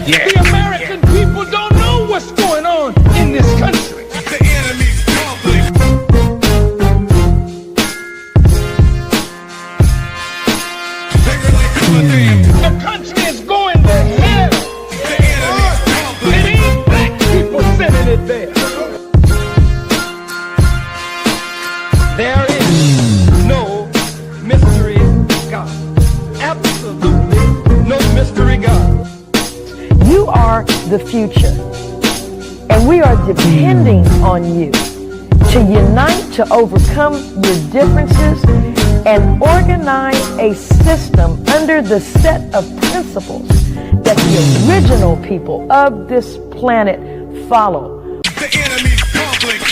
Yeah. The American people don't know what's going on in this country. The enemy's public. They really give a damn. The country is going to hell. The enemy's public. It ain't black people sending it there. There is no mystery God. Absolutely no mystery God. You are the future, and we are depending on you to unite to overcome your differences and organize a system under the set of principles that the original people of this planet follow. The enemy's public.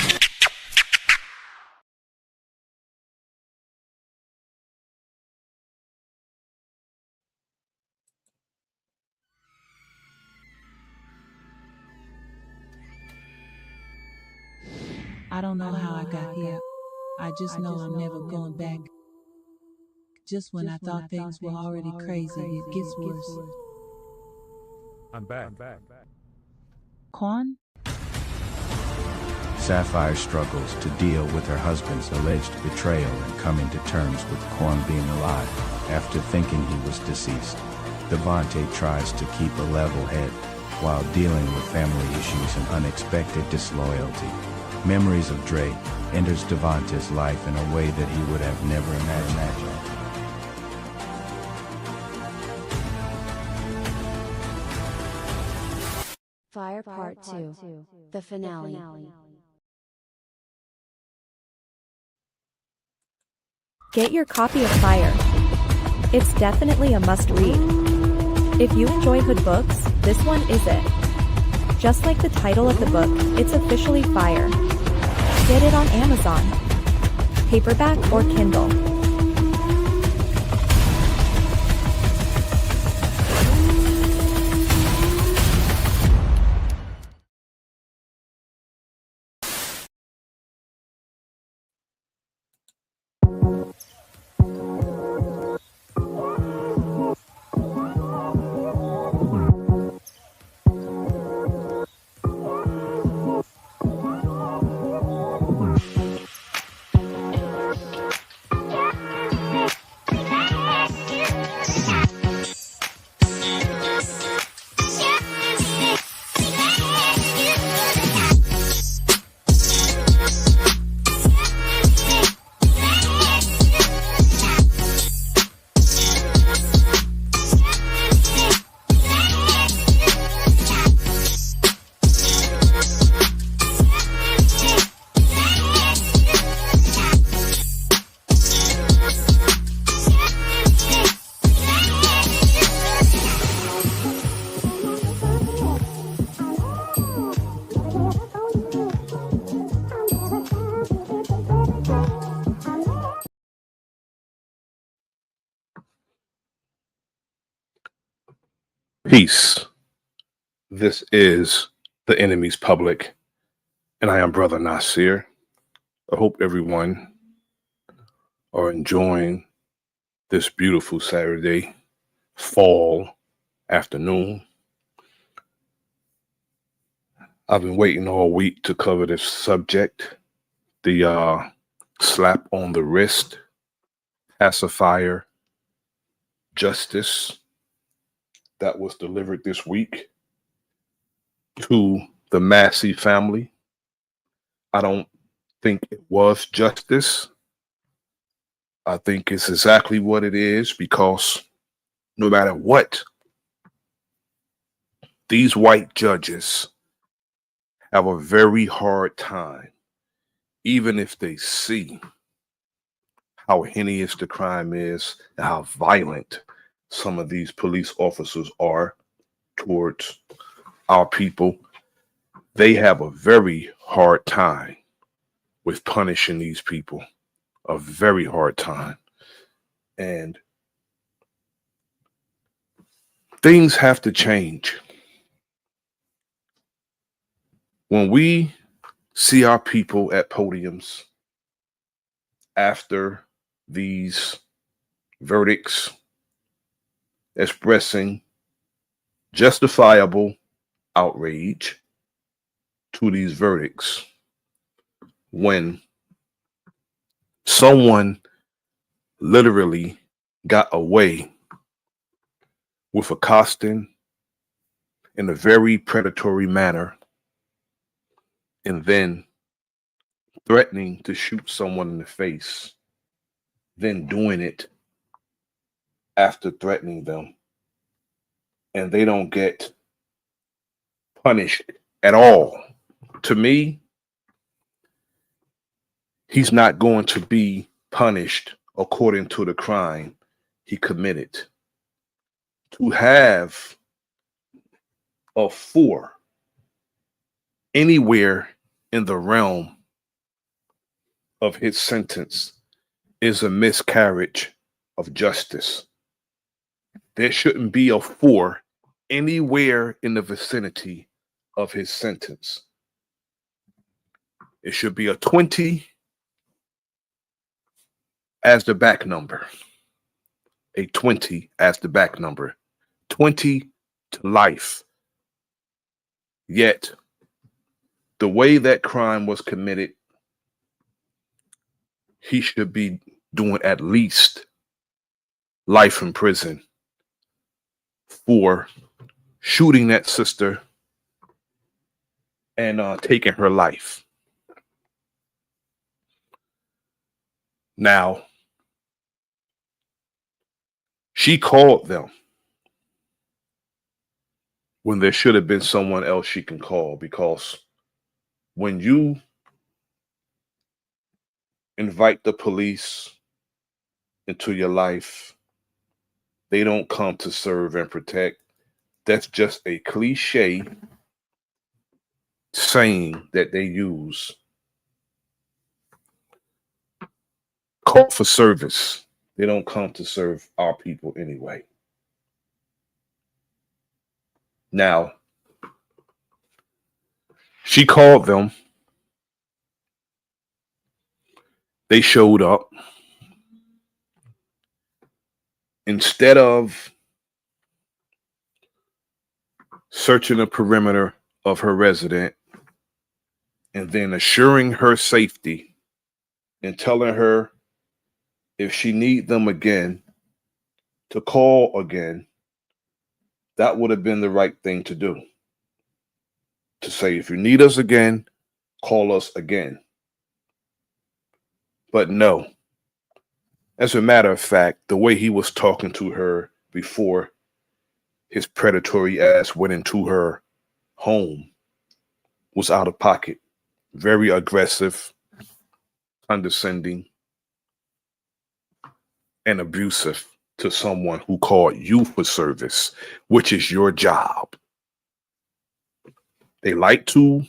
I don't know how I got here. I just know I'm never going back. Just when I thought things were already crazy, it gets worse. I'm back. Quan? Sapphire struggles to deal with her husband's alleged betrayal and coming to terms with Quan being alive after thinking he was deceased. Devante tries to keep a level head while dealing with family issues and unexpected disloyalty. Memories of Dre enters Devante's life in a way that he would have never imagined. Fire Part 2, the finale. Get your copy of Fire. It's definitely a must-read. If you enjoy hood books, this one is it. Just like the title of the book, it's officially Fire. Get it on Amazon, paperback or Kindle. Peace. This is the enemy's public, and I am Bro.Nasir. I hope everyone are enjoying this beautiful Saturday fall afternoon. I've been waiting all week to cover this subject, the slap on the wrist, pacifier justice that was delivered this week to the Massey family. I don't think it was justice. I think it's exactly what it is, because no matter what, these white judges have a very hard time, even if they see how heinous the crime is and how violent some of these police officers are towards our people. They have a very hard time with punishing these people, a very hard time. And things have to change. When we see our people at podiums after these verdicts expressing justifiable outrage to these verdicts when someone literally got away with accosting in a very predatory manner and then threatening to shoot someone in the face, then doing it after threatening them, and they don't get punished at all. To me, he's not going to be punished according to the crime he committed. To have a 4 anywhere in the realm of his sentence is a miscarriage of justice. There shouldn't be a 4 anywhere in the vicinity of his sentence. It should be a 20 as the back number. A 20 as the back number. 20 to life. Yet, the way that crime was committed, he should be doing at least life in prison for shooting that sister and taking her life. Now, she called them when there should have been someone else she can call, because when you invite the police into your life, they don't come to serve and protect. That's just a cliche saying that they use. Call for service. They don't come to serve our people anyway. Now, she called them. They showed up. Instead of searching the perimeter of her residence and then assuring her safety and telling her if she need them again to call again, that would have been the right thing to do. To say, if you need us again, call us again. But no. As a matter of fact, the way he was talking to her before his predatory ass went into her home was out of pocket. Very aggressive, condescending, and abusive to someone who called you for service, which is your job. They like to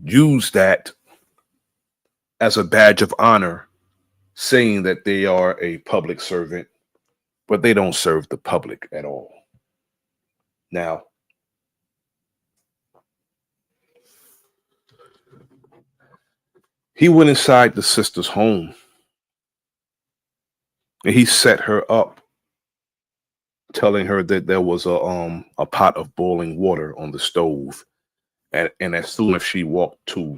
use that as a badge of honor, saying that they are a public servant, but they don't serve the public at all. Now, he went inside the sister's home and he set her up, telling her that there was a pot of boiling water on the stove. And as soon as she walked to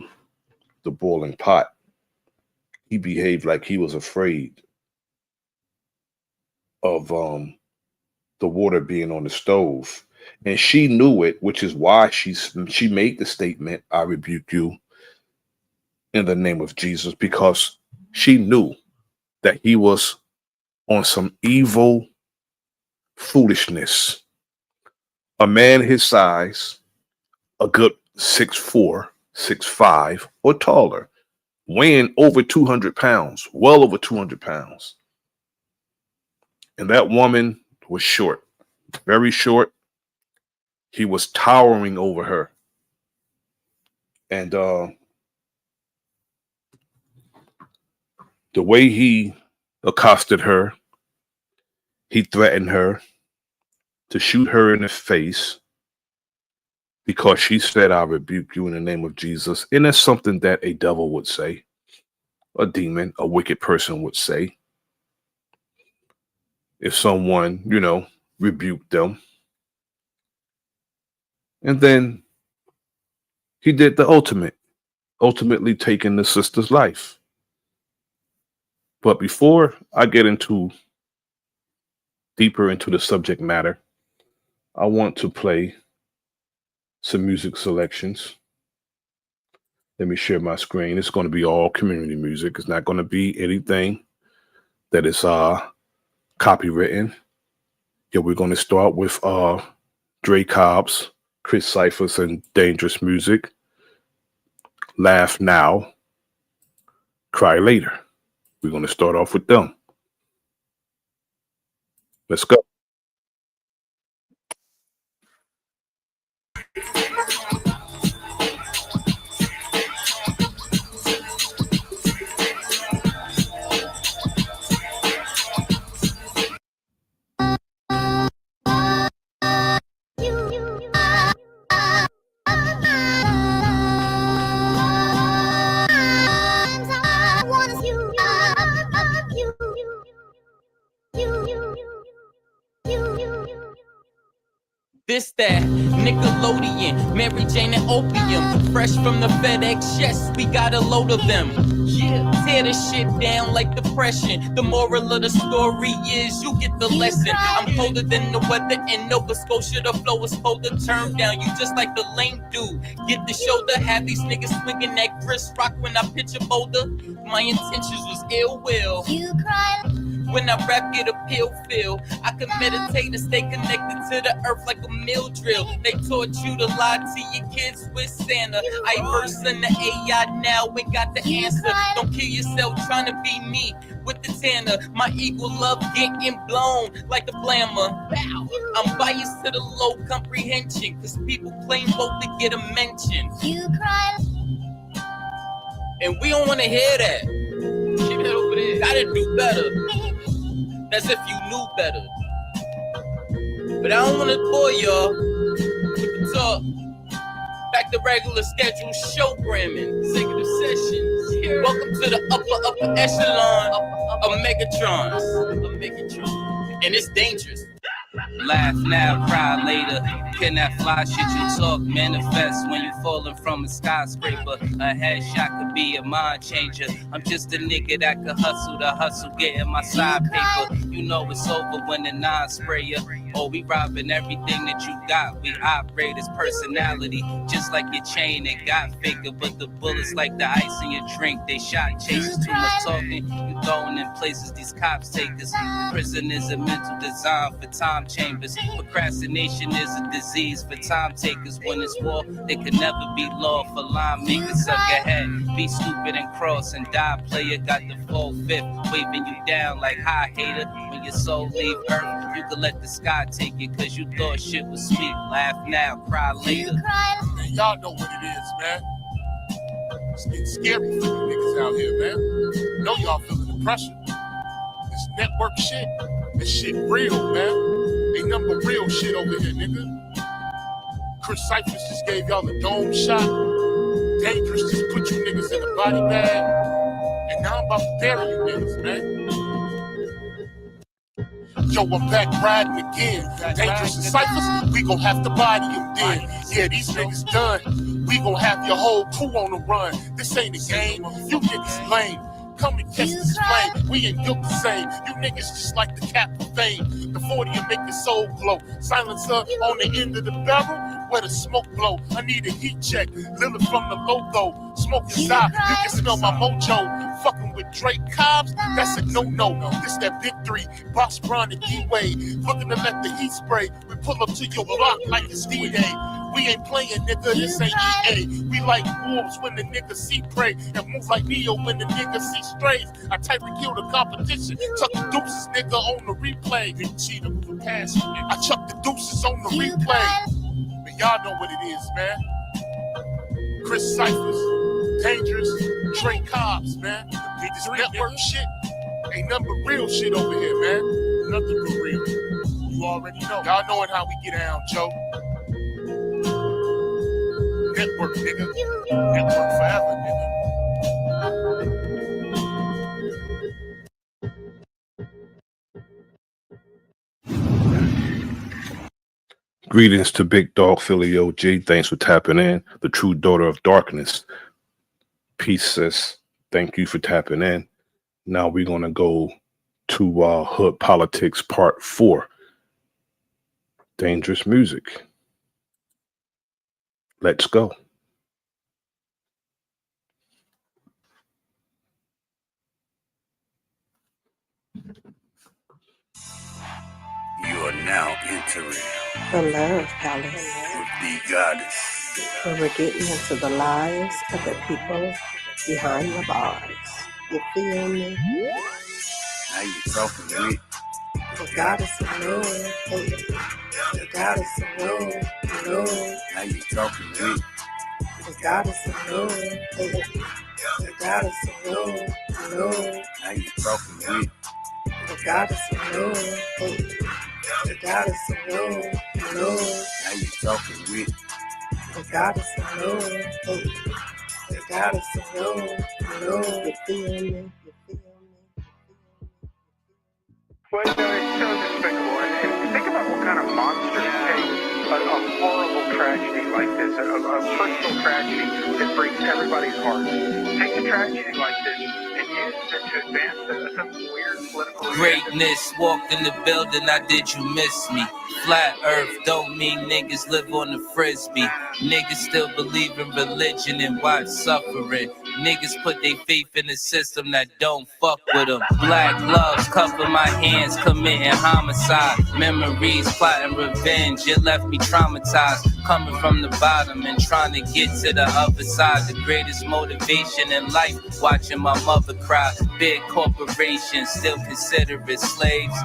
the boiling pot, he behaved like he was afraid of the water being on the stove. And she knew it, which is why she made the statement, "I rebuke you in the name of Jesus," because she knew that he was on some evil foolishness. A man his size, a good 6'4", 6'5", or taller, weighing over 200 pounds, well over 200 pounds. And that woman was short, very short. He was towering over her. And the way he accosted her, he threatened her to shoot her in the face because she said, "I rebuke you in the name of Jesus." And that's something that a devil would say, a demon, a wicked person would say if someone, rebuked them. And then he did the ultimately taking the sister's life. But before I get deeper into the subject matter, I want to play some music selections. Let me share my screen. It's going to be all community music. It's not going to be anything that is copywritten. Yeah, we're going to start with Dre Cobb's, Chris Cypher's, and Dangerous Music. Laugh Now, Cry Later. We're going to start off with them. Let's go. This that Nickelodeon, Mary Jane and opium, fresh from the FedEx chest, we got a load of them. Yeah, tear this shit down like depression. The moral of the story is you get the lesson. I'm colder than the weather in Nova Scotia. The flow is colder, turn down. You just like the lame dude. Get the shoulder, have these niggas swinging that Chris Rock when I pitch a boulder. My intentions was ill will. You cry. When I rap, get a pill feel. I can meditate and stay connected to the earth like a mill drill. They taught you to lie to your kids with Santa. I verse in the AI now, ain't got the answer. Don't kill yourself trying to be me with the tanner. My equal love getting blown like the blammer. Bow. I'm biased to the low comprehension, cause people claim both to get a mention. You cry. And we don't wanna hear that. Keep it over there. Gotta do better. As if you knew better. But I don't want to bore y'all. We can talk. Back to regular schedule showgramming. Executive sessions. Welcome to the upper echelon of Megatron. And it's dangerous. Laugh now, cry later. Can that fly shit you talk manifest when you falling from a skyscraper? A headshot could be a mind changer. I'm just a nigga that could hustle the hustle, getting my side paper. You know it's over when the non-sprayer. Oh, we robbing everything that you got. We operate as personality, just like your chain. It got faker, but the bullets like the ice in your drink. They shot chasers, too much talking. You going in places these cops take us. Prison is a mental design for time chambers. Procrastination is a disease for time takers. When it's war, they could never be law for line makers. Suck your head, be stupid and cross and die. Player got the full fifth, waving you down like hi hater. When your soul leave earth, you could let the sky take it, cause you thought shit was sweet. Laugh now, cry later. Man, y'all know what it is, man. It's getting scary for you niggas out here, man. I know y'all feeling the pressure. This network shit, this shit real, man. Ain't nothing but real shit over here, nigga. Chris Cyphers just gave y'all a dome shot. Dangerous just put you niggas in a body bag. And now I'm about to bury you niggas, man. Yo, I'm back riding again. Dangerous and Cyphers, we gon' have to body him then. Yeah, these niggas done. We gon' have your whole crew on the run. This ain't a game. You niggas lame. Come and catch this flame. We ain't built the same. You niggas just like the cap of fame. The 40 will make your soul glow. Silencer on the end of the barrel where the smoke blow. I need a heat check. Lily from the logo. Smoke inside. You can smell my mojo. Fucking with Drake Cobbs, that's a no-no. This that big three. Boss Brown and D-Wade. Looking to let the heat spray. We pull up to your block like it's D-Day. We ain't playing, nigga, this ain't EA. We like wolves when the niggas see prey, and move like Neo when the niggas see strays. I type to kill the competition, chuck the deuces, nigga, on the replay. Didn't cheat him with a pass, nigga. I chuck the deuces on the replay. But y'all know what it is, man. Chris Cyphers, Dangerous, Trey Cobbs, man. This network shit ain't nothing but real shit over here, man. Nothing but real. You already know. Y'all knowing how we get down, Joe. Network, nigga. Network forever, nigga. Greetings to Big Dog Philly OG. Thanks for tapping in. The True Daughter of Darkness. Peace, sis. Thank you for tapping in. Now we're going to go to Hood Politics Part 4. Dangerous music. Let's go. You are now entering the Love Palace with the goddess, where we're getting into the lives of the people behind the bars. You feel me? Now you talking to me. The goddess of love, baby. The goddess of love. Now you talking to me. The goddess of love, baby. The goddess of love. Now you talking to me. The goddess of love, baby. The goddess of love. Now you talking to me. The goddess of love, baby. The goddess of love. You feel me? Well, it's so despicable. And think about what kind of monster takes a horrible tragedy like this, a personal tragedy that breaks everybody's heart. Take a tragedy like this and use it to advance some weird political Greatness walked in the building, I did you miss me? Flat earth don't mean niggas live on the frisbee. Niggas still believe in religion and watch suffering. Niggas put their faith in a system that don't fuck with them. Black gloves cover my hands, committing homicide. Memories plotting revenge, it left me traumatized. Coming from the bottom and trying to get to the other side. The greatest motivation in life, watching my mother cry. Big corporations still consider it slaves.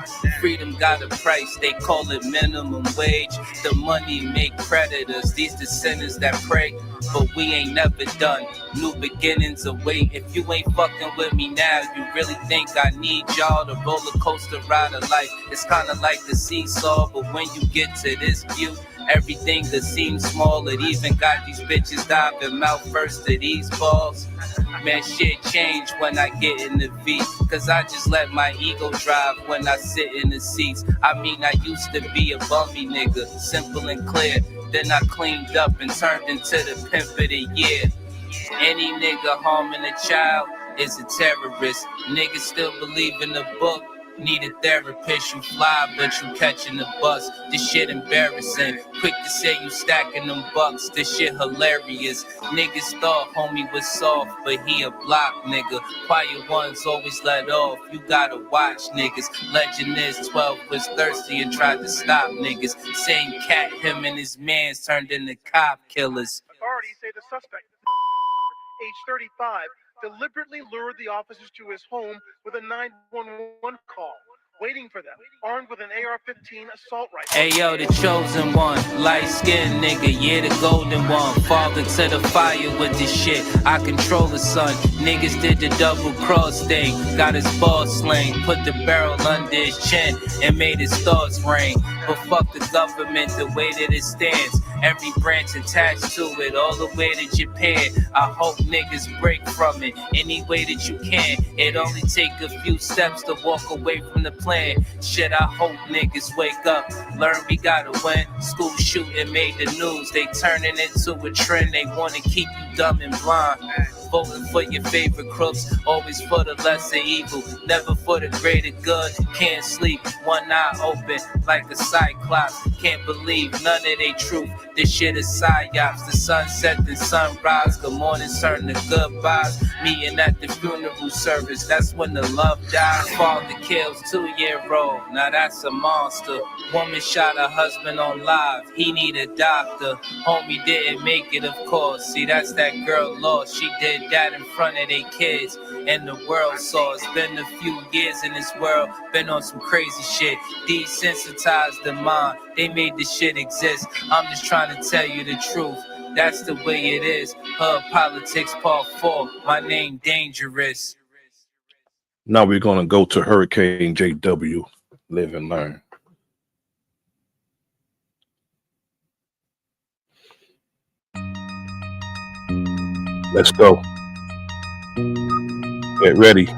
Freedom got a price, they call it minimum wage. The money make predators, these the sinners that pray. But we ain't never done, new beginnings await. If you ain't fucking with me now, you really think I need y'all? The roller coaster ride of life, it's kinda like the seesaw. But when you get to this view, everything that seems small, it even got these bitches diving mouth first to these balls. Man, shit change when I get in the V, cause I just let my ego drive when I sit in the seats. I mean, I used to be a bummy nigga, simple and clear. Then I cleaned up and turned into the pimp of the year. Any nigga harming a child is a terrorist. Niggas still believe in the book. Need a therapist, you fly, but you catching the bus. This shit embarrassing. Quick to say you stacking them bucks. This shit hilarious. Niggas thought homie was soft, but he a block nigga. Quiet ones always let off. You gotta watch niggas. Legend is 12 was thirsty and tried to stop niggas. Same cat, him and his mans turned into cop killers. Authorities say the suspect, age 35, deliberately lured the officers to his home with a 911 call, waiting for them, armed with an AR-15 assault rifle. Hey yo, the chosen one, light-skinned nigga, yeah, the golden one. Fall into the fire with this shit, I control the sun. Niggas did the double cross thing, got his ball sling, put the barrel under his chin, and made his thoughts ring. But fuck the government, the way that it stands. Every branch attached to it, all the way to Japan. I hope niggas break from it any way that you can. It only take a few steps to walk away from the plan. Shit, I hope niggas wake up, learn we gotta win. School shooting made the news, they turning it to a trend. They wanna keep you dumb and blind. Voting for your favorite crooks, always for the lesser evil, never for the greater good. Can't sleep, one eye open like a cyclops. Can't believe none of they truth. This shit is psyops. The sunset, the sunrise, good morning turn to goodbyes. Meeting at the funeral service, that's when the love dies. Father kills 2-year-old, now that's a monster. Woman shot her husband on live, he need a doctor. Homie didn't make it, of course. See, that's that girl lost. She did that in front of their kids, and the world saw. It's been a few years in this world, been on some crazy shit. Desensitized the mind, they made this shit exist. I'm just trying to tell you the truth, that's the way it is. Hood Politics Part 4, my name Dangerous. Now we're going to go to Hurricane JW, Live and Learn. Let's go. Get ready.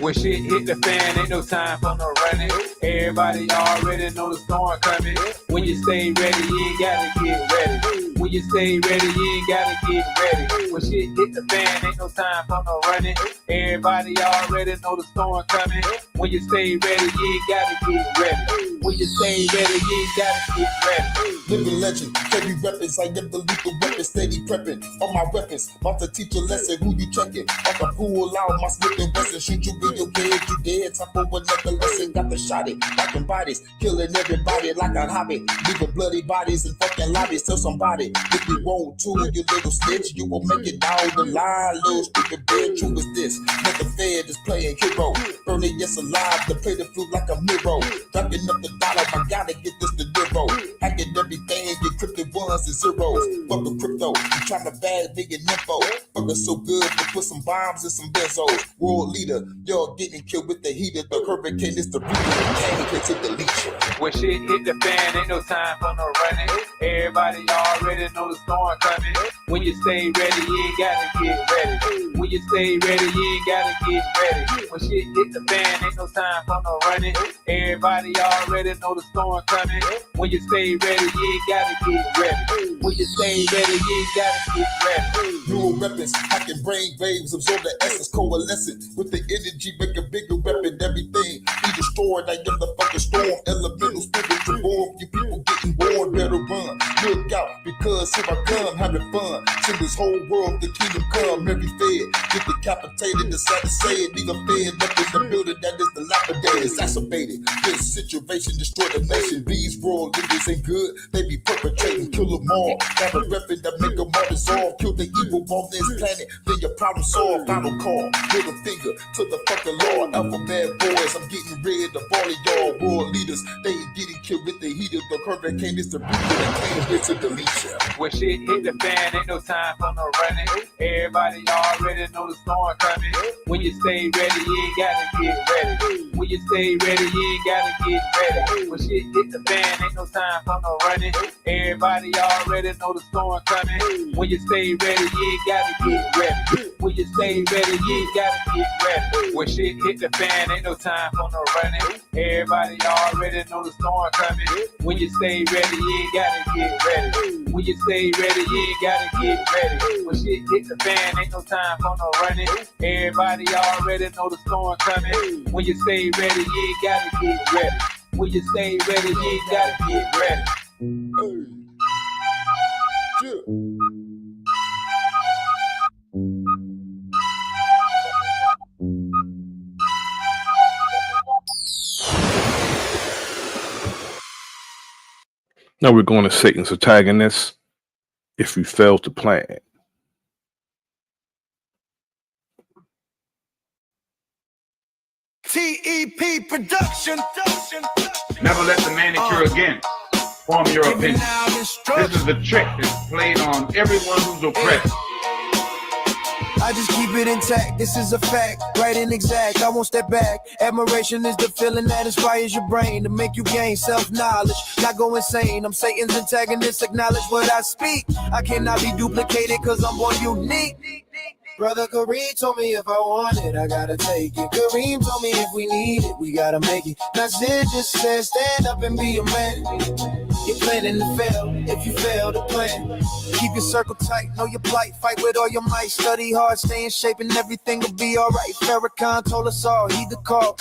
When shit hit the fan, ain't no time for no running. Everybody already know the storm coming. When you stay ready, you ain't gotta get ready. When you stay ready, you ain't gotta get ready. When shit hit the fan, ain't no time for no running. Everybody already know the storm coming. When you stay ready, you ain't gotta get ready. When you stay ready, you ain't gotta get ready. Living legend, heavy weapons, I get the lethal weapons, steady prepping. All my weapons, about to teach a lesson, who you checking? Like a pull out my Smith and Wesson, shoot you in your head, you dead. Time for another lesson, got the shot it, knocking bodies, killing everybody like a hobby. Leaving bloody bodies in fucking lobbies. Tell somebody if you want to, you little snitch, you will make it down the line. Little stupid bitch, who is this? Let the Fed is playing hero, burning yes alive to play the flute like a mirror. Ducking up the dollar, I gotta get this to zero. Hacking everything, encrypted ones and zeros. Fuck the crypto, you trying to bag big and info. Fucking so good to put some bombs and some benzos. World leader, y'all getting killed with the heater. The hurricane is the reaper, came here to delete you. When shit hit the fan, ain't no time for no running. Everybody already know the storm coming. When you stay ready, you ain't gotta get ready. When you stay ready, you ain't gotta get ready. When shit hit the fan, ain't no time for no running. Everybody already know the storm coming. When you stay ready, you ain't gotta get ready. When you stay ready, you ain't gotta get ready. Neural weapons, hacking brain waves, absorb the essence, coalescent with the energy, make a bigger weapon. Everything be destroyed. I am the fucking storm, elemental spiritual form. You people getting born, better run. Look out, because here I come, having fun. To this whole world, the kingdom come. Every fed get decapitated. The sad to say it, nigga fed up in the building that is dilapidated, exacerbated. This situation destroy the nation. These world leaders ain't good. They be perpetrating, kill them all. Have a weapon that make them all dissolve. Kill the evil on this planet, then your problem solved. Final call, middle finger to the fucking law. Alphabet boys, I'm getting rid of all of y'all world leaders. They ain't getting killed with the heat of the hurricane. It's the reaper that came here to delete you. When shit hit the fan, ain't no time for no running. Everybody already know the storm coming. When you stay ready, you ain't gotta get ready. When you stay ready, you ain't gotta get ready. When shit hit the fan, ain't no time for no running. Everybody already know the storm coming. When you stay ready, you ain't gotta get ready. When you stay ready, you ain't gotta get ready. When shit hit the fan, ain't no time for no running. Everybody already know the storm coming. When you stay ready, you ain't gotta get ready. When you stay ready, you ain't gotta get ready. When shit hit the fan, ain't no time for no running. Everybody already know the storm coming. When you stay ready, you ain't gotta get ready. When you stay ready, you ain't gotta get ready. Hey. Yeah. Now we're going to Satan's antagonist. If you fail to plan. TEP production. Never let the manicure again form your opinion. This is the trick that's played on everyone who's oppressed. I just keep it intact, this is a fact, right and exact, I won't step back. Admiration is the feeling that inspires your brain to make you gain self-knowledge, not go insane. I'm Satan's antagonist, acknowledge what I speak. I cannot be duplicated cause I'm born unique. Brother Kareem told me if I want it, I gotta take it. Kareem told me if we need it, we gotta make it. Nasir just said stand up and be a man. You're planning to fail if you fail to plan. Keep your circle tight, know your plight, fight with all your might. Study hard, stay in shape and everything will be alright. Farrakhan told us all, heed the call.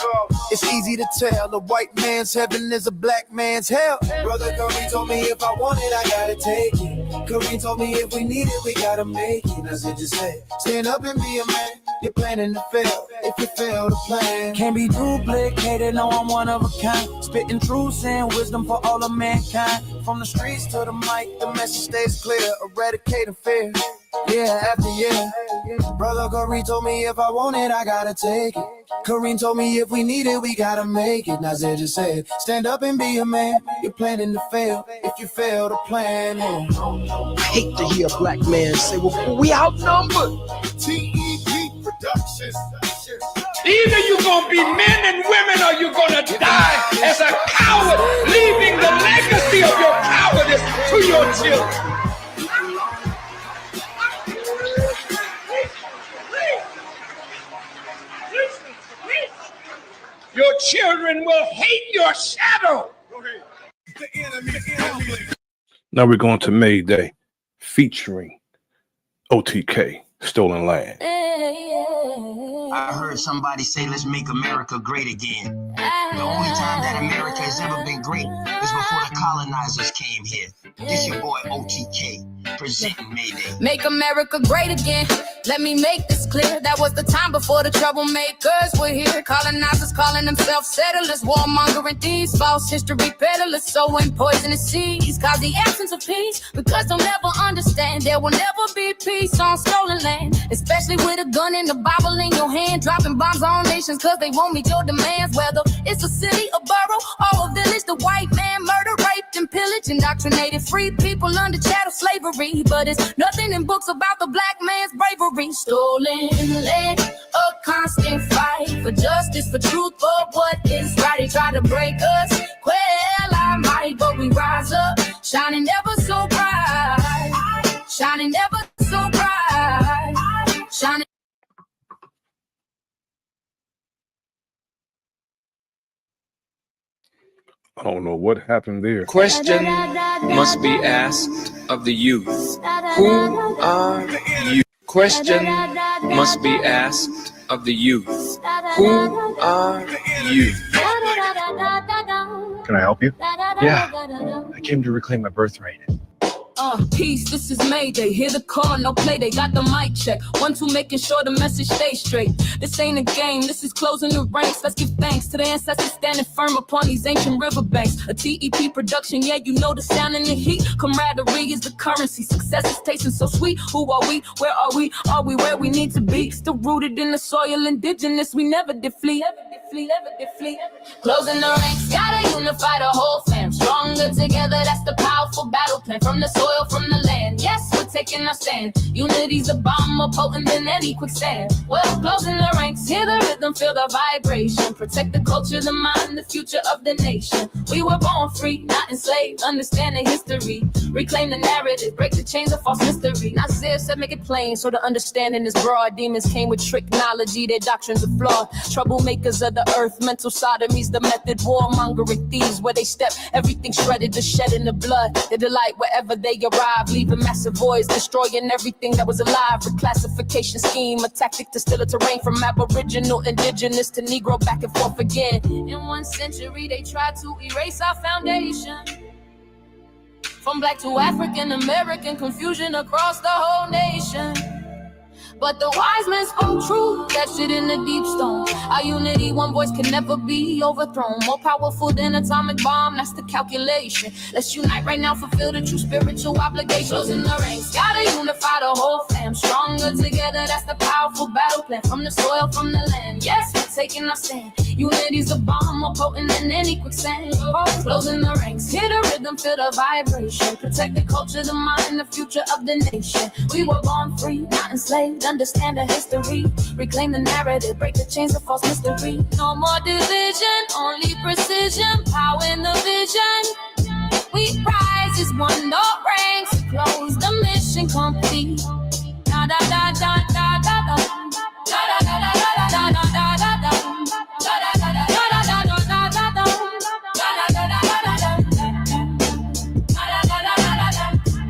It's easy to tell, the white man's heaven is a black man's hell. Brother Kareem told me if I want it, I gotta take it. Kareem told me if we need it, we gotta make it. Nasir just said, stand up and be a man. You're planning to fail if you fail to plan. Can't be duplicated, no, I'm one of a kind. Spitting truth and wisdom for all of mankind. From the streets to the mic, the message stays clear. Eradicating fear, year after year. Brother Kareem told me if I want it, I gotta take it. Kareem told me if we need it, we gotta make it. Nasir just said, stand up and be a man. You're planning to fail if you fail to plan. I hate to hear a black man say, well, we outnumbered. TEP Productions. Either you're gonna be men and women or you're gonna die as a coward, leaving the legacy of your cowardice to your children. children will hate your shadow. Now we're going to May Day, featuring OTK, Stolen Land. I heard somebody say, let's make America great again. The only time that America has ever been great is before the colonizers came here. This your boy OTK, presenting May Day. Make America great again. Let me make this clear. That was the time before the troublemakers were here. Colonizers calling themselves settlers, warmongering thieves, false history peddlers, sowing poisonous seeds. Cause the absence of peace, because they'll never understand. There will never be peace on stolen land, especially with a gun and the Bible in your hand, dropping bombs on nations cause they won't meet your demands. Whether it's a city, a borough, or a village, the white man murder, raped, and pillaged, indoctrinated, free people under chattel slavery. But it's nothing in books about the black man's bravery. Stolen land, a constant fight for justice, for truth, for what is right. They try to break us, well, I might, but we rise up, shining ever so bright, shining ever so bright, shining. I don't know what happened there. Question must be asked of the youth. Who are you? Question must be asked of the youth. Who are you? Can I help you? Yeah, I came to reclaim my birthright. Peace, this is Mayday. Hear the call, no play, they got the mic check. 1, 2, making sure the message stays straight. This ain't a game, this is closing the ranks. Let's give thanks to the ancestors standing firm upon these ancient riverbanks. A TEP production, yeah, you know the sound and the heat. Camaraderie is the currency, success is tasting so sweet. Who are we? Where are we? Are we where we need to be? Still rooted in the soil, indigenous, we never deflate. Closing the ranks, gotta unify the whole fam. Stronger together, that's the powerful battle plan. From the soil, from the land, yes, we're taking our stand. Unity's a bomb more potent than any quicksand. Well, closing the ranks, hear the rhythm, feel the vibration. Protect the culture, the mind, the future of the nation. We were born free, not enslaved, understand the history. Reclaim the narrative, break the chains of false mystery. Nasir said make it plain, so the understanding is broad. Demons came with tricknology, their doctrines are flawed. Troublemakers of the earth, mental sodomies, the method, warmongering thieves. Where they step, everything shredded, the shed in the blood. They delight wherever they arrive, leaving massive voids, destroying everything that was alive. Reclassification scheme, a tactic to still a terrain from aboriginal, indigenous to Negro, back and forth again. In 1 century, they tried to erase our foundation. From black to African American, confusion across the whole nation. But the wise men spoke truth, that shit in the deep stone. Our unity, one voice can never be overthrown. More powerful than atomic bomb, that's the calculation. Let's unite right now, fulfill the true spiritual obligations. In the ranks, gotta unify the whole fam. Stronger together, that's the powerful battle plan. From the soil, from the land, yes, we're taking our stand. Unity's a bomb more potent than any quicksand. Closing the ranks, hear the rhythm, feel the vibration. Protect the culture, the mind, the future of the nation. We were born free, not enslaved. Understand the history, reclaim the narrative, break the chains of false mystery. No more division, only precision, power in the vision. We rise as one, no ranks, close the mission complete. Da da da da da da da da da da da da da da da da.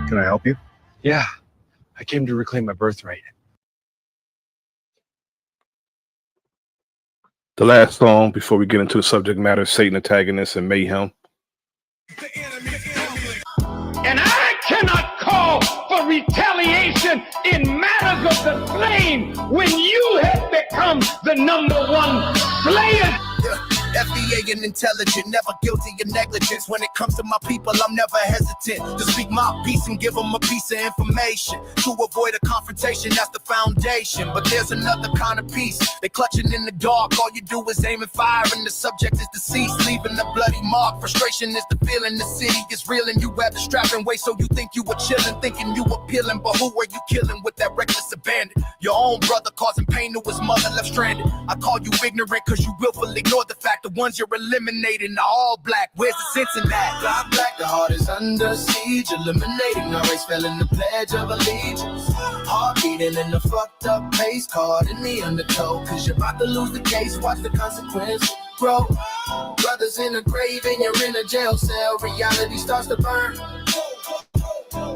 Can I help you? Yeah, I came to reclaim my birthright. The last song before we get into the subject matter, Satan Antagonist and Mayhem. And I cannot call for retaliation in matters of the slain when you have become the #1 slayer. FBA and intelligent, never guilty of negligence. When it comes to my people, I'm never hesitant to speak my piece and give them a piece of information. To avoid a confrontation, that's the foundation. But there's another kind of peace. They clutching in the dark. All you do is aim and fire, and the subject is deceased, leaving a bloody mark. Frustration is the feeling. The city is real, and you have the strapping way, so you think you were chilling, thinking you were peeling. But who are you killing with that reckless abandon? Your own brother causing pain to his mother left stranded. I call you ignorant because you willfully ignore the fact the ones you're eliminating are all black. Where's the sense in that? Black, the heart is under siege. Eliminating our race, fell in the Pledge of Allegiance. Heart beating in the fucked up pace, caught in the undertow. Cause you're about to lose the case, watch the consequence. Bro, brothers in the grave and you're in a jail cell. Reality starts to burn.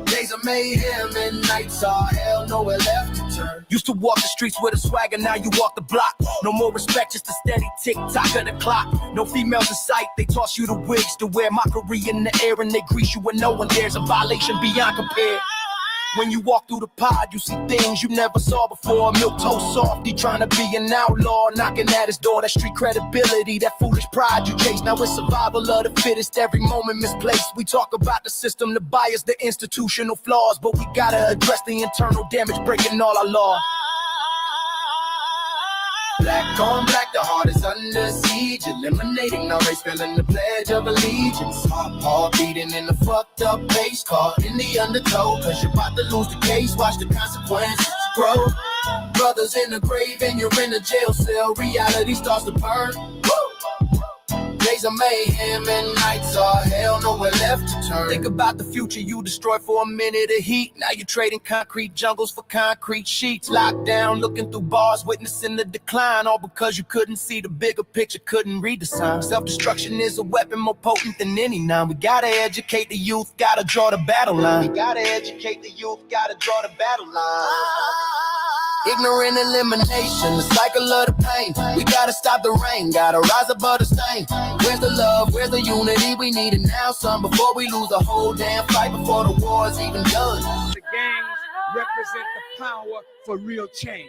Days of mayhem and nights are hell, nowhere left to turn. Used to walk the streets with a swagger, now you walk the block. No more respect, just a steady tick-tock of the clock. No females in sight, they toss you the wigs to wear. Mockery in the air and they grease you when no one dares. A violation beyond compare. When you walk through the pod, you see things you never saw before. Milk toast softy, trying to be an outlaw, knocking at his door. That street credibility, that foolish pride you chase. Now it's survival of the fittest, every moment misplaced. We talk about the system, the bias, the institutional flaws, but we gotta address the internal damage, breaking all our law. Black on black, the heart is under siege. Eliminating our race, feeling the pledge of allegiance. Heart beating in the fucked up pace, caught in the undertow. Cause you're about to lose the case, watch the consequences grow. Brothers in the grave and you're in a jail cell. Reality starts to burn. Days of mayhem and nights are hell, nowhere left to turn. Think about the future you destroyed for a minute of heat. Now you're trading concrete jungles for concrete sheets. Locked down, looking through bars, witnessing the decline. All because you couldn't see the bigger picture, couldn't read the signs. Self-destruction is a weapon more potent than any nine. We gotta educate the youth, gotta draw the battle line. We gotta educate the youth, gotta draw the battle line. Ignorant elimination, the cycle of the pain. We gotta stop the rain, gotta rise above the stain. Where's the love, where's the unity? We need it now, son, before we lose the whole damn fight, before the war's even done. The gangs represent the power for real change.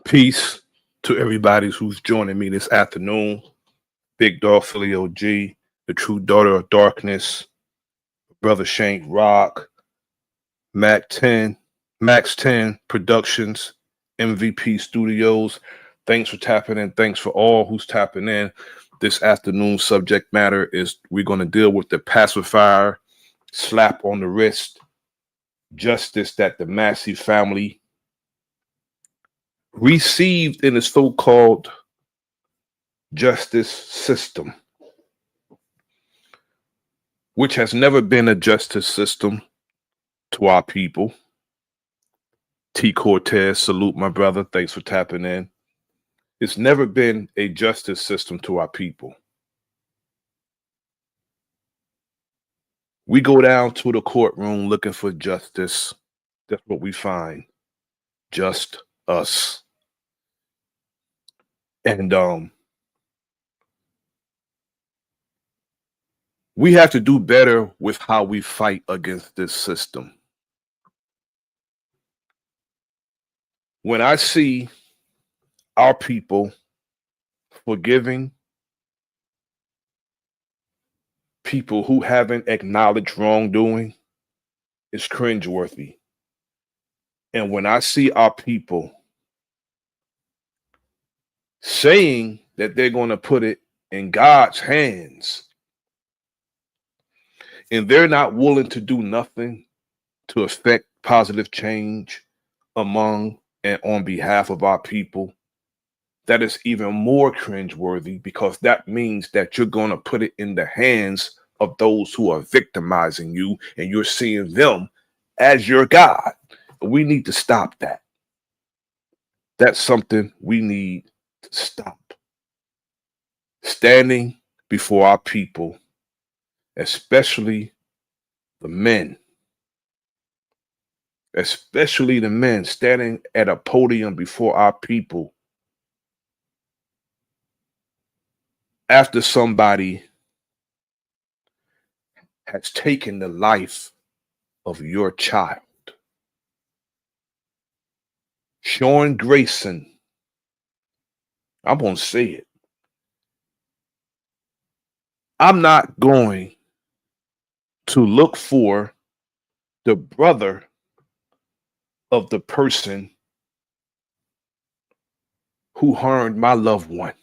Peace to everybody who's joining me this afternoon. Big Dog Philly OG, the true daughter of darkness, Brother Shank Rock, Max 10 Productions, MVP Studios. Thanks for tapping in. Thanks for all who's tapping in. This afternoon's subject matter is we're going to deal with the pacifier, slap on the wrist, justice that the Massey family received in the so-called justice system, which has never been a justice system to our people. T. Cortez, salute my brother. Thanks for tapping in. It's never been a justice system to our people. We go down to the courtroom looking for justice. That's what we find. Just us. And we have to do better with how we fight against this system. When I see our people forgiving people who haven't acknowledged wrongdoing, it's cringeworthy. And when I see our people saying that they're going to put it in God's hands, and they're not willing to do nothing to affect positive change among and on behalf of our people, that is even more cringeworthy, because that means that you're going to put it in the hands of those who are victimizing you, and you're seeing them as your God. We need to stop that. That's something we need to stop. Standing before our people, especially the men, standing at a podium before our people after somebody has taken the life of your child. Sean Grayson, I'm going to say it. I'm not going to look for the brother of the person who harmed my loved one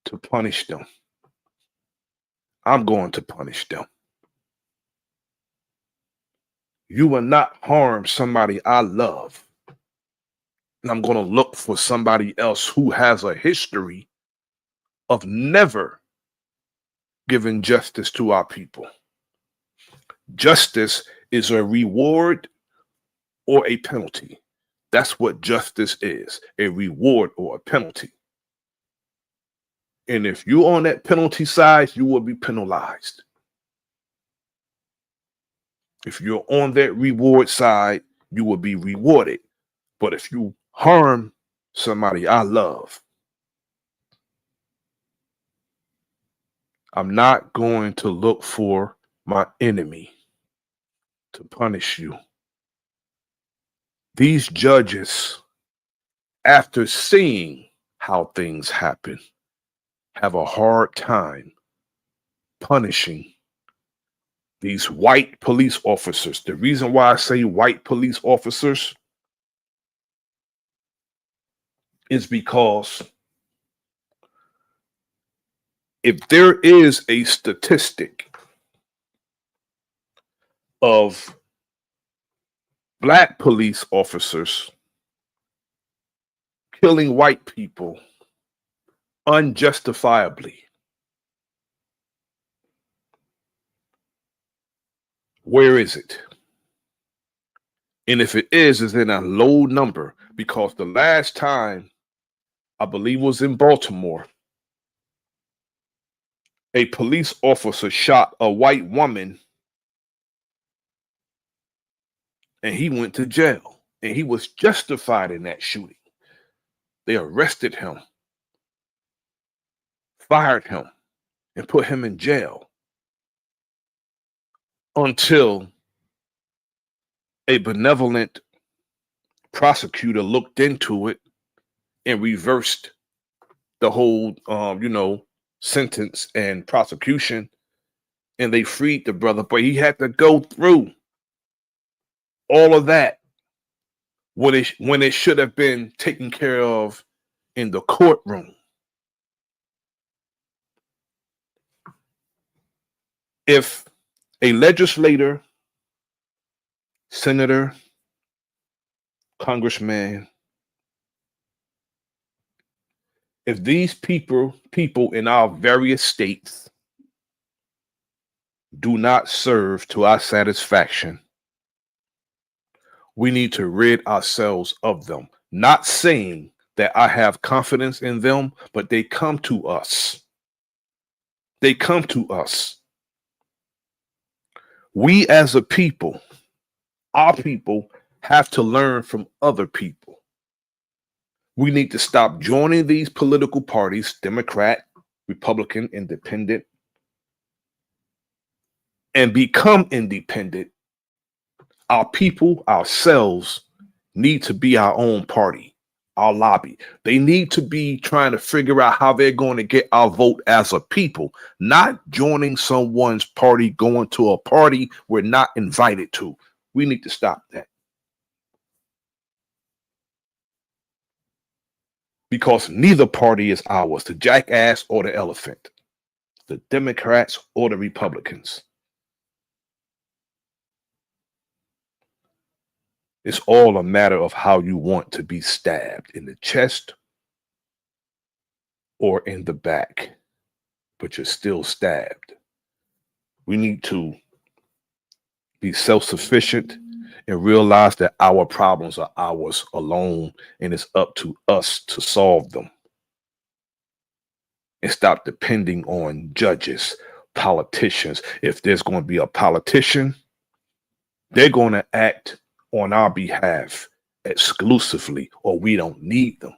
to punish them. I'm going to punish them. You will not harm somebody I love. And I'm going to look for somebody else who has a history of never giving justice to our people. Justice is a reward or a penalty. That's what justice is, a reward or a penalty. And if you're on that penalty side, you will be penalized. If you're on that reward side, you will be rewarded. But if you harm somebody I love, I'm not going to look for my enemy to punish you. These judges, after seeing how things happen, have a hard time punishing these white police officers. The reason why I say white police officers is because if there is a statistic of black police officers killing white people unjustifiably, where is it? And if it is in a low number, because the last time I believe was in Baltimore, a police officer shot a white woman and he went to jail, and he was justified in that shooting. They arrested him, fired him, and put him in jail until a benevolent prosecutor looked into it and reversed the whole, sentence and prosecution, and they freed the brother. But he had to go through all of that when it should have been taken care of in the courtroom. If a legislator, senator, congressman, if these people in our various states do not serve to our satisfaction, we need to rid ourselves of them. Not saying that I have confidence in them, but they come to us. They come to us. We as a people, our people, have to learn from other people. We need to stop joining these political parties, Democrat, Republican, Independent, and become independent. Our people, ourselves, need to be our own party, our lobby. They need to be trying to figure out how they're going to get our vote as a people, not joining someone's party, going to a party we're not invited to. We need to stop that. Because neither party is ours, the jackass or the elephant, the Democrats or the Republicans. It's all a matter of how you want to be stabbed, in the chest or in the back, but you're still stabbed. We need to be self-sufficient and realize that our problems are ours alone, and it's up to us to solve them. And stop depending on judges, politicians. If there's going to be a politician, they're going to act on our behalf exclusively, or we don't need them.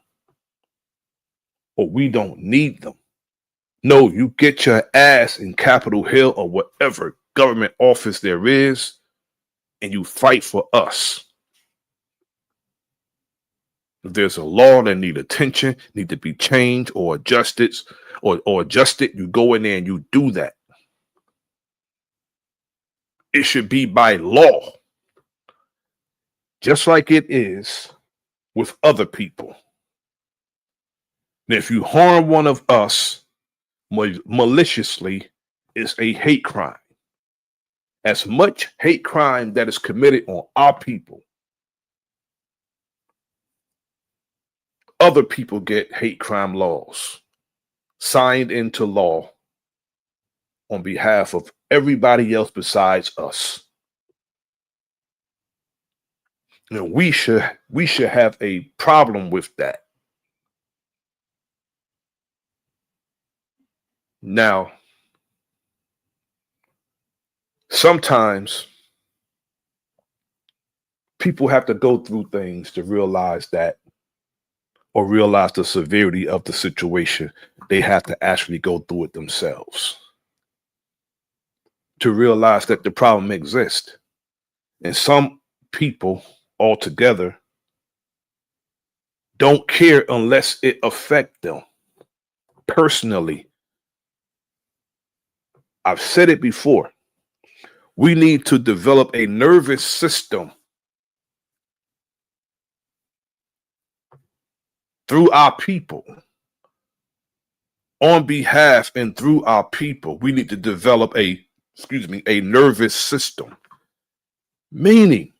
Or we don't need them. No, you get your ass in Capitol Hill or whatever government office there is, and you fight for us. If there's a law that need attention, need to be changed or adjusted, you go in there and you do that. It should be by law, just like it is with other people. And if you harm one of us maliciously, it's a hate crime. As much hate crime that is committed on our people, other people get hate crime laws signed into law on behalf of everybody else besides us. You know, we should have a problem with that. Now, sometimes people have to go through things to realize that, or realize the severity of the situation. They have to actually go through it themselves to realize that the problem exists. And some people altogether don't care unless it affects them personally. I've said it before. We need to develop a nervous system through our people, on behalf and through our people. We need to develop a nervous system, meaning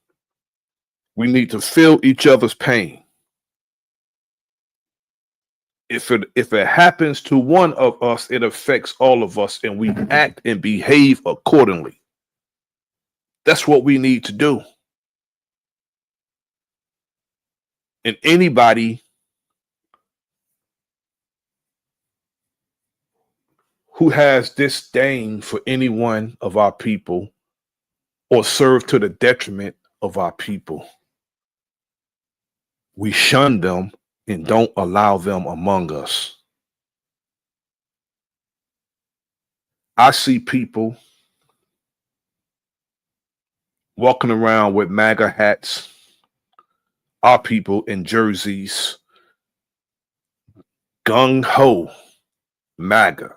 we need to feel each other's pain. If it happens to one of us, it affects all of us, and we act and behave accordingly. That's what we need to do. And anybody who has disdain for any one of our people or serve to the detriment of our people, we shun them and don't allow them among us. I see people walking around with MAGA hats, our people in jerseys, gung-ho, MAGA.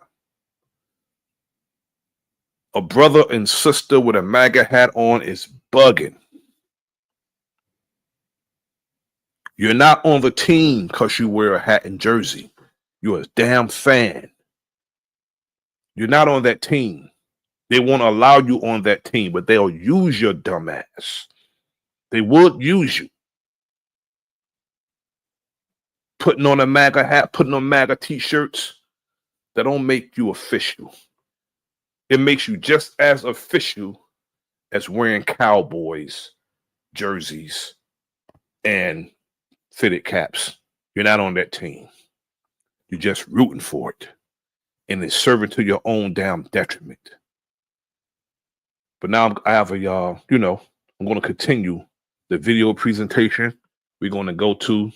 A brother and sister with a MAGA hat on is bugging. You're not on the team because you wear a hat and jersey. You're a damn fan. You're not on that team. They won't allow you on that team, but they'll use your dumb ass. They would use you. Putting on a MAGA hat, putting on MAGA t-shirts, that don't make you official. It makes you just as official as wearing Cowboys jerseys and fitted caps. You're not on that team. You're just rooting for it. And it's serving to your own damn detriment. But now I have I'm going to continue the video presentation. We're going to go to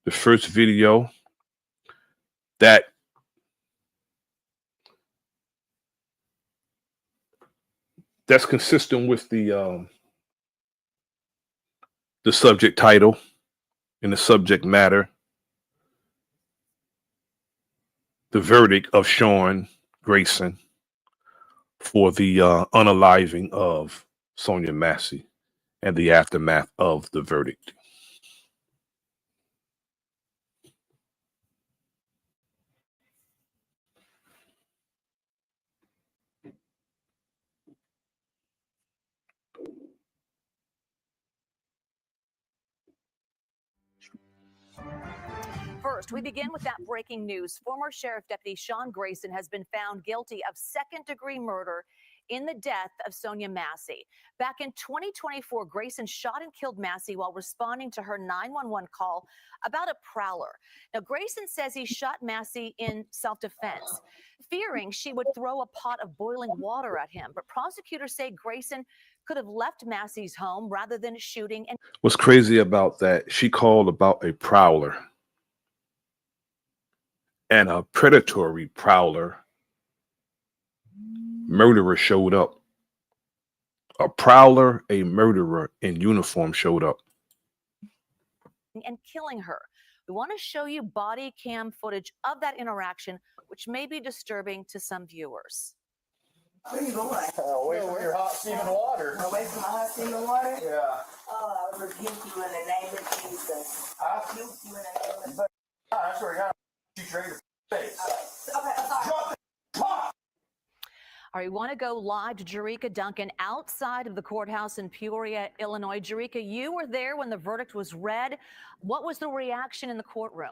the first video that's consistent with the subject title and the subject matter, the verdict of Sean Grayson for the unaliving of Sonya Massey and the aftermath of the verdict. First, we begin with that breaking news. Former Sheriff Deputy Sean Grayson has been found guilty of second-degree murder in the death of Sonya Massey. Back in 2024, Grayson shot and killed Massey while responding to her 911 call about a prowler. Now, Grayson says he shot Massey in self-defense, fearing she would throw a pot of boiling water at him. But prosecutors say Grayson could have left Massey's home rather than shooting. And what's crazy about that, she called about a prowler. And a predatory prowler murderer showed up. A prowler, a murderer in uniform showed up. And killing her. We want to show you body cam footage of that interaction, which may be disturbing to some viewers. Where are you going? Away from your hot steaming water. Away from my hot steaming water? Yeah. Oh, I rebuke you in the name of Jesus. I rebuke you in the name of Jesus. I swear to God, you trade your face. Okay, I'm sorry. Drop the pot. All right, we want to go live to Jerika Duncan outside of the courthouse in Peoria, Illinois. Jerika, you were there when the verdict was read. What was the reaction in the courtroom?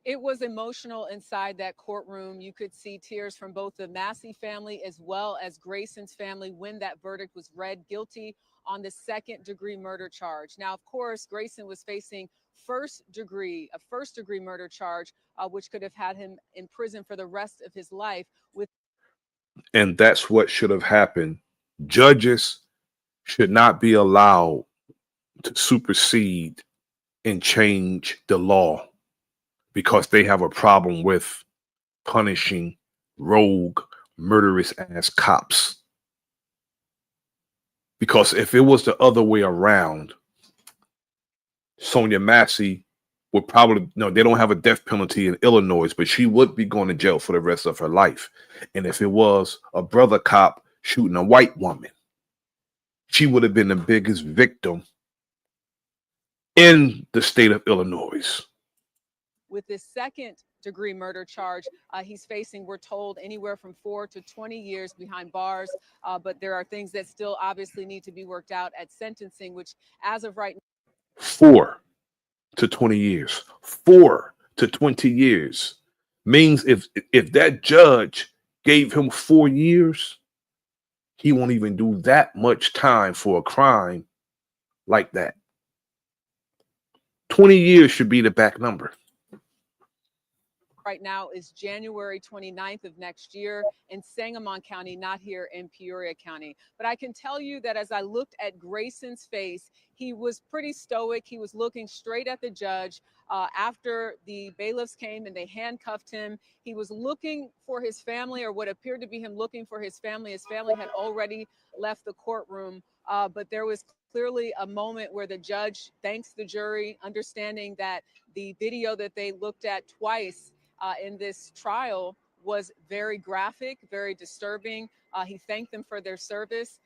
It was emotional inside that courtroom. You could see tears from both the Massey family as well as Grayson's family when that verdict was read. Guilty on the second-degree murder charge. Now, of course, Grayson was facing a first-degree murder charge, which could have had him in prison for the rest of his life. And that's what should have happened. Judges should not be allowed to supersede and change the law because they have a problem with punishing rogue, murderous ass cops. Because if it was the other way around, Sonya Massey would probably, no, they don't have a death penalty in Illinois, but she would be going to jail for the rest of her life. And if it was a brother cop shooting a white woman, she would have been the biggest victim in the state of Illinois. With this second-degree murder charge, he's facing, we're told, anywhere from 4 to 20 years behind bars. But there are things that still obviously need to be worked out at sentencing, which as of right now, 4 to 20 years. 4 to 20 years means if that judge gave him 4 years, he won't even do that much time for a crime like that. 20 years should be the back number. right now is January 29th of next year in Sangamon County, not here in Peoria County. But I can tell you that as I looked at Grayson's face, he was pretty stoic. He was looking straight at the judge. After the bailiffs came and they handcuffed him, he was looking for his family, or what appeared to be him looking for his family. His family had already left the courtroom, but there was clearly a moment where the judge thanks the jury, understanding that the video that they looked at twice in this trial was very graphic, very disturbing. He thanked them for their service,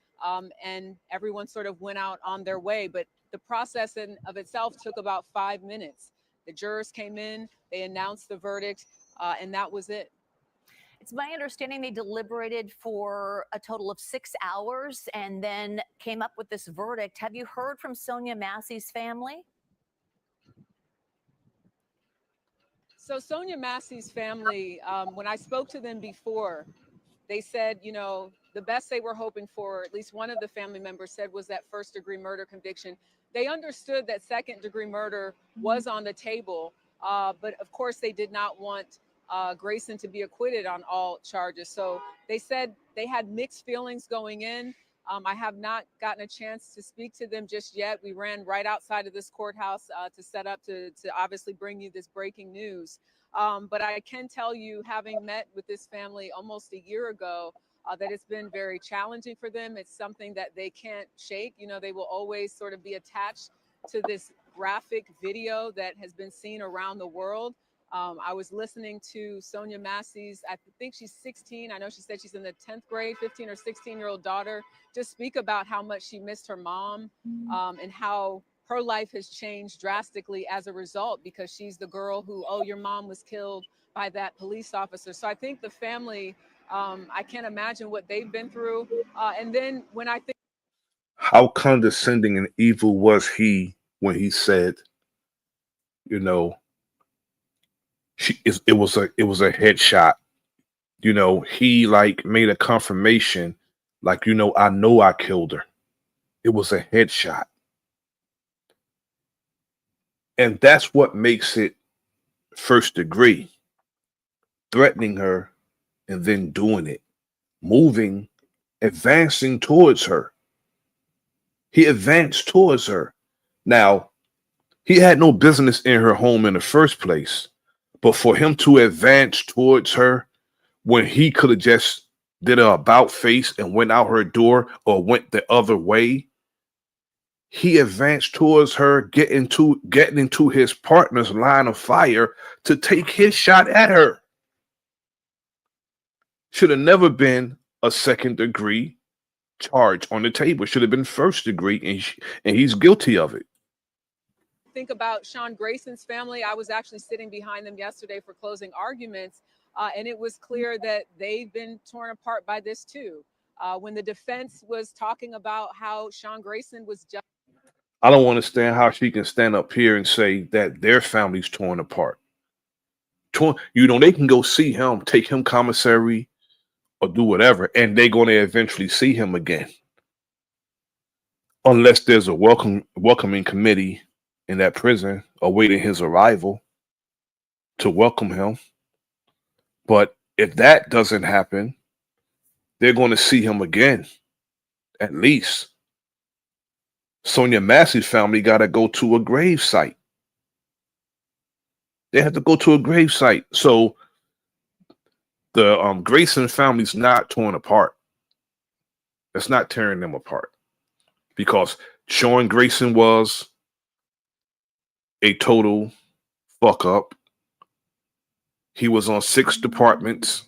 and everyone sort of went out on their way. But the process in of itself took about 5 minutes. The jurors came in, they announced the verdict, and that was it. It's my understanding they deliberated for a total of 6 hours and then came up with this verdict. Have you heard from Sonya Massey's family? So Sonya Massey's family, when I spoke to them before, they said, you know, the best they were hoping for, at least one of the family members said, was that first-degree murder conviction. They understood that second-degree murder was on the table, but of course they did not want Grayson to be acquitted on all charges. So they said they had mixed feelings going in. I have not gotten a chance to speak to them just yet. We ran right outside of this courthouse to set up to obviously bring you this breaking news. But I can tell you, having met with this family almost a year ago, that it's been very challenging for them. It's something that they can't shake. You know, they will always sort of be attached to this graphic video that has been seen around the world. I was listening to Sonya Massey's, I think she's 16. I know she said she's in the 10th grade, 15 or 16-year-old daughter, just speak about how much she missed her mom, and how her life has changed drastically as a result, because she's the girl who, oh, your mom was killed by that police officer. So I think the family, I can't imagine what they've been through. And then when I think, how condescending and evil was he when he said, you know, it was a headshot. You know, he like made a confirmation, like, you know I killed her. It was a headshot. And that's what makes it first degree. Threatening her and then doing it. Moving, advancing towards her. He advanced towards her. Now, he had no business in her home in the first place. But for him to advance towards her when he could have just did an about face and went out her door or went the other way, he advanced towards her, getting into his partner's line of fire to take his shot at her. Should have never been a second degree charge on the table. Should have been first degree, and he's guilty of it. think about Sean Grayson's family, I was actually sitting behind them yesterday for closing arguments, and it was clear that they've been torn apart by this too. When the defense was talking about how Sean Grayson was just, I don't understand how she can stand up here and say that their family's torn apart. You know, they can go see him, take him commissary, or do whatever, and they're going to eventually see him again. unless there's a welcoming committee in that prison awaiting his arrival to welcome him. But if that doesn't happen, they're going to see him again, at least. Sonya Massey's family got to go to a grave site. They have to go to a grave site. So the Grayson family's not torn apart. It's not tearing them apart because Sean Grayson was a total fuck up. He was on 6 departments,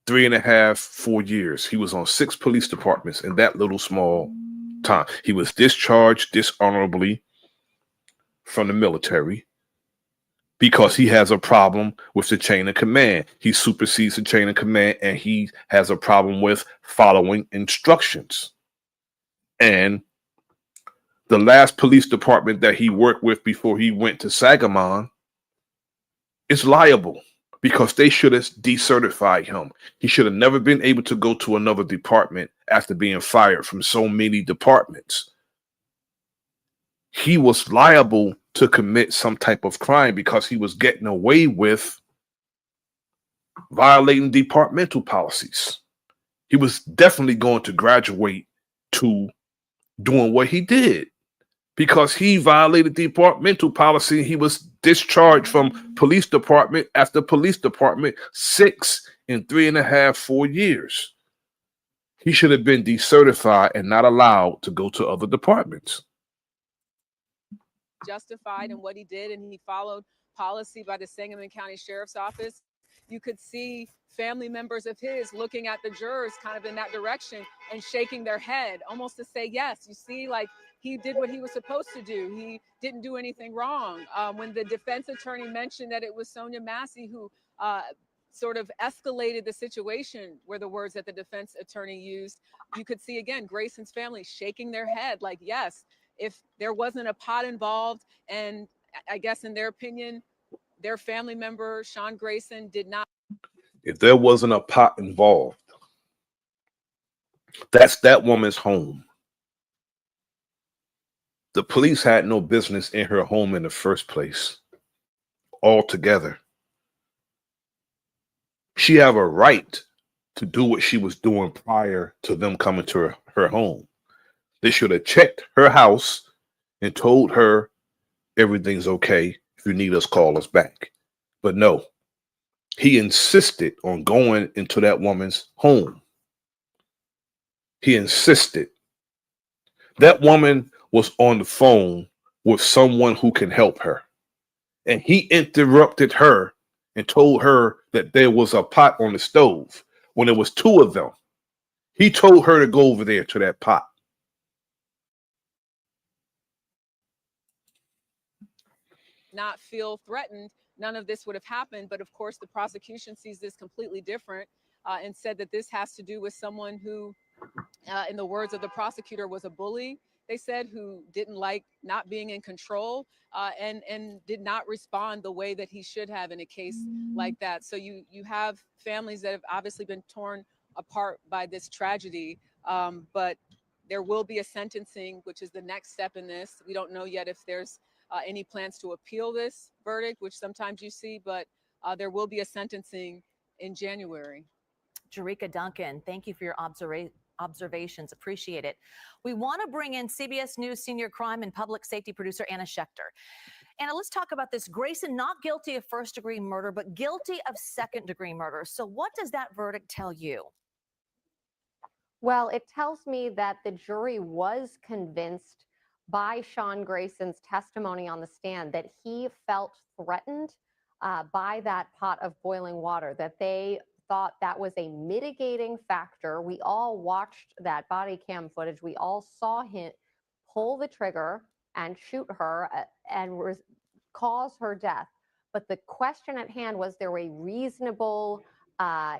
3.5, 4 years. He was on 6 police departments in that little small time. He was discharged dishonorably from the military because he has a problem with the chain of command. He supersedes the chain of command and he has a problem with following instructions. And the last police department that he worked with before he went to Sagamon is liable because they should have decertified him. He should have never been able to go to another department after being fired from so many departments. He was liable to commit some type of crime because he was getting away with violating departmental policies. He was definitely going to graduate to doing what he did because he violated departmental policy. He was discharged from police department after police department 6 in 3.5, 4 years. He should have been decertified and not allowed to go to other departments. Justified in what he did, and he followed policy by the Sangamon County Sheriff's Office. You could see family members of his looking at the jurors kind of in that direction and shaking their head almost to say, yes, you see, like he did what he was supposed to do. He didn't do anything wrong. When the defense attorney mentioned that it was Sonya Massey who sort of escalated the situation, were the words that the defense attorney used, you could see again Grayson's family shaking their head like, yes, if there wasn't a pot involved, and I guess in their opinion, their family member, Sean Grayson, did not. If there wasn't a pot involved, that's that woman's home. The police had no business in her home in the first place, altogether. She have a right to do what she was doing prior to them coming to her home. They should have checked her house and told her everything's okay. If you need us, call us back. But no, he insisted on going into that woman's home. He insisted. That woman was on the phone with someone who can help her. And he interrupted her and told her that there was a pot on the stove when there was 2 of them. He told her to go over there to that pot. Not feel threatened, none of this would have happened. But of course, the prosecution sees this completely different and said that this has to do with someone who, in the words of the prosecutor, was a bully. They said who didn't like not being in control and did not respond the way that he should have in a case like that. So you have families that have obviously been torn apart by this tragedy, but there will be a sentencing, which is the next step in this. We don't know yet if there's any plans to appeal this verdict, which sometimes you see, but there will be a sentencing in January. Jerika Duncan, thank you for your observations. Appreciate it. We want to bring in CBS News senior crime and public safety producer Anna Schechter. Anna, let's talk about this. Grayson not guilty of first-degree murder, but guilty of second-degree murder. So what does that verdict tell you? Well, it tells me that the jury was convinced by Sean Grayson's testimony on the stand that he felt threatened by that pot of boiling water, that they thought that was a mitigating factor. We all watched that body cam footage. We all saw him pull the trigger and shoot her and cause her death. But the question at hand, was there a reasonable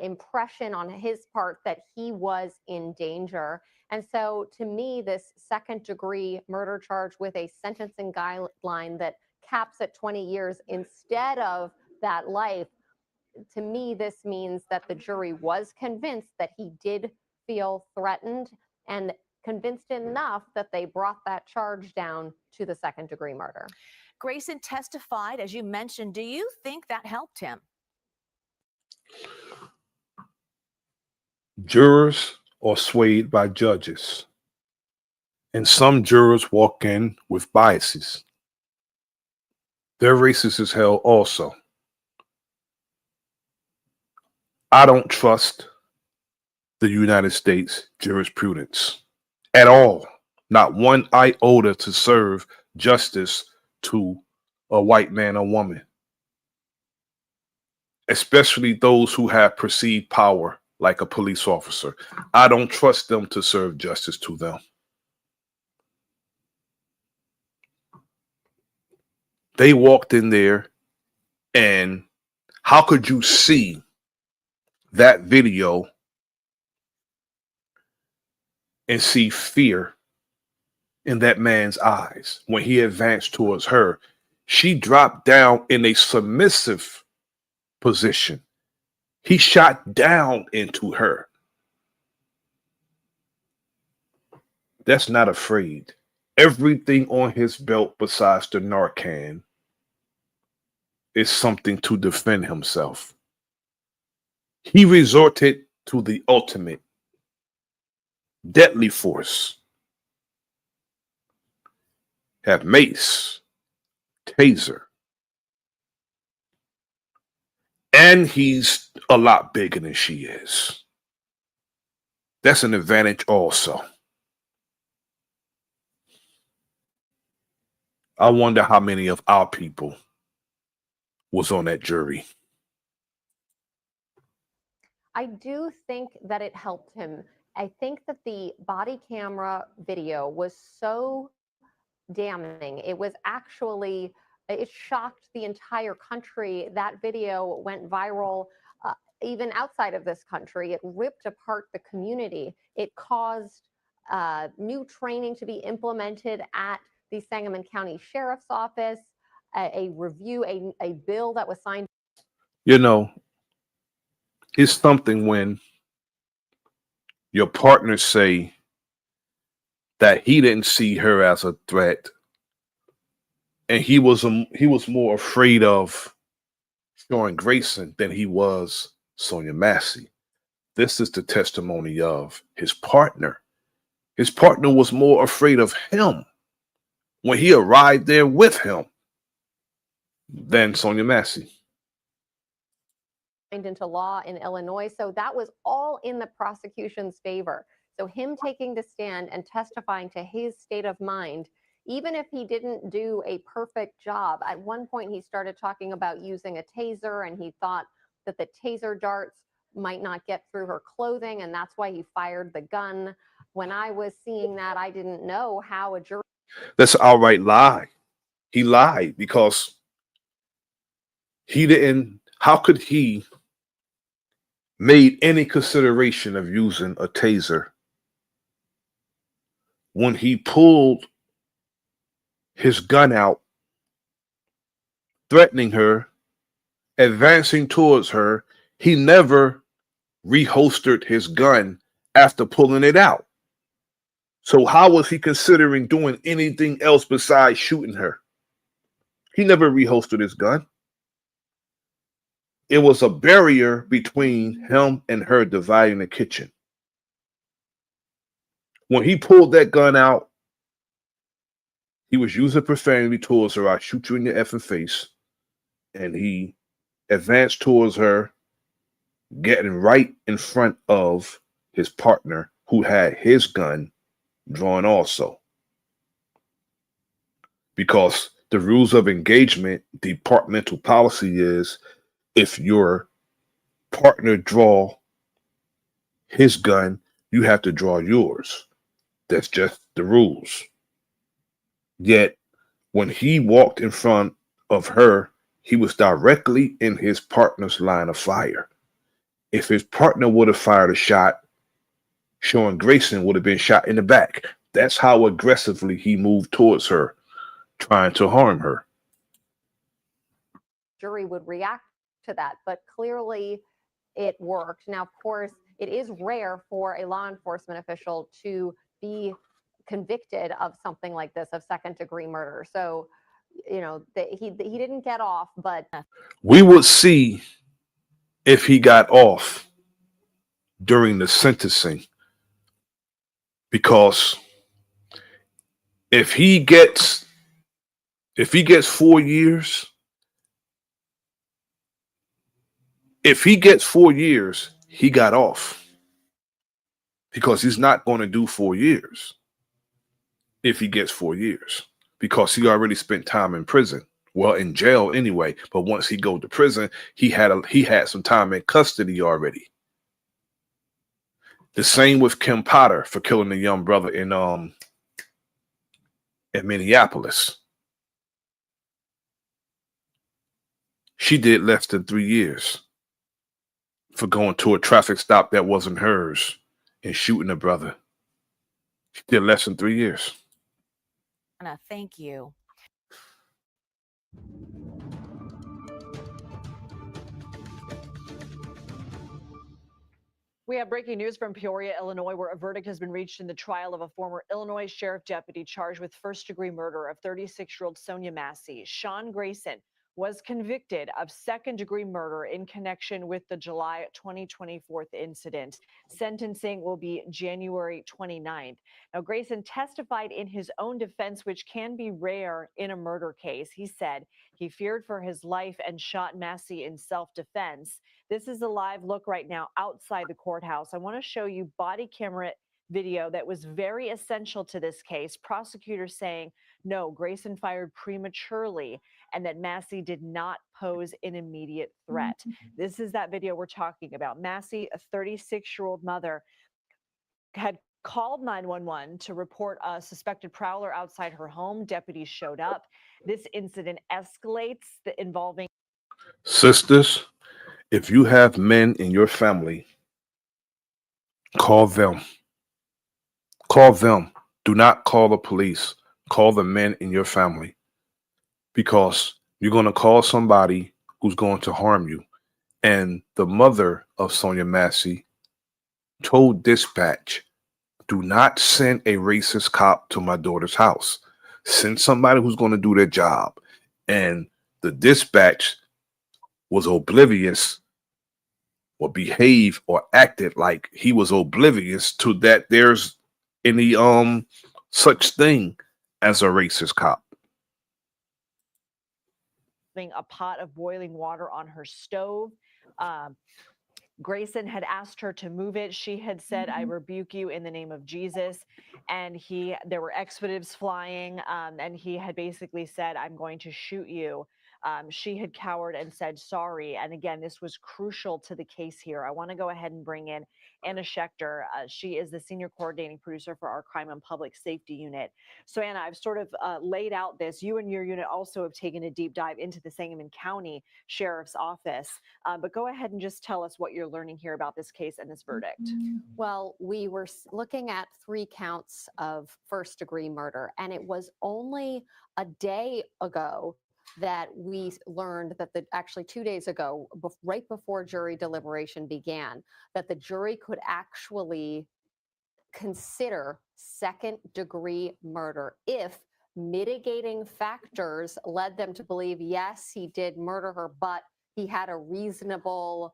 impression on his part that he was in danger? And so to me, this second-degree murder charge with a sentencing guideline that caps at 20 years instead of that life, to me, this means that the jury was convinced that he did feel threatened. And convinced enough that they brought that charge down to the second-degree murder. Grayson testified, as you mentioned. Do you think that helped him? Jurors are swayed by judges, and some jurors walk in with biases. They're racist as hell also. I don't trust the United States jurisprudence at all. Not one iota to serve justice to a white man or woman, especially those who have perceived power like a police officer. I don't trust them to serve justice to them. They walked in there, and how could you see that video and see fear in that man's eyes when he advanced towards her? She dropped down in a submissive position. He shot down into her. That's not afraid. Everything on his belt besides the Narcan is something to defend himself. He resorted to the ultimate deadly force. Have mace, taser, and he's a lot bigger than she is. That's an advantage also. I wonder how many of our people was on that jury. I do think that it helped him. I think that the body camera video was so damning. It was actually, it shocked the entire country. That video went viral even outside of this country. It ripped apart the community. It caused new training to be implemented at the Sangamon County Sheriff's Office, a review, a bill that was signed. You know, it's something when your partners say that he didn't see her as a threat, and he was more afraid of showing Grayson than he was Sonya Massey. This is the testimony of his partner. His partner was more afraid of him when he arrived there with him than Sonya Massey. Into law in Illinois. So that was all in the prosecution's favor. So him taking the stand and testifying to his state of mind, even if he didn't do a perfect job, at one point he started talking about using a taser, and he thought that the taser darts might not get through her clothing, and that's why he fired the gun. When I was seeing that, I didn't know how a jury... That's an outright lie. He lied because he didn't... How could he made any consideration of using a taser when he pulled his gun out, threatening her, advancing towards her? He never reholstered his gun after pulling it out. So how was he considering doing anything else besides shooting her? He never reholstered his gun. It was a barrier between him and her dividing the kitchen. When he pulled that gun out, he was using profanity towards her. "I shoot you in your effing face." And he advanced towards her, getting right in front of his partner, who had his gun drawn also. Because the rules of engagement, departmental policy is, if your partner draw his gun, you have to draw yours. That's just the rules. Yet, when he walked in front of her, he was directly in his partner's line of fire. If his partner would have fired a shot, Sean Grayson would have been shot in the back. That's how aggressively he moved towards her, trying to harm her. Jury would react to that, but clearly it worked. Now, of course, it is rare for a law enforcement official to be convicted of something like this, of second-degree murder. So, you know, he didn't get off, but We would see if he got off during the sentencing, because if he gets 4 years, he got off, because he's not going to do 4 years if he gets 4 years, because he already spent time in prison. Well, in jail anyway, but once he go to prison, he had some time in custody already. The same with Kim Potter for killing the young brother in Minneapolis. She did less than 3 years for going to a traffic stop that wasn't hers and shooting a brother. She did less than 3 years. Anna, thank you. We have breaking news from Peoria, Illinois, where a verdict has been reached in the trial of a former Illinois sheriff deputy charged with first-degree murder of 36-year-old Sonya Massey. Sean Grayson was convicted of second-degree murder in connection with the July 2024 incident. Sentencing will be January 29th. Now, Grayson testified in his own defense, which can be rare in a murder case. He said he feared for his life and shot Massey in self-defense. This is a live look right now outside the courthouse. I want to show you body camera video that was very essential to this case. Prosecutors saying, no, Grayson fired prematurely and that Massey did not pose an immediate threat. This is that video we're talking about. Massey, a 36-year-old mother, had called 911 to report a suspected prowler outside her home. Deputies showed up. This incident escalates, involving Sisters, if you have men in your family, call them. Call them. Do not call the police. Call the men in your family, because you're going to call somebody who's going to harm you. And the mother of Sonya Massey told dispatch, do not send a racist cop to my daughter's house. Send somebody who's going to do their job. And the dispatch was oblivious, or behaved or acted like he was oblivious to that there's any such thing as a racist cop. a pot of boiling water on her stove. Grayson had asked her to move it. She had said, I rebuke you in the name of Jesus. And there were expletives flying, and he had basically said, I'm going to shoot you. She had cowered and said sorry. And again, this was crucial to the case here. I want to go ahead and bring in Anna Schechter. She is the senior coordinating producer for our Crime and Public Safety Unit. So Anna, I've sort of laid out this. You and your unit also have taken a deep dive into the Sangamon County Sheriff's Office. But go ahead and just tell us what you're learning here about this case and this verdict. Well, we were looking at 3 counts of first-degree murder, and it was only a day ago that we learned that actually 2 days ago, right before jury deliberation began, that the jury could actually consider second-degree murder if mitigating factors led them to believe, yes, he did murder her, but he had a reasonable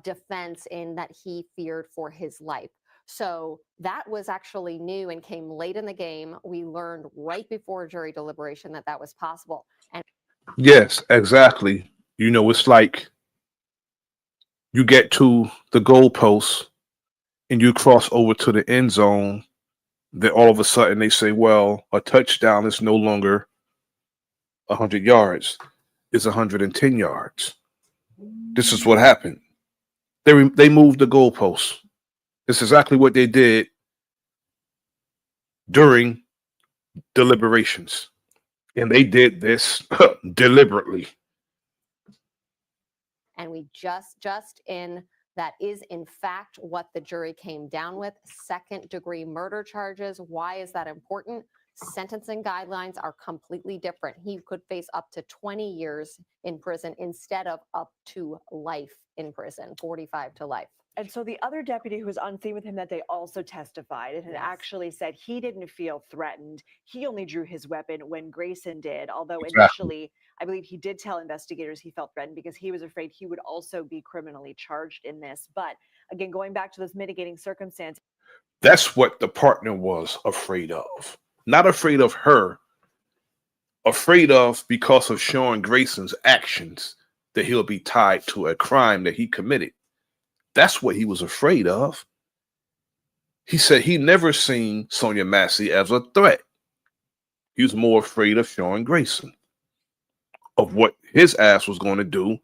defense in that he feared for his life. So that was actually new and came late in the game. We learned right before jury deliberation that that was possible. And Yes, exactly. You know, it's like you get to the goalpost and you cross over to the end zone. Then all of a sudden they say, well, a touchdown is no longer 100 yards. It's 110 yards. This is what happened. They moved the goalposts. It's exactly what they did during deliberations. And they did this deliberately. And we just in that is in fact what the jury came down with, second-degree murder charges. Why is that important? Sentencing guidelines are completely different. He could face up to 20 years in prison instead of up to life in prison, 45 to life. And so the other deputy who was on scene with him that day also testified and had actually said he didn't feel threatened. He only drew his weapon when Grayson did, although initially, I believe he did tell investigators he felt threatened because he was afraid he would also be criminally charged in this. But again, going back to those mitigating circumstances. That's what the partner was afraid of. Not afraid of her, afraid of because of Sean Grayson's actions that he'll be tied to a crime that he committed. That's what he was afraid of. He said he never seen Sonya Massey as a threat. He was more afraid of Sean Grayson, of what his ass was going to do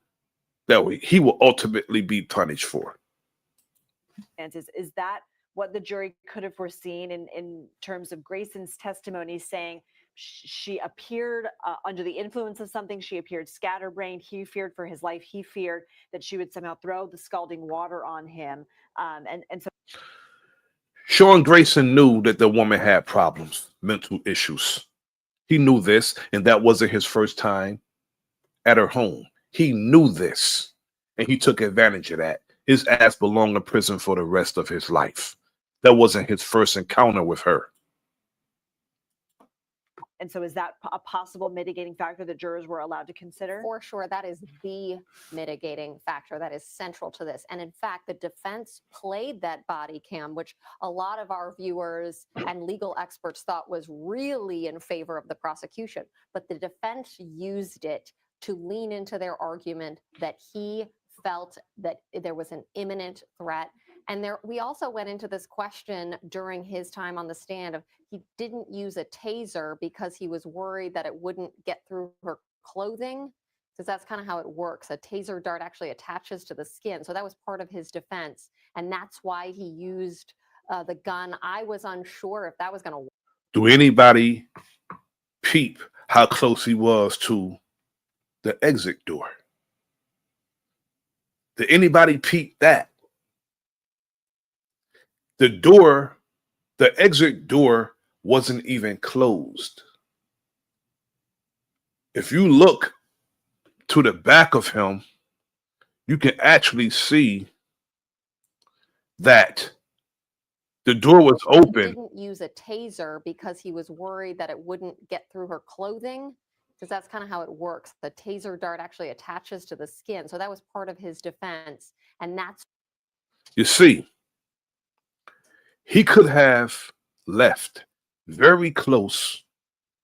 that way he will ultimately be punished for. Is that what the jury could have foreseen in terms of Grayson's testimony, saying she appeared under the influence of something, she appeared scatterbrained, he feared for his life, he feared that she would somehow throw the scalding water on him, and so Sean Grayson knew that the woman had problems, mental issues. He knew this, and that wasn't his first time at her home. He knew this, and he took advantage of that. His ass belonged in prison for the rest of his life. That wasn't his first encounter with her. And so is that a possible mitigating factor that jurors were allowed to consider? For sure, that is the mitigating factor that is central to this. And in fact, the defense played that body cam, which a lot of our viewers and legal experts thought was really in favor of the prosecution. But the defense used it to lean into their argument that he felt that there was an imminent threat. And we also went into this question during his time on the stand of he didn't use a taser because he was worried that it wouldn't get through her clothing, because that's kind of how it works. A taser dart actually attaches to the skin. So that was part of his defense. And that's why he used the gun. I was unsure if that was going to work. Do anybody peep how close he was to the exit door? Did anybody peep that? The door, the exit door wasn't even closed. If you look to the back of him, you can actually see that the door was open. He didn't use a taser because he was worried that it wouldn't get through her clothing, because that's kind of how it works. The taser dart actually attaches to the skin. So that was part of his defense. And that's. You see, he could have left very close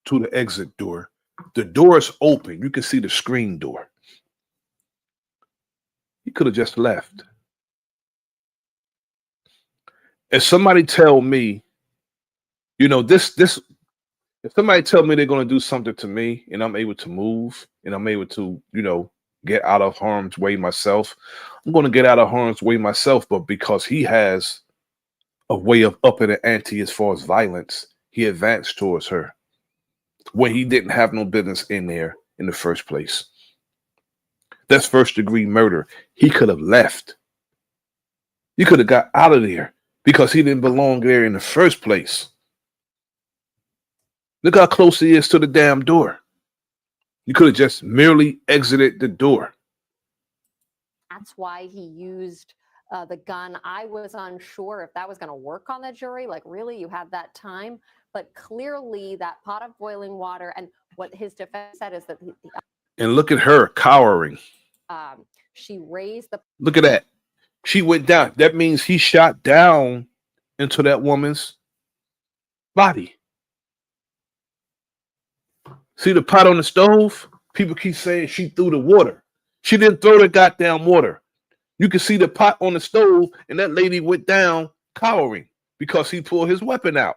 to the exit door. The door is open. You can see the screen door. He could have just left. If somebody tell me, you know, if somebody tell me they're going to do something to me and I'm able to move and I'm able to, you know, get out of harm's way myself, I'm going to get out of harm's way myself. But because he has a way of upping the ante as far as violence, he advanced towards her when he didn't have no business in there in the first place. That's first-degree murder. He could have left. He could have got out of there because he didn't belong there in the first place. Look how close he is to the damn door. You could have just merely exited the door. That's why he used the gun. I was unsure if that was going to work on the jury. Like, really, you had that time? But clearly that pot of boiling water, and what his defense said is that and look at her cowering. She raised the. Look at that. She went down. That means he shot down into that woman's body. See the pot on the stove? People keep saying she threw the water. She didn't throw the goddamn water. You can see the pot on the stove, and that lady went down cowering because he pulled his weapon out.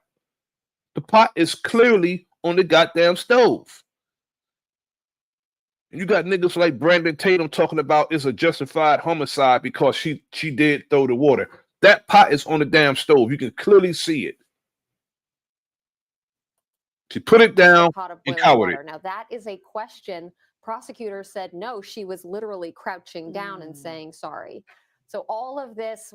The pot is clearly on the goddamn stove. And you got niggas like Brandon Tatum talking about it's a justified homicide because she did throw the water. That pot is on the damn stove. You can clearly see it. She put it down and cowered it. Now that is a question. Prosecutors said no, she was literally crouching down and saying sorry. So all of this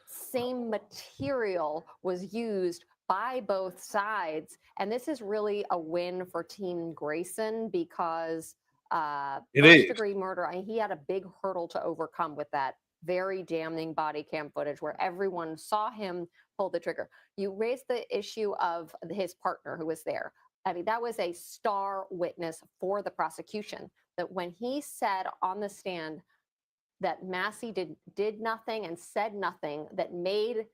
same material was used by both sides, and this is really a win for Team Grayson because first-degree murder. I mean, he had a big hurdle to overcome with that very damning body cam footage where everyone saw him pull the trigger. You raised the issue of his partner who was there. I mean, that was a star witness for the prosecution, that when he said on the stand that Massey did nothing and said nothing that made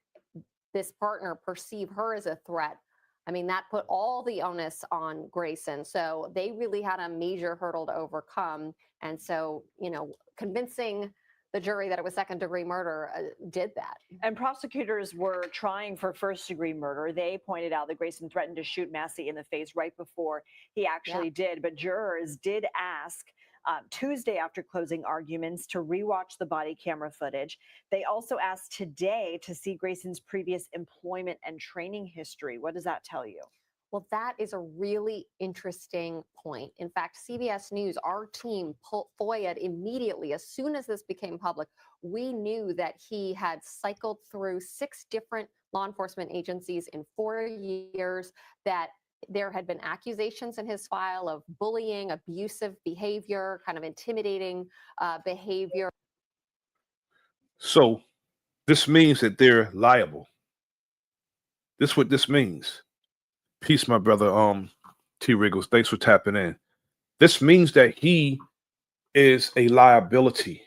this partner perceive her as a threat, I mean, that put all the onus on Grayson. So they really had a major hurdle to overcome. And so, you know, convincing the jury that it was second-degree murder did that. And prosecutors were trying for first-degree murder. They pointed out that Grayson threatened to shoot Massey in the face right before he actually did. But jurors did ask Tuesday after closing arguments to rewatch the body camera footage. They also asked today to see Grayson's previous employment and training history. What does that tell you? Well, that is a really interesting point. In fact, CBS News, our team FOIA'd immediately. As soon as this became public, we knew that he had cycled through 6 different law enforcement agencies in 4 years, that there had been accusations in his file of bullying, abusive behavior, kind of intimidating behavior. So this means that they're liable. This is what this means. Peace, my brother. T. Wriggles, thanks for tapping in. This means that he is a liability.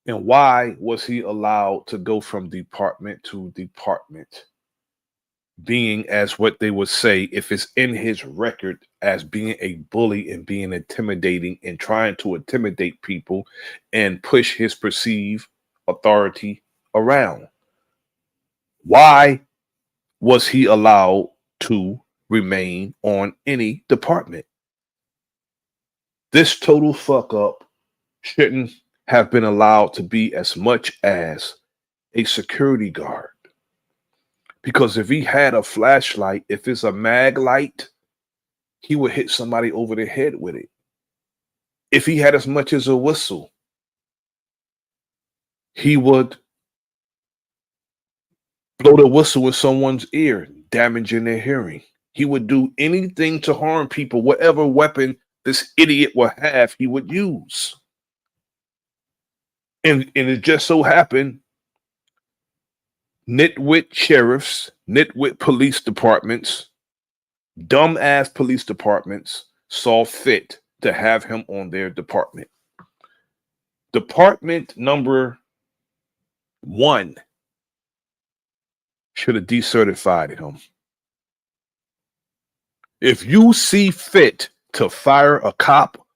And why was he allowed to go from department to department? Being, as what they would say, if it's in his record as being a bully and being intimidating and trying to intimidate people and push his perceived authority around. Why was he allowed to remain on any department? This total fuck up shouldn't have been allowed to be as much as a security guard. Because if he had a flashlight, if it's a mag light, he would hit somebody over the head with it. If he had as much as a whistle, he would blow the whistle in someone's ear, damaging their hearing. He would do anything to harm people. Whatever weapon this idiot would have, he would use. And it just so happened, nitwit sheriffs, nitwit police departments, dumbass police departments saw fit to have him on their department. Department number 1 should have decertified him. If you see fit to fire a cop,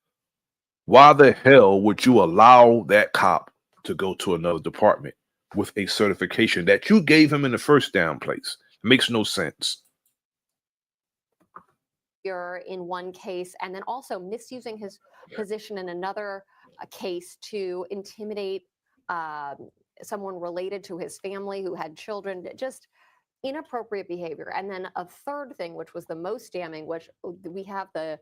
why the hell would you allow that cop to go to another department with a certification that you gave him in the first down place? It makes no sense. In one case, and then also misusing his position in another case to intimidate someone related to his family who had children, just inappropriate behavior. And then a third thing, which was the most damning, which we have the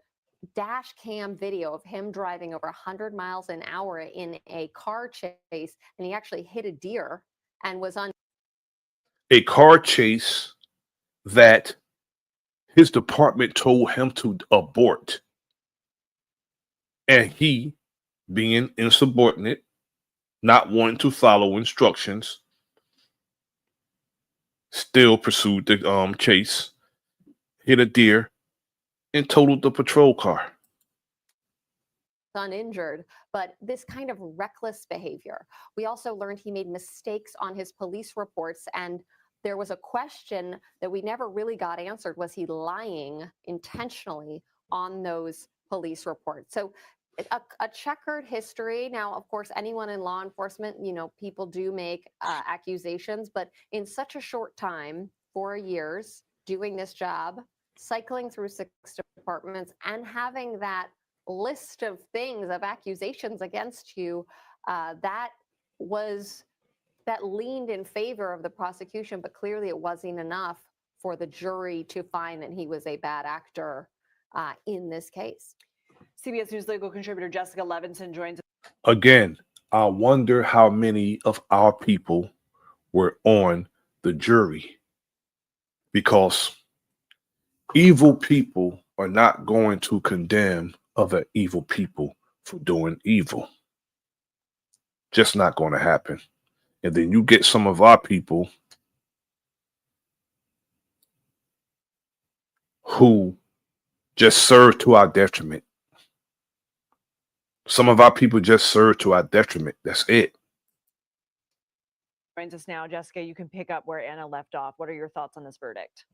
dash cam video of him driving over 100 miles an hour in a car chase, and he actually hit a deer and was on a car chase that his department told him to abort. And he, being insubordinate, not wanting to follow instructions, still pursued the chase, hit a deer, and totaled the patrol car. Uninjured, but this kind of reckless behavior. We also learned he made mistakes on his police reports, and there was a question that we never really got answered. Was he lying intentionally on those police reports? So a checkered history. Now, of course, anyone in law enforcement, you know, people do make accusations, but in such a short time, 4 years doing this job, cycling through 6 departments and having that list of things, of accusations against you, that leaned in favor of the prosecution, but clearly it wasn't enough for the jury to find that he was a bad actor in this case. CBS News legal contributor Jessica Levinson joins us. Again, I wonder how many of our people were on the jury, because evil people are not going to condemn other evil people for doing evil. Just not going to happen. And then you get some of our people who just serve to our detriment. Some of our people just serve to our detriment. That's it. Joins us now, Jessica. You can pick up where Anna left off. What are your thoughts on this verdict?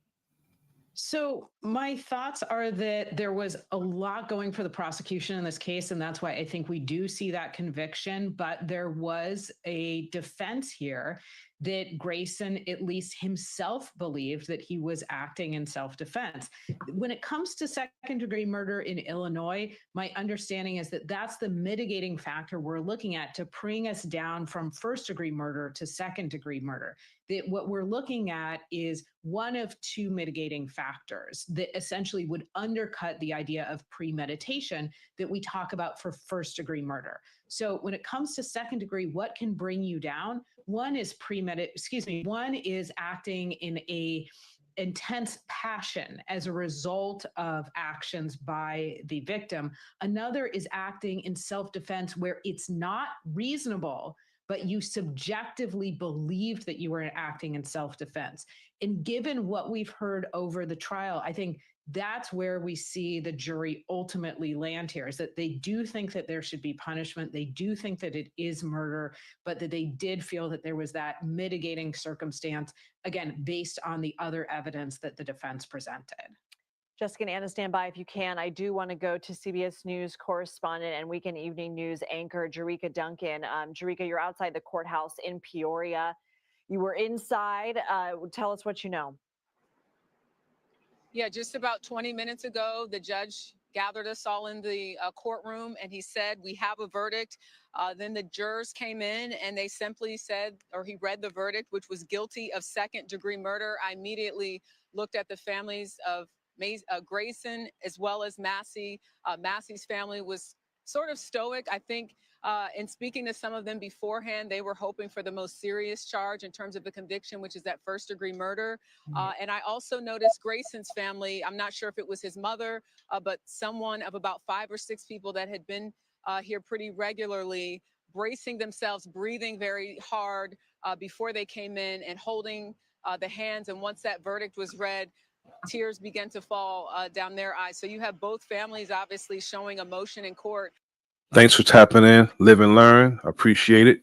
So my thoughts are that there was a lot going for the prosecution in this case, and that's why I think we do see that conviction. But there was a defense here that Grayson, at least himself, believed that he was acting in self-defense. When it comes to second-degree murder in Illinois, my understanding is that that's the mitigating factor we're looking at to bring us down from first-degree murder to second-degree murder. That what we're looking at is one of two mitigating factors that essentially would undercut the idea of premeditation that we talk about for first-degree murder. So when it comes to second degree, what can bring you down? One is one is acting in a intense passion as a result of actions by the victim. Another is acting in self-defense where it's not reasonable, but you subjectively believed that you were acting in self-defense. And given what we've heard over the trial, I think that's where we see the jury ultimately land here, is that they do think that there should be punishment. They do think that it is murder, but that they did feel that there was that mitigating circumstance, again, based on the other evidence that the defense presented. Jessica and Anna, stand by if you can. I do want to go to CBS News correspondent and Weekend Evening News anchor, Jerika Duncan. Jerika, you're outside the courthouse in Peoria. You were inside. Tell us what you know. Yeah, just about 20 minutes ago, the judge gathered us all in the courtroom and he said, we have a verdict. Then the jurors came in and they simply said, or he read the verdict, which was guilty of second-degree murder. I immediately looked at the families of Grayson as well as Massey. Massey's family was sort of stoic. I think in speaking to some of them beforehand, they were hoping for the most serious charge in terms of the conviction, which is that first-degree murder. And I also noticed Grayson's family, I'm not sure if it was his mother, but someone of about 5 or 6 people that had been here pretty regularly, bracing themselves, breathing very hard before they came in and holding the hands. And once that verdict was read, tears began to fall down their eyes. So you have both families obviously showing emotion in court. Thanks for tapping in. Live and learn. Appreciate it.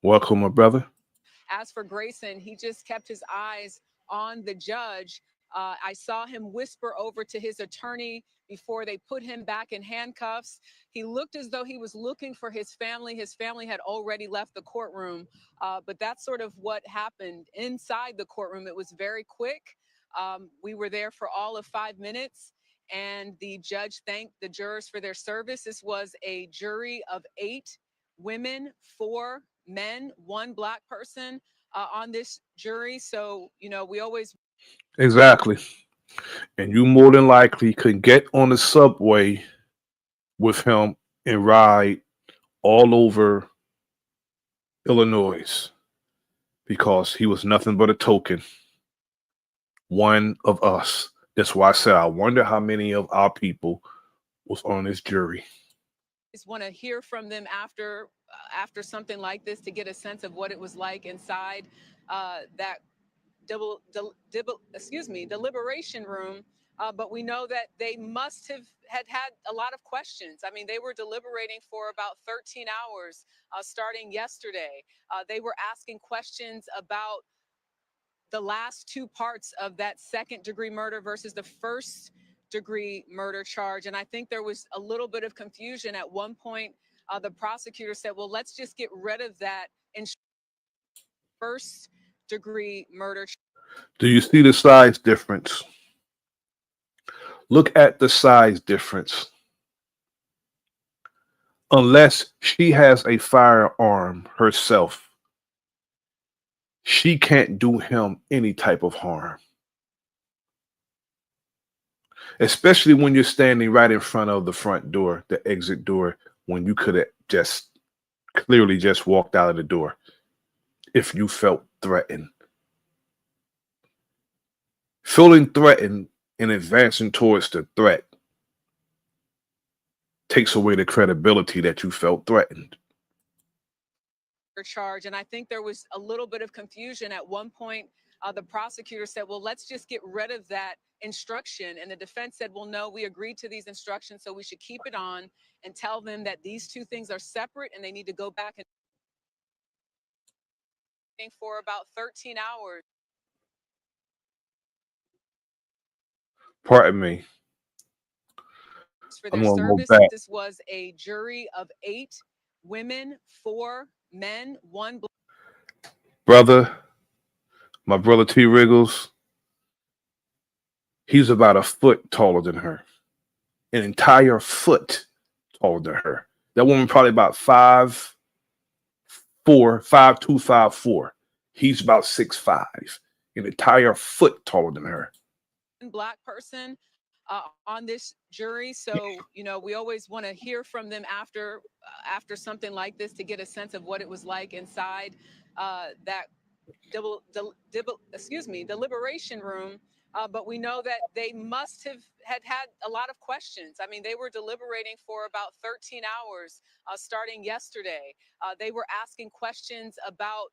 Welcome, my brother. As for Grayson, he just kept his eyes on the judge. I saw him whisper over to his attorney before they put him back in handcuffs. He looked as though he was looking for his family. His family had already left the courtroom, but that's sort of what happened inside the courtroom. It was very quick. We were there for all of 5 minutes. And the judge thanked the jurors for their service. This was a jury of 8 women, 4 men, 1 black person on this jury. So, you know, we always. Exactly. And you more than likely could get on the subway with him and ride all over Illinois because he was nothing but a token. One of us. That's why I said I wonder how many of our people was on this jury. Just want to hear from them after something like this to get a sense of what it was like inside that deliberation room. But we know that they must have had a lot of questions. I mean, they were deliberating for about 13 hours starting yesterday. They were asking questions about the last 2 parts of that second-degree murder versus the first-degree murder charge. And I think there was a little bit of confusion at one point. The prosecutor said, well, let's just get rid of that in first-degree murder. Do you see the size difference? Look at the size difference. Unless she has a firearm herself, she can't do him any type of harm. Especially when you're standing right in front of the front door, the exit door, when you could have just clearly just walked out of the door if you felt threatened. Feeling threatened and advancing towards the threat takes away the credibility that you felt threatened. charge. And I think there was a little bit of confusion at one point. The prosecutor said, well, let's just get rid of that instruction. And the defense said, well, no, we agreed to these instructions, so we should keep it on and tell them that these two things are separate and they need to go back and for about 13 hours. Pardon me. For I'm their gonna go service, back. this was a jury of 8 women, 4 men, 1 black. Brother, my brother T. Wriggles, he's about a foot taller than her. An entire foot taller than her. That woman probably about 5'4", 5'2", 5'4". He's about 6'5". An entire foot taller than her. Black person on this jury, so you know we always want to hear from them after something like this to get a sense of what it was like inside that deliberation room. But we know that they must have had a lot of questions. I mean, they were deliberating for about 13 hours starting yesterday. They were asking questions about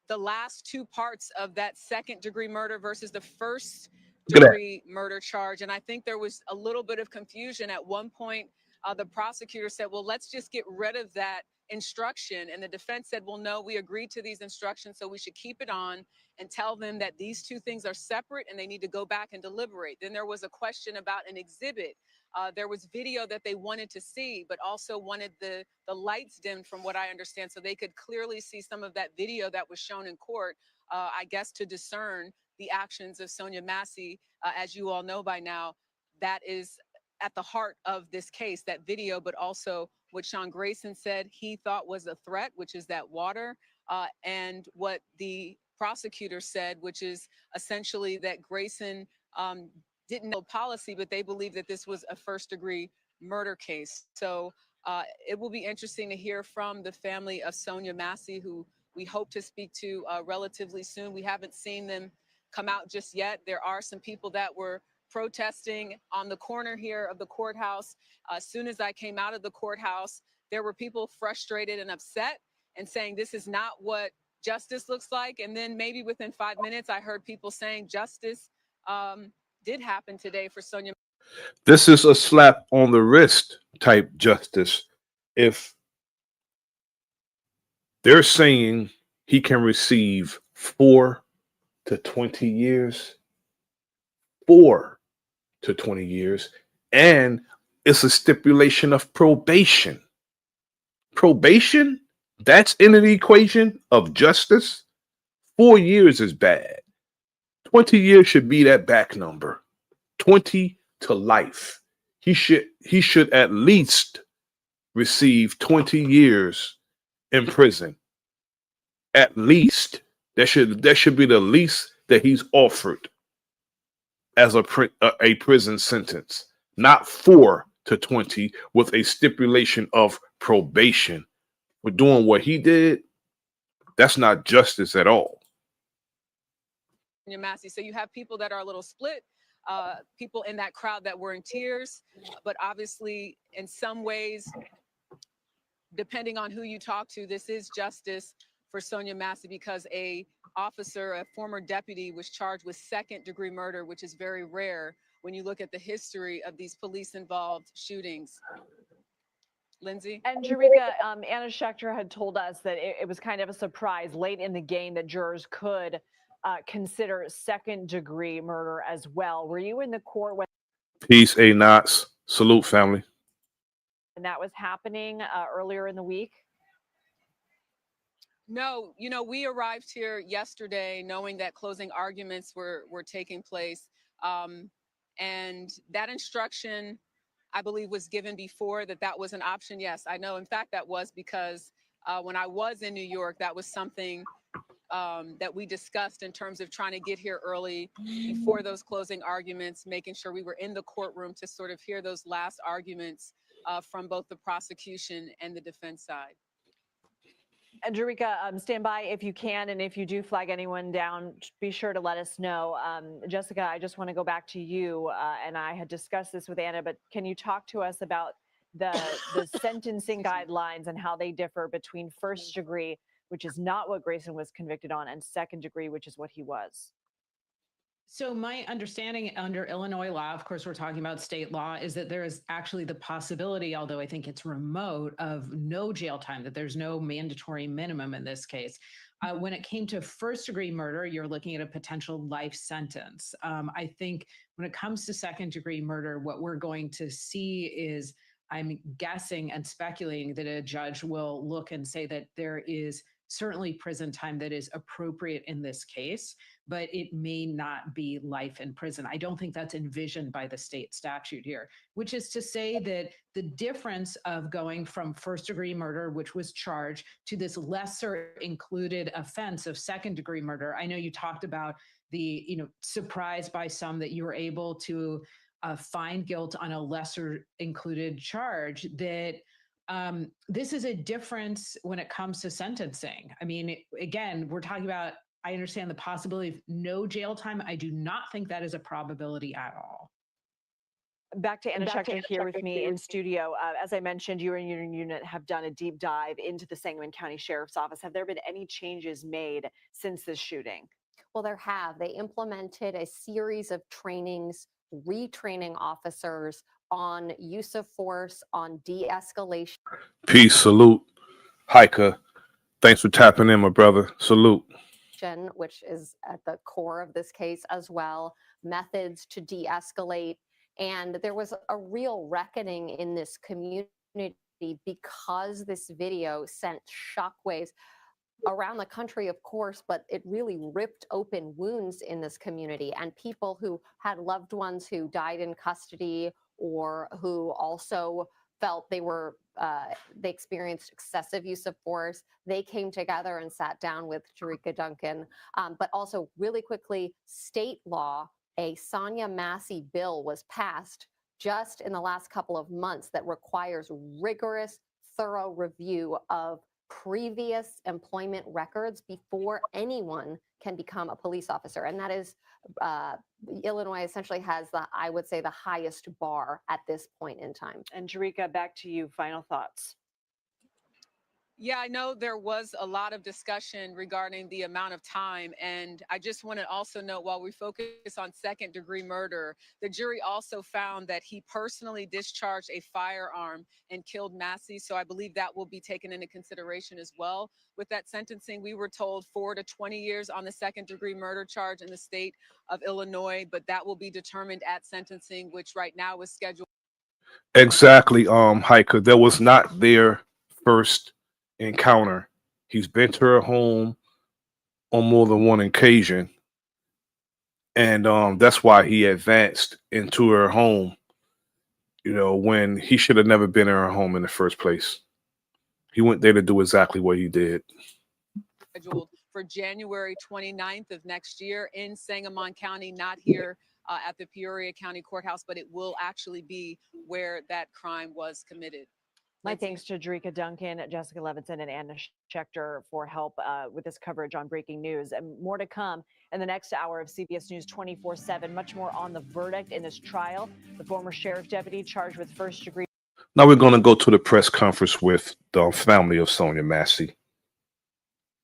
the last 2 parts of that second-degree murder versus the first-degree murder charge. And I think there was a little bit of confusion at one point. The prosecutor said, well, let's just get rid of that instruction. And the defense said, well, no, we agreed to these instructions, so we should keep it on and tell them that these two things are separate and they need to go back and deliberate. Then there was a question about an exhibit. There was video that they wanted to see, but also wanted the lights dimmed from what I understand, so they could clearly see some of that video that was shown in court, I guess to discern the actions of Sonya Massey. As you all know by now, that is at the heart of this case, that video, but also what Sean Grayson said he thought was a threat, which is that water, and what the prosecutor said, which is essentially that Grayson didn't know policy, but they believe that this was a first-degree murder case. So it will be interesting to hear from the family of Sonya Massey, who we hope to speak to relatively soon. We haven't seen them come out just yet. There are some people that were protesting on the corner here of the courthouse. As soon as I came out of the courthouse, there were people frustrated and upset and saying this is not what justice looks like. And then maybe within 5 minutes, I heard people saying justice did happen today for Sonya. This is a slap on the wrist type justice. If they're saying he can receive 4 to 20 years, 4 to 20 years, and it's a stipulation of probation. Probation, that's in an equation of justice. 4 years is bad. 20 years should be that back number. 20 to life. He should at least receive 20 years in prison. At least. That should be the least that he's offered as a prison sentence. Not 4 to 20 with a stipulation of probation. For doing what he did, that's not justice at all. Massey. So you have people that are a little split, people in that crowd that were in tears, but obviously in some ways, depending on who you talk to, this is justice for Sonya Massey because a former deputy was charged with second-degree murder, which is very rare when you look at the history of these police-involved shootings. Lindsay? And Jerika, Anna Schechter had told us that it was kind of a surprise late in the game that jurors could consider second-degree murder as well. Were you in the court when Peace, A Knots. Salute, family. that was happening earlier in the week? No, you know, we arrived here yesterday knowing that closing arguments were taking place. And that instruction, I believe, was given before that was an option. Yes, I know. In fact, that was because when I was in New York, that was something that we discussed in terms of trying to get here early before those closing arguments, making sure we were in the courtroom to sort of hear those last arguments from both the prosecution and the defense side. And Jerika, stand by if you can, and if you do flag anyone down, be sure to let us know. Jessica, I just want to go back to you, and I had discussed this with Anna, but can you talk to us about the sentencing guidelines and how they differ between first degree, which is not what Grayson was convicted on, and second degree, which is what he was. So my understanding under Illinois law, of course, we're talking about state law, is that there is actually the possibility, although I think it's remote, of no jail time, that there's no mandatory minimum in this case. When it came to first degree murder, you're looking at a potential life sentence. I think when it comes to second degree murder, what we're going to see is, I'm guessing and speculating that a judge will look and say that there is certainly prison time that is appropriate in this case, but it may not be life in prison. I don't think that's envisioned by the state statute here, which is to say that the difference of going from first degree murder, which was charged, to this lesser included offense of second degree murder. I know you talked about the, surprise by some that you were able to find guilt on a lesser included charge, that this is a difference when it comes to sentencing. I mean, again, we're talking about, I understand the possibility of no jail time. I do not think that is a probability at all. Back to Anna Schechter here with me in studio. As I mentioned, you and your unit have done a deep dive into the Sangamon County Sheriff's Office. Have there been any changes made since this shooting? Well, there have. They implemented a series of trainings, retraining officers on use of force, on de-escalation. Peace, salute. Hiker, thanks for tapping in, my brother. Salute. Which is at the core of this case as well, methods to de-escalate. And there was a real reckoning in this community because this video sent shockwaves around the country, of course, but it really ripped open wounds in this community, and people who had loved ones who died in custody or who also felt they experienced excessive use of force. They came together and sat down with Jerika Duncan. But also really quickly, state law, a Sonya Massey bill was passed just in the last couple of months that requires rigorous, thorough review of previous employment records before anyone can become a police officer. And that is, Illinois essentially has I would say, the highest bar at this point in time. And Jerika, back to you. Final thoughts. Yeah, I know there was a lot of discussion regarding the amount of time. And I just want to also note, while we focus on second degree murder, the jury also found that he personally discharged a firearm and killed Massey. So I believe that will be taken into consideration as well. With that sentencing, we were told 4 to 20 years on the second degree murder charge in the state of Illinois, but that will be determined at sentencing, which right now is scheduled. Exactly, Hiker. That was not their first encounter. He's been to her home on more than one occasion, and that's why he advanced into her home, when he should have never been in her home in the first place. He went there to do exactly what he did. Scheduled for January 29th of next year in Sangamon County, not here at the Peoria County Courthouse, but it will actually be where that crime was committed. My thanks to Jerika Duncan, Jessica Levinson, and Anna Schechter for help with this coverage on breaking news. And more to come in the next hour of CBS News 24/7. Much more on the verdict in this trial. The former sheriff deputy charged with first degree. Now we're going to go to the press conference with the family of Sonya Massey.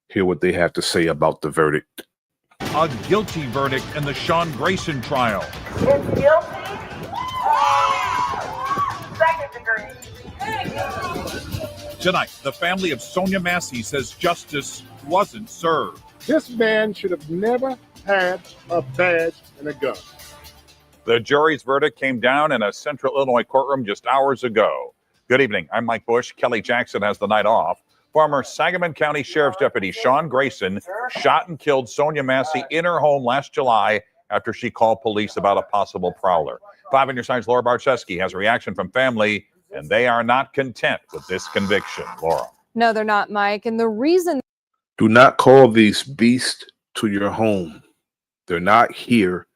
Hear what they have to say about the verdict. A guilty verdict in the Sean Grayson trial. It's guilty. Second degree. Tonight, the family of Sonya Massey says justice wasn't served. This man should have never had a badge and a gun. The jury's verdict came down in a Central Illinois courtroom just hours ago. Good evening. I'm Mike Bush. Kelly Jackson has the night off. Former Sangamon County Sheriff's Deputy Sean Grayson shot and killed Sonya Massey in her home last July after she called police about a possible prowler. 5 on your side's Laura Barczewski has a reaction from family, and they are not content with this conviction. Laura. No, they're not, Mike. And the reason... Do not call these beasts to your home. They're not here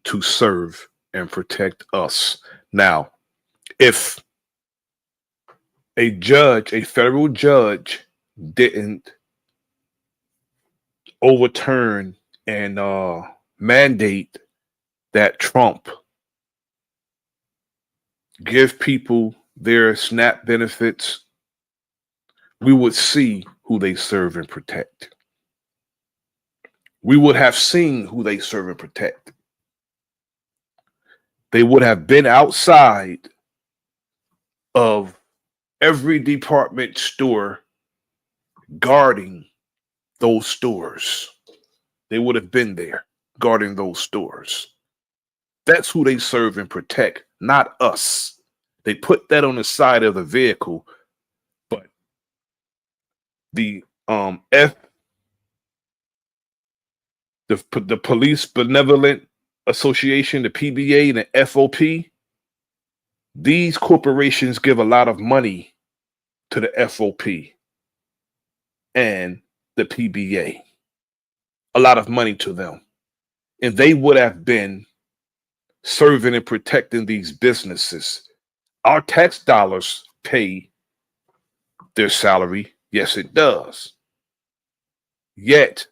to serve and protect us. Now, if a judge, a federal judge, didn't overturn and mandate that Trump give people their SNAP benefits, we would see who they serve and protect. We would have seen who they serve and protect. They would have been outside of every department store guarding those stores. They would have been there guarding those stores. That's who they serve and protect, not us. They put that on the side of the vehicle, but the Police Benevolent Association, the PBA, and the FOP, these corporations give a lot of money to the FOP and the PBA, a lot of money to them. And they would have been serving and protecting these businesses. Our tax dollars pay their salary. Yes, it does. Yet,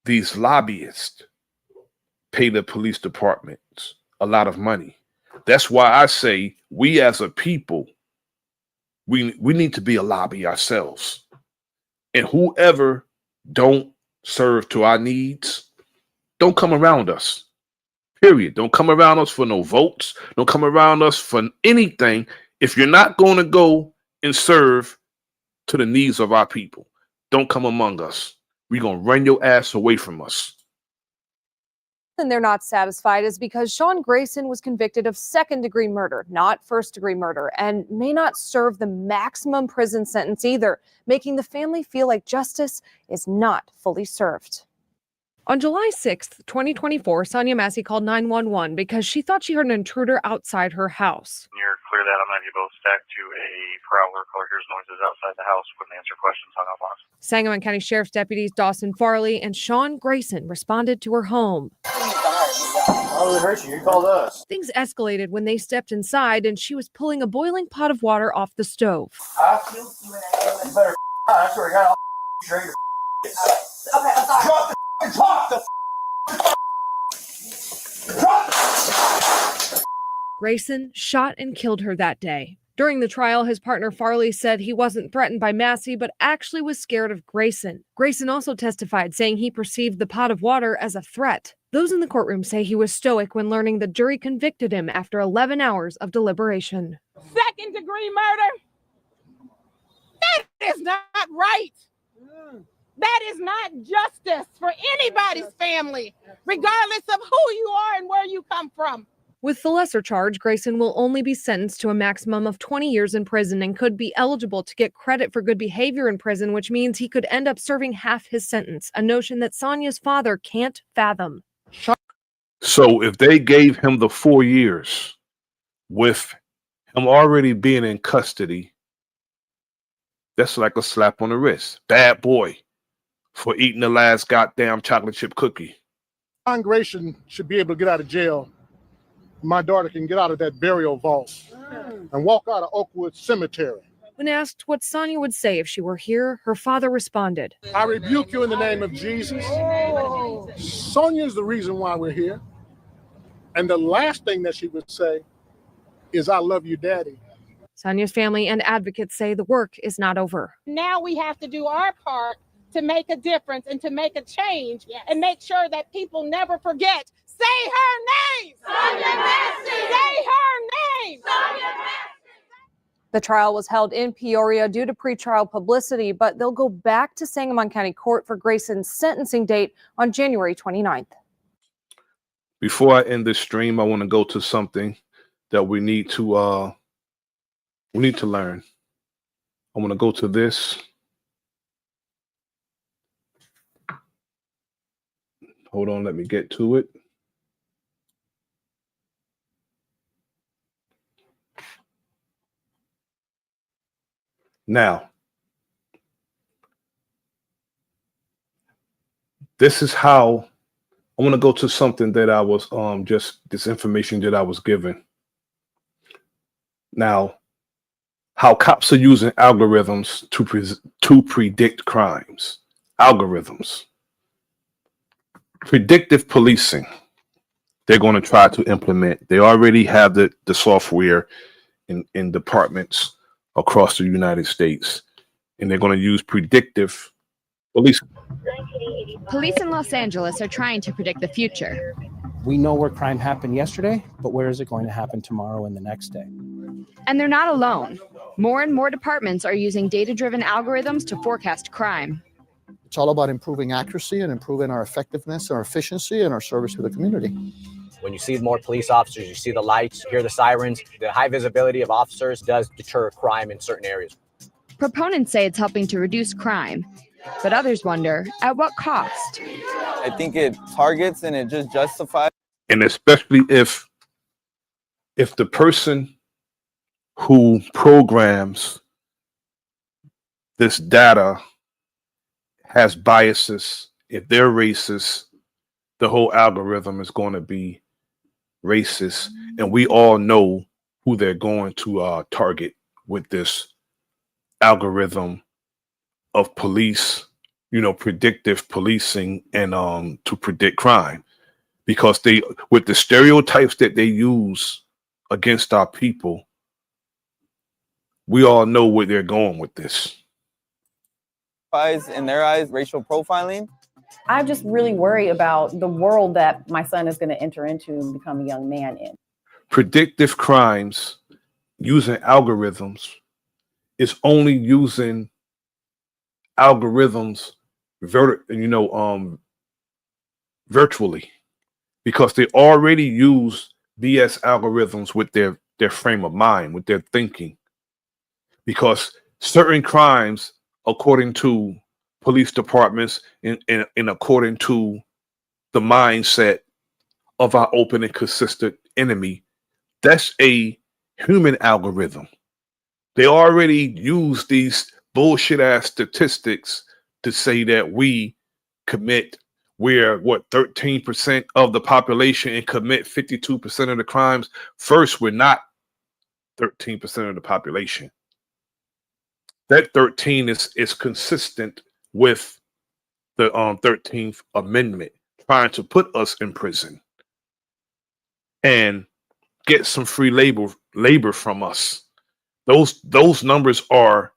these lobbyists pay the police departments a lot of money. That's why I say we as a people, we need to be a lobby ourselves. And whoever don't serve to our needs, don't come around us. Period. Don't come around us for no votes. Don't come around us for anything. If you're not going to go and serve to the needs of our people, don't come among us. We're going to run your ass away from us. And they're not satisfied is because Sean Grayson was convicted of second-degree murder, not first-degree murder, and may not serve the maximum prison sentence either, making the family feel like justice is not fully served. On July 6th, 2024, Sonya Massey called 911 because she thought she heard an intruder outside her house. Near clear that, I'm going to have you both stacked to a prowler. Caller hears noises outside the house. Wouldn't answer questions. Hung up on us. Sangamon County Sheriff's deputies Dawson Farley and Sean Grayson responded to her home. Why would it hurt you? You called us. Things escalated when they stepped inside and she was pulling a boiling pot of water off the stove. I'll kill you in a better. I swear to God, I'll straight your. Okay, I'm sorry. Drop the talk. Grayson shot and killed her that day. During the trial, his partner Farley said he wasn't threatened by Massey, but actually was scared of Grayson. Grayson also testified, saying he perceived the pot of water as a threat. Those in the courtroom say he was stoic when learning the jury convicted him after 11 hours of deliberation. Second-degree murder? That is not right. That is not justice for anybody's family, regardless of who you are and where you come from. With the lesser charge, Grayson will only be sentenced to a maximum of 20 years in prison and could be eligible to get credit for good behavior in prison, which means he could end up serving half his sentence, a notion that Sonya's father can't fathom. So if they gave him the 4 years with him already being in custody, that's like a slap on the wrist. Bad boy for eating the last goddamn chocolate chip cookie. Sean Grayson should be able to get out of jail. My daughter can get out of that burial vault and walk out of Oakwood Cemetery. When asked what Sonya would say if she were here, her father responded, I rebuke you in the name of Jesus. Sonya is the reason why we're here. And the last thing that she would say is, I love you, Daddy. Sonya's family and advocates say the work is not over. Now we have to do our part to make a difference and to make a change and make sure that people never forget. Say her name! Sonya Massey! Say her name! Sonya Massey! The trial was held in Peoria due to pretrial publicity, but they'll go back to Sangamon County Court for Grayson's sentencing date on January 29th. Before I end this stream, I want to go to something that we need to learn. I want to go to this. Hold on, let me get to it. Now, this is how I want to go to something that I was just this information that I was given. Now, how cops are using algorithms to predict crimes. Algorithms. Predictive policing. They're going to try to implement. They already have the software in departments across the United States. And they're going to use predictive policing. Police in Los Angeles are trying to predict the future. We know where crime happened yesterday, but where is it going to happen tomorrow and the next day? And they're not alone. More and more departments are using data-driven algorithms to forecast crime. It's all about improving accuracy and improving our effectiveness, our efficiency, and our service to the community. When you see more police officers, you see the lights, hear the sirens, the high visibility of officers does deter crime in certain areas. Proponents say it's helping to reduce crime, but others wonder, at what cost? I think it targets and it just justifies. And especially if the person who programs this data has biases, if they're racist, the whole algorithm is going to be racist. And we all know who they're going to target with this algorithm of police, predictive policing and to predict crime. Because they, with the stereotypes that they use against our people, we all know where they're going with this. In their eyes, racial profiling. I just really worry about the world that my son is going to enter into and become a young man in. Predictive crimes using algorithms is only using algorithms virtually, because they already use BS algorithms with their frame of mind, with their thinking. Because certain crimes, according to police departments and according to the mindset of our open and consistent enemy, that's a human algorithm. They already use these bullshit ass statistics to say that we're 13% of the population and commit 52% of the crimes. First, we're not 13% of the population. That 13 is consistent with the 13th Amendment, trying to put us in prison and get some free labor from us. Those numbers are,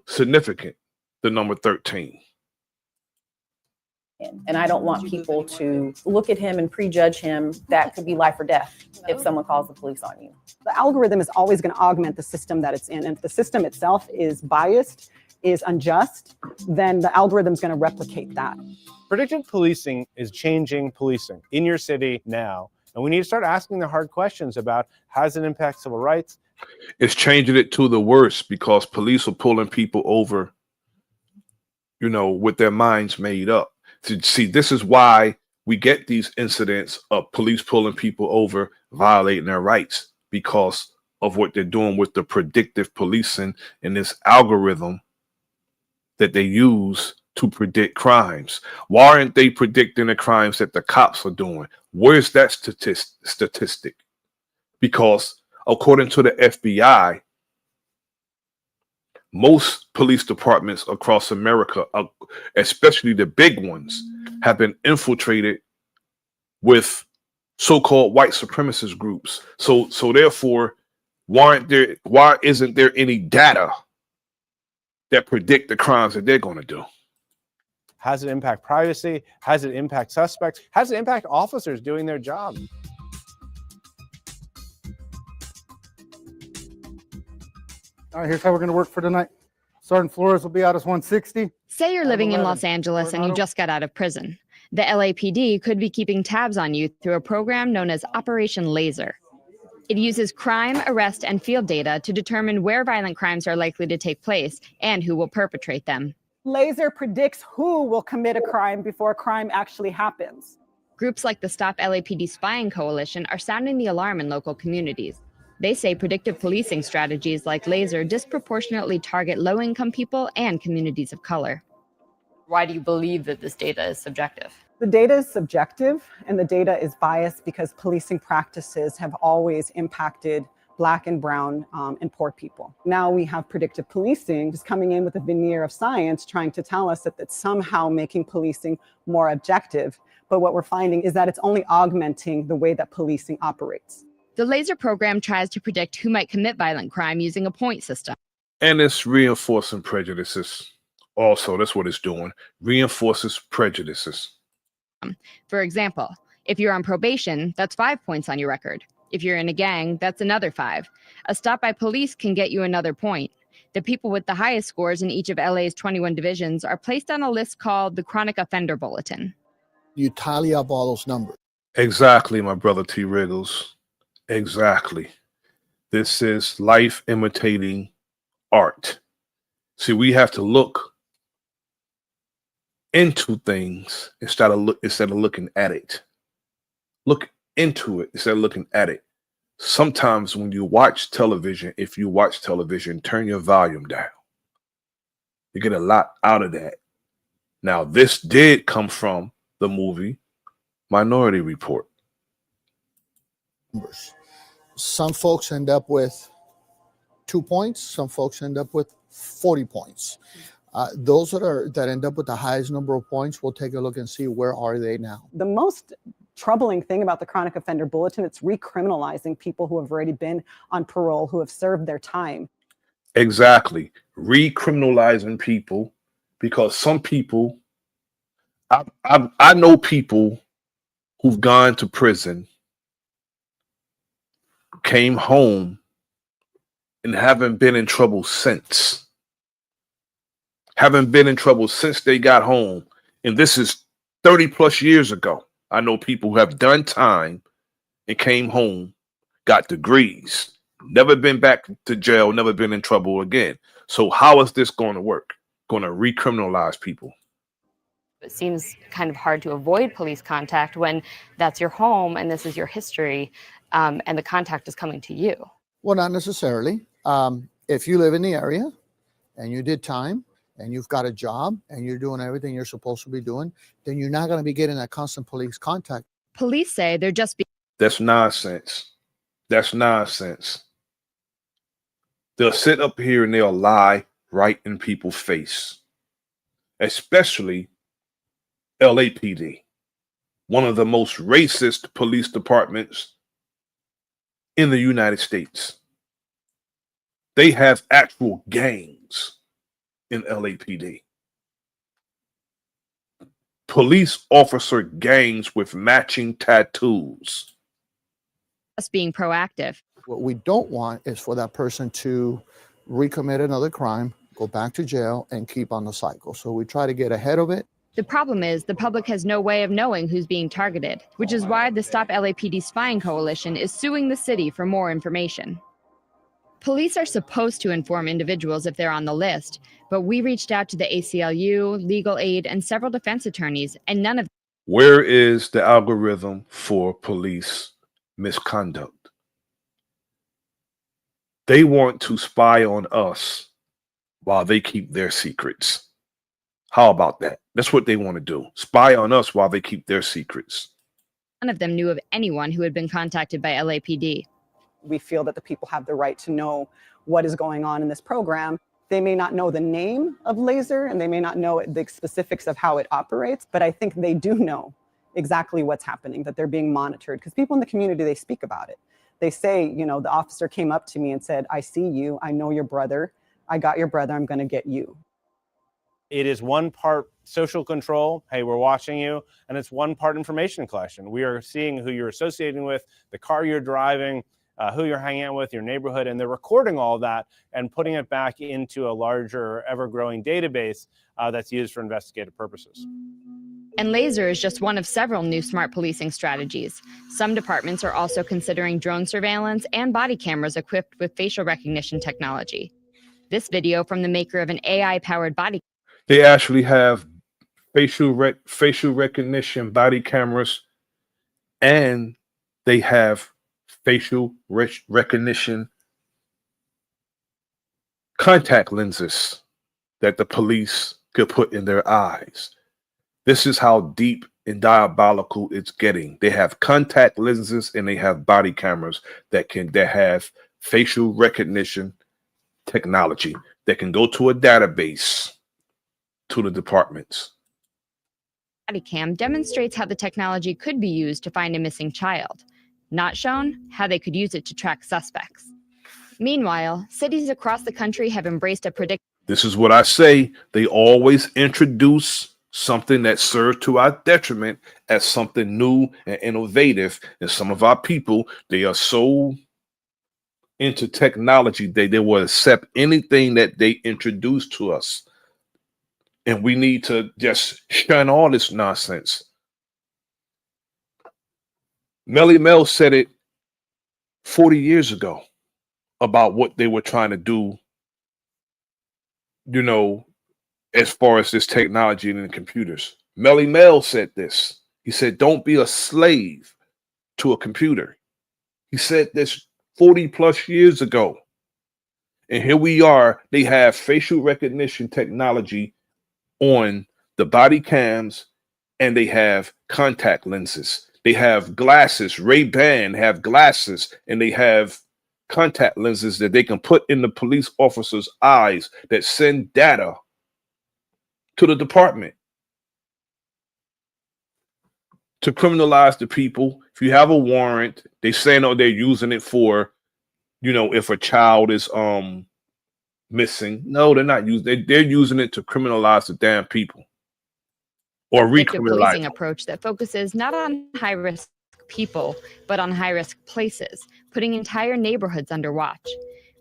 significant. The number 13. And I don't want people to look at him and prejudge him. That could be life or death if someone calls the police on you. The algorithm is always going to augment the system that it's in. And if the system itself is biased, is unjust, then the algorithm is going to replicate that. Predictive policing is changing policing in your city now. And we need to start asking the hard questions about how does it impact civil rights? It's changing it to the worse, because police are pulling people over, with their minds made up. See, this is why we get these incidents of police pulling people over, violating their rights, because of what they're doing with the predictive policing and this algorithm that they use to predict crimes. Why aren't they predicting the crimes that the cops are doing? Where's that statistic? Because according to the FBI, most police departments across America, especially the big ones, have been infiltrated with so-called white supremacist groups. So therefore, why isn't there any data that predict the crimes that they're going to do? How does it impact privacy? How does it impact suspects? How does it impact officers doing their job? All right, here's how we're going to work for tonight. Sergeant Flores will be out as 160. Say you're living in Los Angeles and you just got out of prison. The LAPD could be keeping tabs on you through a program known as Operation Laser. It uses crime, arrest, and field data to determine where violent crimes are likely to take place and who will perpetrate them. Laser predicts who will commit a crime before a crime actually happens. Groups like the Stop LAPD Spying Coalition are sounding the alarm in local communities. They say predictive policing strategies like Laser disproportionately target low-income people and communities of color. Why do you believe that this data is subjective? The data is subjective, and the data is biased because policing practices have always impacted Black and brown and poor people. Now we have predictive policing just coming in with a veneer of science, trying to tell us that it's somehow making policing more objective. But what we're finding is that it's only augmenting the way that policing operates. The laser program tries to predict who might commit violent crime using a point system. And it's reinforcing prejudices. Also, that's what it's doing. Reinforces prejudices. For example, if you're on probation, that's 5 points on your record. If you're in a gang, that's another 5. A stop by police can get you another point. The people with the highest scores in each of LA's 21 divisions are placed on a list called the Chronic Offender Bulletin. You tally up all those numbers. Exactly, my brother T. Wriggles. Exactly. This is life imitating art. See, we have to look into things instead of looking at it. Look into it instead of looking at it. Sometimes when you watch television, if you watch television, turn your volume down. You get a lot out of that. Now, this did come from the movie Minority Report. Some folks end up with 2 points. Some folks end up with 40 points. Those that end up with the highest number of points, we'll take a look and see where are they now. The most troubling thing about the Chronic Offender Bulletin, it's recriminalizing people who have already been on parole, who have served their time. Exactly. Recriminalizing people, because some people, I know people who've gone to prison, came home, and haven't been in trouble since. Haven't been in trouble since they got home. And this is 30 plus years ago. I know people who have done time and came home, got degrees, never been back to jail, never been in trouble again. So how is this going to work? Going to recriminalize people? It seems kind of hard to avoid police contact when that's your home and this is your history, and the contact is coming to you. Well, not necessarily. If you live in the area and you did time and you've got a job and you're doing everything you're supposed to be doing, then you're not going to be getting that constant police contact. Police say they're just That's nonsense. That's nonsense. They'll sit up here and they'll lie right in people's face, especially LAPD, one of the most racist police departments in the United States. They have actual gangs in LAPD. Police officer gangs with matching tattoos. just being proactive. What we don't want is for that person to recommit another crime, go back to jail, and keep on the cycle. So we try to get ahead of it. The problem is the public has no way of knowing who's being targeted, which is why the Stop LAPD Spying Coalition is suing the city for more information. Police are supposed to inform individuals if they're on the list, but we reached out to the ACLU, legal aid, and several defense attorneys, and none of Where is the algorithm for police misconduct? They want to spy on us while they keep their secrets. How about that? That's what they want to do. Spy on us while they keep their secrets. none of them knew of anyone who had been contacted by LAPD. We feel that the people have the right to know what is going on in this program. They may not know the name of laser and they may not know the specifics of how it operates, but I think they do know exactly what's happening, that they're being monitored, because people in the community, they speak about it. They say, you know, the officer came up to me and said, I see you, I know your brother, I got your brother, I'm going to get you. It is one part social control. Hey, we're watching you. And it's one part information collection. We are seeing who you're associating with, the car you're driving, who you're hanging out with, your neighborhood, and they're recording all of that and putting it back into a larger, ever-growing database that's used for investigative purposes. And laser is just one of several new smart policing strategies. Some departments are also considering drone surveillance and body cameras equipped with facial recognition technology. This video from the maker of an AI-powered body. They actually have facial recognition body cameras, and they have facial recognition contact lenses that the police could put in their eyes. This is how deep and diabolical it's getting. They have contact lenses and they have body cameras that have facial recognition technology that can go to a database to the departments. Body cam demonstrates how the technology could be used to find a missing child. Not shown how they could use it to track suspects. Meanwhile, cities across the country have embraced a This is what I say. They always introduce something that serves to our detriment as something new and innovative. And some of our people, they are so into technology, they will accept anything that they introduce to us. And we need to just shun all this nonsense. Melly Mel said it 40 years ago about what they were trying to do, you know, as far as this technology and the computers. Melly Mel said this. He said, don't be a slave to a computer. He said this 40 plus years ago. And here we are. They have facial recognition technology on the body cams, and they have contact lenses. They have glasses. Ray-Ban have glasses, and they have contact lenses that they can put in the police officer's eyes that send data to the department to criminalize the people. If you have a warrant, they say no, they're using it for, you know, if a child is missing. No, they're not using. They're using it to criminalize the damn people or predictive recriminalize policing them. approach that focuses not on high-risk people, but on high-risk places, putting entire neighborhoods under watch.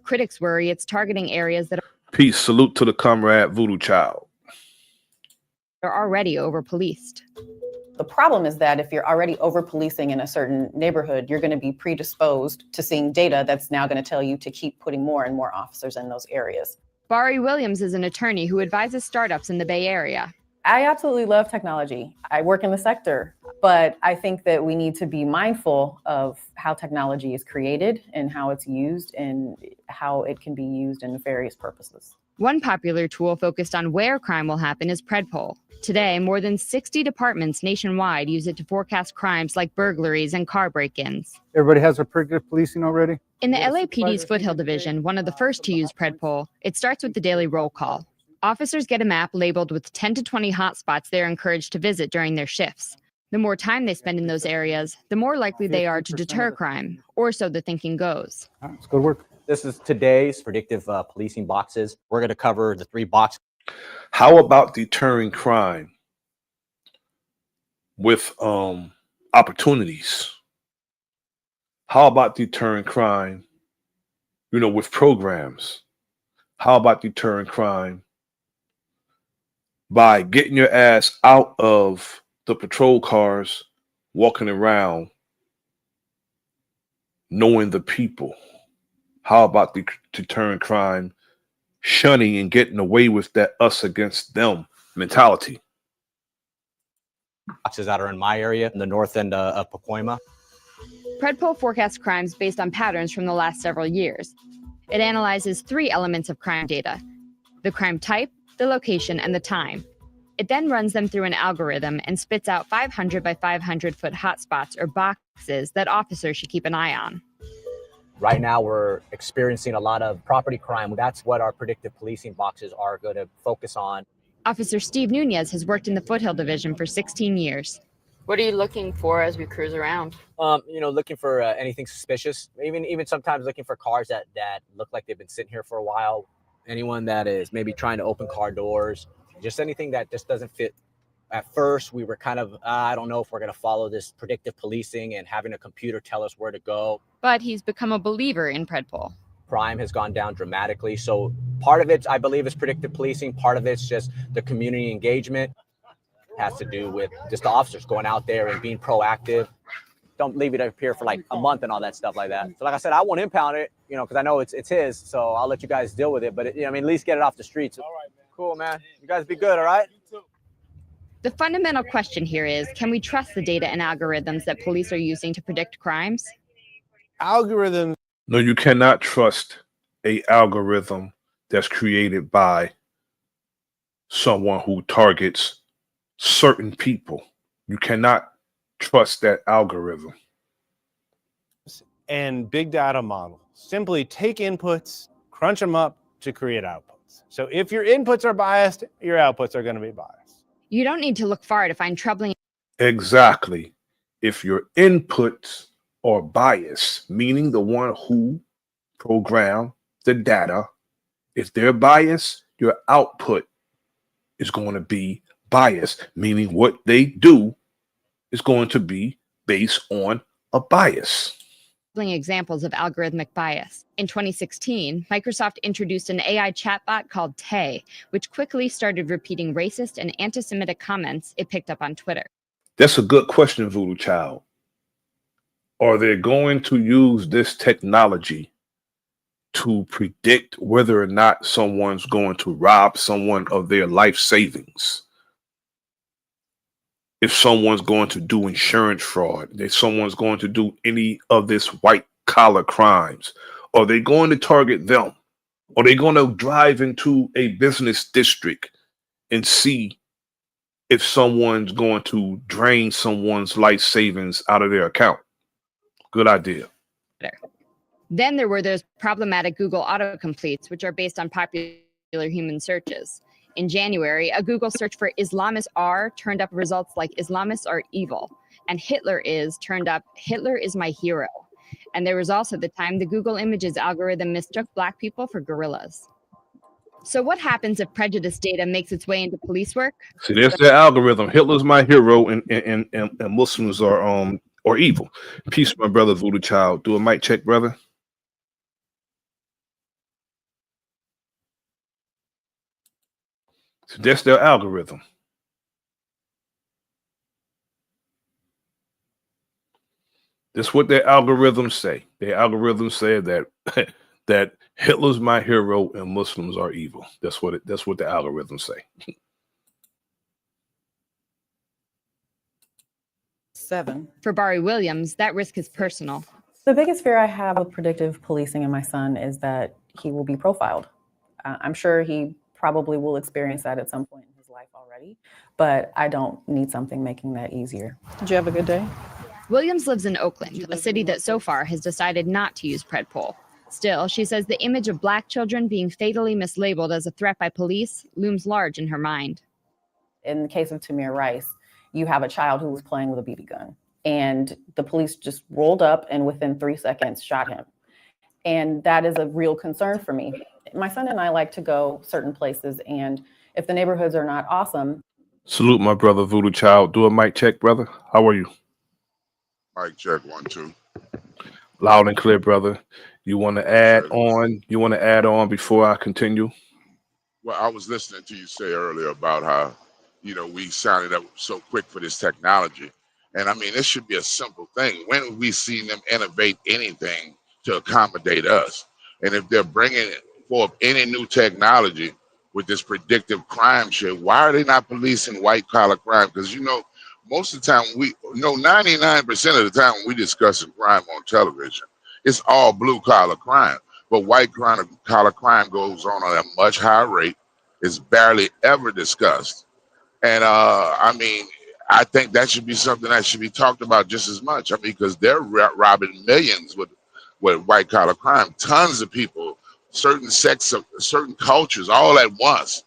Critics worry it's targeting areas that Peace. Salute to the comrade Voodoo Child. are already over-policed. The problem is that if you're already over-policing in a certain neighborhood, you're going to be predisposed to seeing data that's now going to tell you to keep putting more and more officers in those areas. Bari Williams is an attorney who advises startups in the Bay Area. I absolutely love technology. I work in the sector, but I think that we need to be mindful of how technology is created and how it's used and how it can be used in various purposes. One popular tool focused on where crime will happen is PredPol. Today, more than 60 departments nationwide use it to forecast crimes like burglaries and car break-ins. Everybody has their predictive policing already? In the LAPD's Foothill Division, one of the first to use PredPol, it starts with the daily roll call. Officers get a map labeled with 10 to 20 hotspots they're encouraged to visit during their shifts. The more time they spend in those areas, the more likely they are to deter crime, or so the thinking goes. Let's go to work. This is today's predictive policing boxes. We're going to cover the 3 boxes. How about deterring crime with opportunities? How about deterring crime, you know, with programs? How about deterring crime by getting your ass out of the patrol cars, walking around, knowing the people? How about deterring crime, shunning and getting away with that us against them mentality? Boxes that are in my area, in the north end of Pacoima. PredPol forecasts crimes based on patterns from the last several years. It analyzes 3 elements of crime data: the crime type, the location, and the time. It then runs them through an algorithm and spits out 500 by 500 foot hotspots or boxes that officers should keep an eye on. Right now, we're experiencing a lot of property crime. That's what our predictive policing boxes are going to focus on. Officer Steve Nunez has worked in the Foothill Division for 16 years. What are you looking for as we cruise around? You know, looking for anything suspicious. Even sometimes looking for cars that look like they've been sitting here for a while. Anyone that is maybe trying to open car doors. Just anything that just doesn't fit. At first, we were kind of, I don't know if we're going to follow this predictive policing and having a computer tell us where to go. But he's become a believer in PredPol. Crime has gone down dramatically. So part of it, I believe, is predictive policing. Part of it's just the community engagement. It has to do with just the officers going out there and being proactive. Don't leave it up here for like a month and all that stuff like that. So like I said, I won't impound it, you know, because I know it's his. So I'll let you guys deal with it. But, I mean, at least get it off the streets. All right, man. Cool, man. You guys be good, all right? You too. The fundamental question here is, can we trust the data and algorithms that police are using to predict crimes? Algorithms. No, you cannot trust an algorithm that's created by someone who targets certain people. You cannot trust that algorithm. And big data model. Simply take inputs, crunch them up to create outputs. So if your inputs are biased, your outputs are going to be biased. You don't need to look far to find troubling. Exactly. If your inputs are biased, meaning the one who programmed the data. If they're biased, your output is going to be biased, meaning what they do is going to be based on a bias. Examples of algorithmic bias. In 2016, Microsoft introduced an AI chatbot called Tay, which quickly started repeating racist and anti-Semitic comments it picked up on Twitter. That's a good question, Voodoo Child. Are they going to use this technology to predict whether or not someone's going to rob someone of their life savings? If someone's going to do insurance fraud, if someone's going to do any of this white collar crimes, are they going to target them? Are they going to drive into a business district and see if someone's going to drain someone's life savings out of their account? Good idea. Then there were those problematic Google autocompletes, which are based on popular human searches. In January, a Google search for Islamists are turned up results like Islamists are evil, and Hitler is turned up Hitler is my hero. And there was also the time the Google Images algorithm mistook Black people for gorillas. So what happens if prejudice data makes its way into police work? See, there's the algorithm. Hitler's my hero, and Muslims are evil. Peace, my brother, Voodoo Child. Do a mic check, brother. So that's their algorithm. That's what their algorithms say. Their algorithms say that that Hitler's my hero and Muslims are evil. That's what the algorithms say. 7. For Barry Williams, that risk is personal. The biggest fear I have with predictive policing in my son is that he will be profiled. I'm sure he probably will experience that at some point in his life already, but I don't need something making that easier. Did you have a good day? Williams lives in Oakland, a city that so far has decided not to use PredPol. Still, she says the image of Black children being fatally mislabeled as a threat by police looms large in her mind. In the case of Tamir Rice, you have a child who was playing with a BB gun, and the police just rolled up and within 3 seconds shot him. And that is a real concern for me. My son and I like to go certain places, and if the neighborhoods are not awesome. Salute, my brother, Voodoo Child. Do a mic check, brother. How are you? Mic check 1 2. Loud and clear, brother. You want to add on? You want to add on before I continue? Well, I was listening to you say earlier about how, we sounded up so quick for this technology. And I mean, this should be a simple thing. When have we seen them innovate anything to accommodate us? And if they're bringing forth any new technology with this predictive crime shit, why are they not policing white collar crime? Because, most of the time 99% of the time when we discuss crime on television, it's all blue collar crime. But white collar crime goes on at a much higher rate. It's barely ever discussed. And I think that should be something that should be talked about just as much. Because they're robbing millions with white collar crime, tons of people, certain sects of certain cultures, all at once.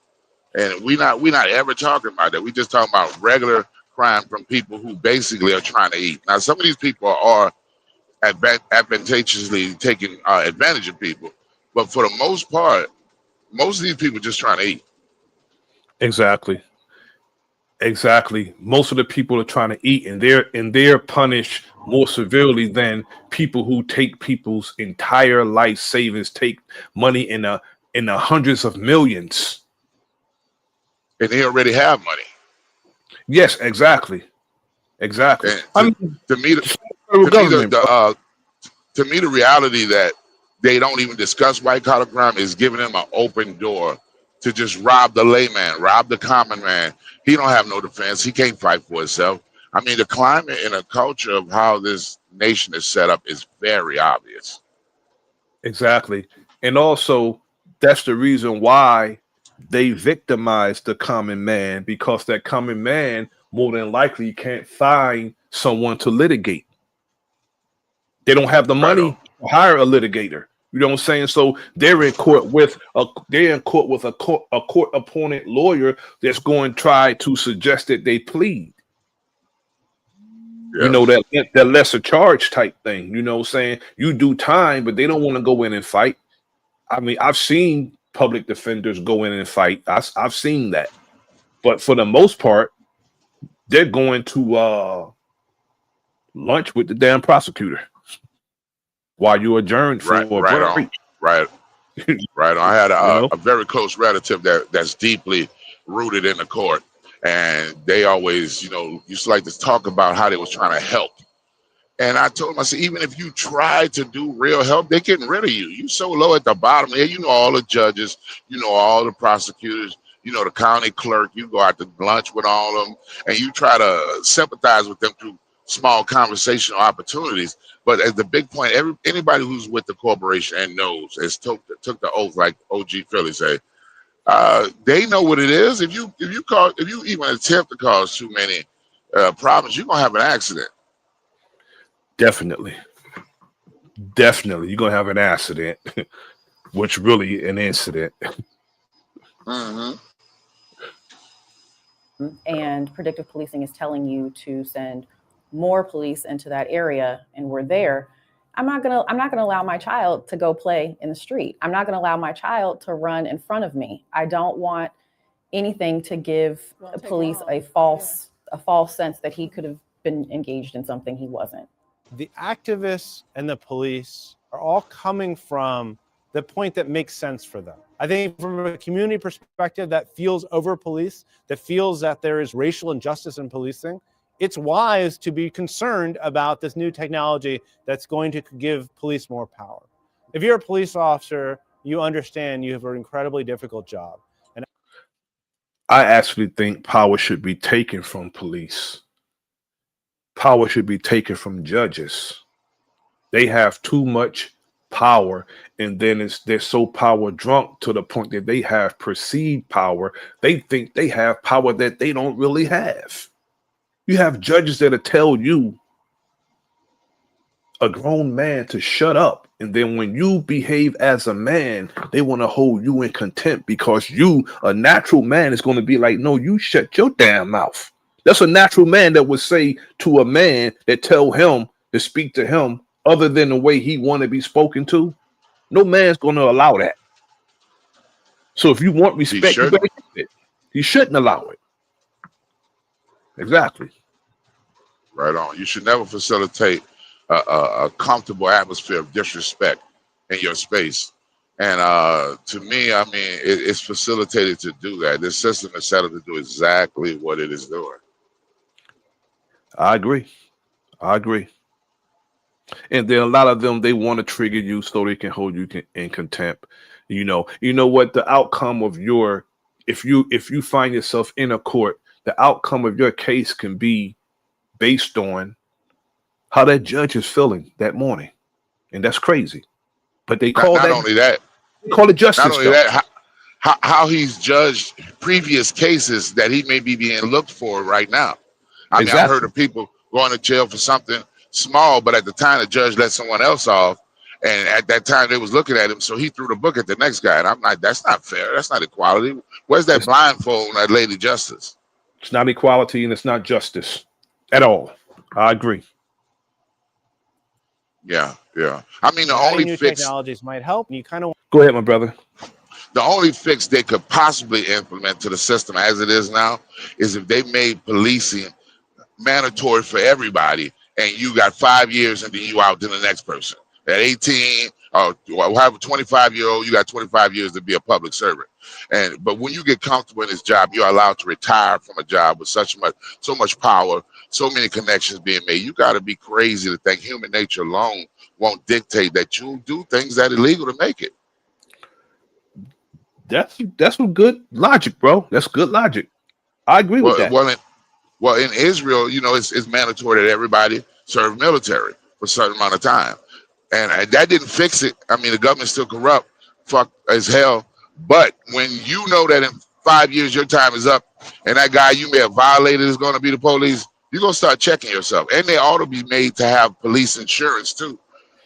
And we not ever talking about that. We just talking about regular crime from people who basically are trying to eat. Now, some of these people are advantageously taking advantage of people, but for the most part, most of these people are just trying to eat. Exactly. Most of the people are trying to eat, and they're punished more severely than people who take people's entire life savings, take money in the hundreds of millions. And they already have money. Yes, exactly. And to me, the reality that they don't even discuss white collar crime is giving them an open door to just rob the layman, rob the common man. He don't have no defense. He can't fight for himself. I mean, the climate and the culture of how this nation is set up is very obvious. Exactly. And also, that's the reason why they victimize the common man, because that common man more than likely can't find someone to litigate. They don't have the money to hire a litigator. You know what I'm saying? So they're in court with a court appointed lawyer that's going to try to suggest that they plead. You know, Yes. that lesser charge type thing. You know what I'm saying? You do time, but they don't want to go in and fight. I mean, I've seen public defenders go in and fight. I've seen that. But for the most part, they're going to lunch with the damn prosecutor while you adjourn for a Right on. break. Right. Right on. I had You know? a very close relative that's deeply rooted in the court, and they always, used to like to talk about how they was trying to help. And I told him, I said, even if you try to do real help, they're getting rid of you. You so low at the bottom there. You know all the judges, you know all the prosecutors, you know the county clerk. You go out to lunch with all of them, and you try to sympathize with them through small conversational opportunities. But at the big point, anybody who's with the corporation and knows, has took the oath, like OG Philly say, they know what it is. If you even attempt to cause too many problems, you're gonna have an accident. Definitely. You're gonna have an accident, which really an incident. Mm-hmm. And predictive policing is telling you to send more police into that area, and we're there. I'm not gonna allow my child to go play in the street. I'm not gonna allow my child to run in front of me. I don't want anything to give police a false sense that he could have been engaged in something he wasn't. The activists and the police are all coming from the point that makes sense for them. I think from a community perspective that feels over-policed, that feels that there is racial injustice in policing, it's wise to be concerned about this new technology that's going to give police more power. If you're a police officer, you understand you have an incredibly difficult job. And I actually think power should be taken from police. Power should be taken from judges. They have too much power, and then they're so power drunk to the point that they have perceived power. They think they have power that they don't really have. You have judges that'll tell you, a grown man, to shut up, and then when you behave as a man, they want to hold you in contempt because you, a natural man, is going to be like, no, you shut your damn mouth. That's a natural man that would say to a man that tell him to speak to him other than the way he want to be spoken to. No man's going to allow that. So if you want respect, you better give it. You shouldn't allow it. Exactly. Right on. You should never facilitate a comfortable atmosphere of disrespect in your space. And to me, I mean, it's facilitated to do that. This system is set up to do exactly what it is doing. I agree. And then a lot of them, they want to trigger you so they can hold you in contempt. You know what the outcome of your, if you find yourself in a court, the outcome of your case can be based on how that judge is feeling that morning. And that's crazy. But they call not only that, call it justice. Not only that, how he's judged previous cases that he may be being looked for right now. I mean, I've heard of people going to jail for something small, but at the time the judge let someone else off, and at that time they was looking at him, so he threw the book at the next guy. And I'm like, that's not fair. That's not equality. Where's that blindfold on that lady justice? It's not equality and it's not justice at all. I agree. Yeah. I mean, the only new fix technologies might help. And you kind of go ahead, my brother. The only fix they could possibly implement to the system as it is now is if they made policing mandatory for everybody, and you got 5 years and then you out to the next person. At 18 or have a 25-year-old, you got 25 years to be a public servant. But when you get comfortable in this job, you're allowed to retire from a job with so much power, so many connections being made. You got to be crazy to think human nature alone won't dictate that you'll do things that are illegal to make it. That's some good logic, bro. That's good logic. I agree with that. Well, in Israel, it's mandatory that everybody serve military for a certain amount of time. And that didn't fix it. I mean, the government's still corrupt, fuck as hell. But when you know that in 5 years your time is up and that guy you may have violated is going to be the police, you're going to start checking yourself. And they ought to be made to have police insurance too,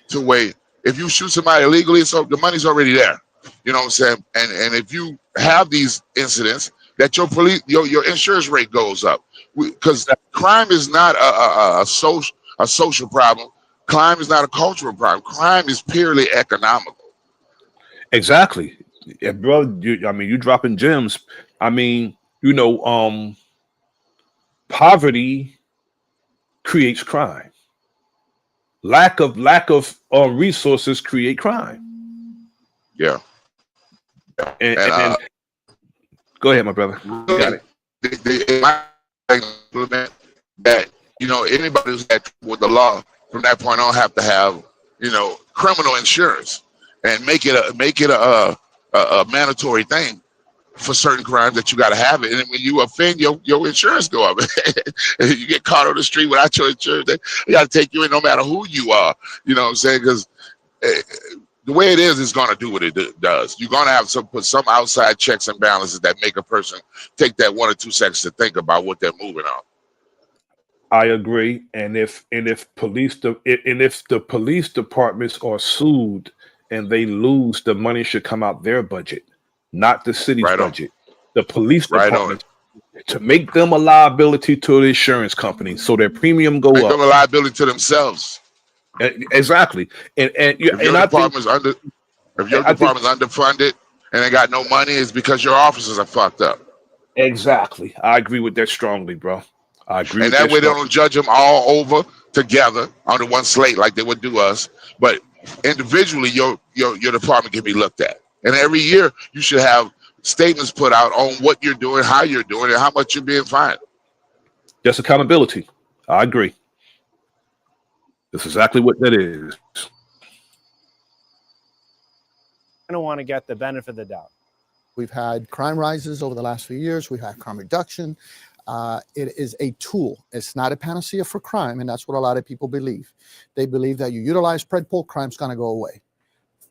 to where if you shoot somebody illegally, so the money's already there. You know what I'm saying? And if you have these incidents, that your insurance rate goes up. because crime is not a social problem. Crime is not a cultural problem. Crime is purely economical. Exactly. Yeah, bro. I mean, you dropping gems. I mean, poverty creates crime. Lack of resources create crime. Yeah. And go ahead, my brother. You got it. That anybody who's had trouble with the law from that point on have to have criminal insurance and make it a mandatory thing for certain crimes that you got to have it. And when you offend, your insurance go up. You get caught on the street without your insurance, they got to take you in no matter who you are. You know what I'm saying? Because the way it is going to do what it does. You're going to have put some outside checks and balances that make a person take that 1 or 2 seconds to think about what they're moving on. I agree. And if the police departments are sued and they lose, the money should come out their budget, not the city's budget. The police department, to make them a liability to the insurance company, so their premium go up. Make them a liability to themselves. Exactly. If your department's underfunded and they got no money, it's because your officers are fucked up. Exactly. I agree with that strongly, bro. I agree. And that way they don't judge them all over together under one slate like they would do us. But individually, your department can be looked at. And every year you should have statements put out on what you're doing, how you're doing, and how much you're being fined. Just accountability. I agree. That's exactly what that is. I don't want to get the benefit of the doubt. We've had crime rises over the last few years. We've had crime reduction. It is a tool. It's not a panacea for crime, and that's what a lot of people believe. They believe that you utilize predpol, crime's going to go away.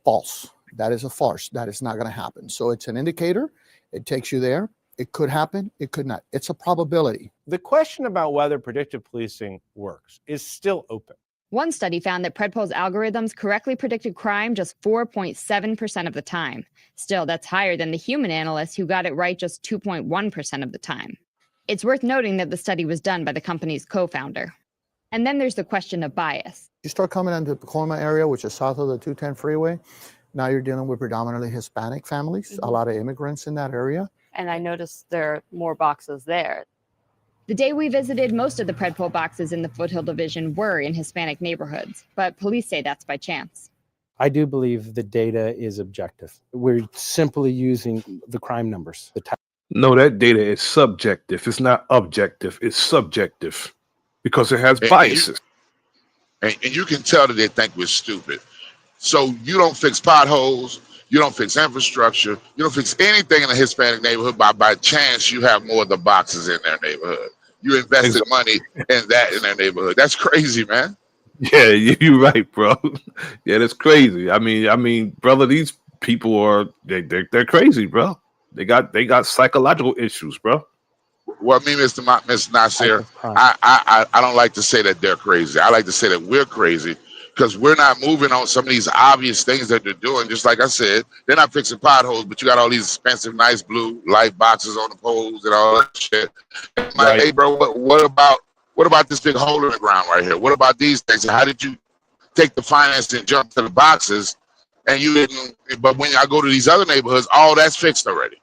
False. That is a farce. That is not going to happen. So it's an indicator. It takes you there. It could happen. It could not. It's a probability. The question about whether predictive policing works is still open. One study found that predpol's algorithms correctly predicted crime just 4.7% of the time. Still, that's higher than the human analysts who got it right just 2.1% of the time. It's worth noting that the study was done by the company's co-founder. And then there's the question of bias. You start coming into the Pacoima area, which is south of the 210 freeway. Now you're dealing with predominantly Hispanic families, a lot of immigrants in that area. And I noticed there are more boxes there. The day we visited, most of the predpol boxes in the Foothill Division were in Hispanic neighborhoods, but police say that's by chance. I do believe the data is objective. We're simply using the crime numbers. No, that data is subjective. It's not objective. It's subjective because it has biases. And you can tell that they think we're stupid. So you don't fix potholes. You don't fix infrastructure. You don't fix anything in a Hispanic neighborhood by chance you have more of the boxes in their neighborhood. You invested money in their neighborhood. That's crazy, man. Yeah, you're right, bro. Yeah, that's crazy. I mean, brother, these people are they're crazy, bro. They got psychological issues, bro. Well, me, Mr. Nasir, I don't like to say that they're crazy. I like to say that we're crazy because we're not moving on some of these obvious things that they're doing. Just like I said, they're not fixing potholes, but you got all these expensive, nice blue light boxes on the poles and all that shit. Right. Hey, bro, what about this big hole in the ground right here? What about these things? How did you take the finance and jump to the boxes and you didn't? But when I go to these other neighborhoods, all that's fixed already.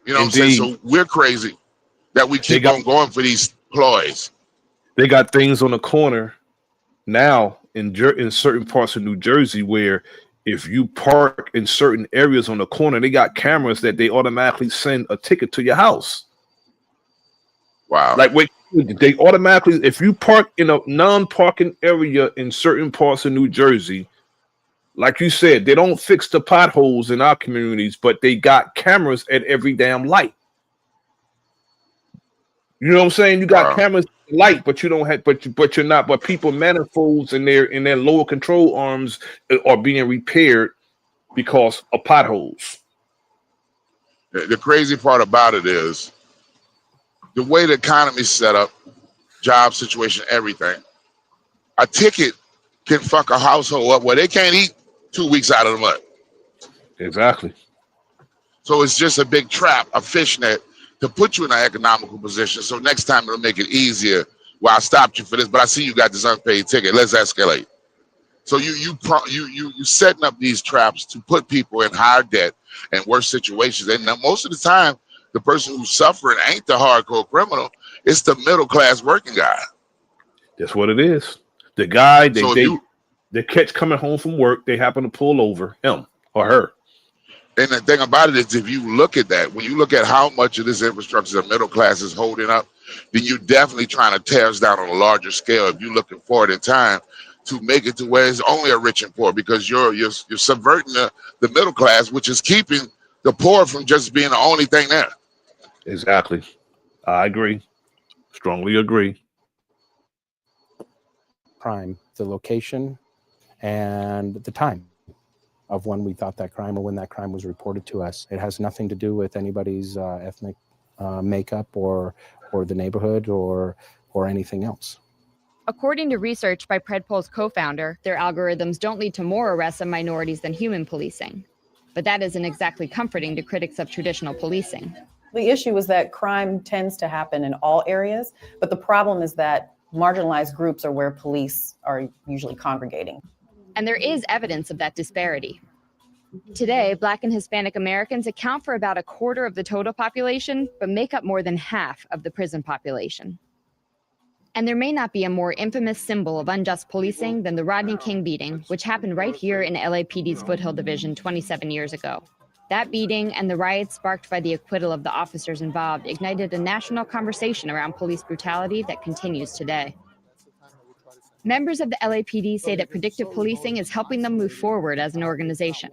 You know what I'm saying? So we're crazy that we keep on going for these ploys. They got things on the corner now in certain parts of New Jersey where if you park in certain areas on the corner, they got cameras that they automatically send a ticket to your house. Wow. Like they automatically, if you park in a non-parking area in certain parts of New Jersey, like you said, they don't fix the potholes in our communities, but they got cameras at every damn light. You know what I'm saying? You got cameras at light, but you don't have, but you're not. But people manifolds in their lower control arms are being repaired because of potholes. The crazy part about it is the way the economy's set up, job situation, everything. A ticket can fuck a household up where they can't eat 2 weeks out of the month. Exactly. So it's just a big trap, a fishnet to put you in an economical position. So next time it'll make it easier. Well, I stopped you for this, but I see you got this unpaid ticket. Let's escalate. So you setting up these traps to put people in higher debt and worse situations. And now most of the time, the person who's suffering ain't the hardcore criminal. It's the middle class working guy. That's what it is. The guy So they catch coming home from work, they happen to pull over him or her. And the thing about it is, if you look at that, when you look at how much of this infrastructure the middle class is holding up, then you're definitely trying to tear us down on a larger scale. If you're looking forward in time to make it to where it's only a rich and poor, because you're subverting the middle class, which is keeping the poor from just being the only thing there. Exactly. I agree. Strongly agree. Crime, the location, and the time of when we thought that crime or when that crime was reported to us. It has nothing to do with anybody's ethnic makeup or the neighborhood or anything else. According to research by Predpol's co-founder, their algorithms don't lead to more arrests of minorities than human policing. But that isn't exactly comforting to critics of traditional policing. The issue is that crime tends to happen in all areas, but the problem is that marginalized groups are where police are usually congregating. And there is evidence of that disparity. Today, Black and Hispanic Americans account for about a quarter of the total population, but make up more than half of the prison population. And there may not be a more infamous symbol of unjust policing than the Rodney King beating, which happened right here in LAPD's Foothill Division 27 years ago. That beating and the riots sparked by the acquittal of the officers involved ignited a national conversation around police brutality that continues today. Members of the LAPD say that predictive policing is helping them move forward as an organization.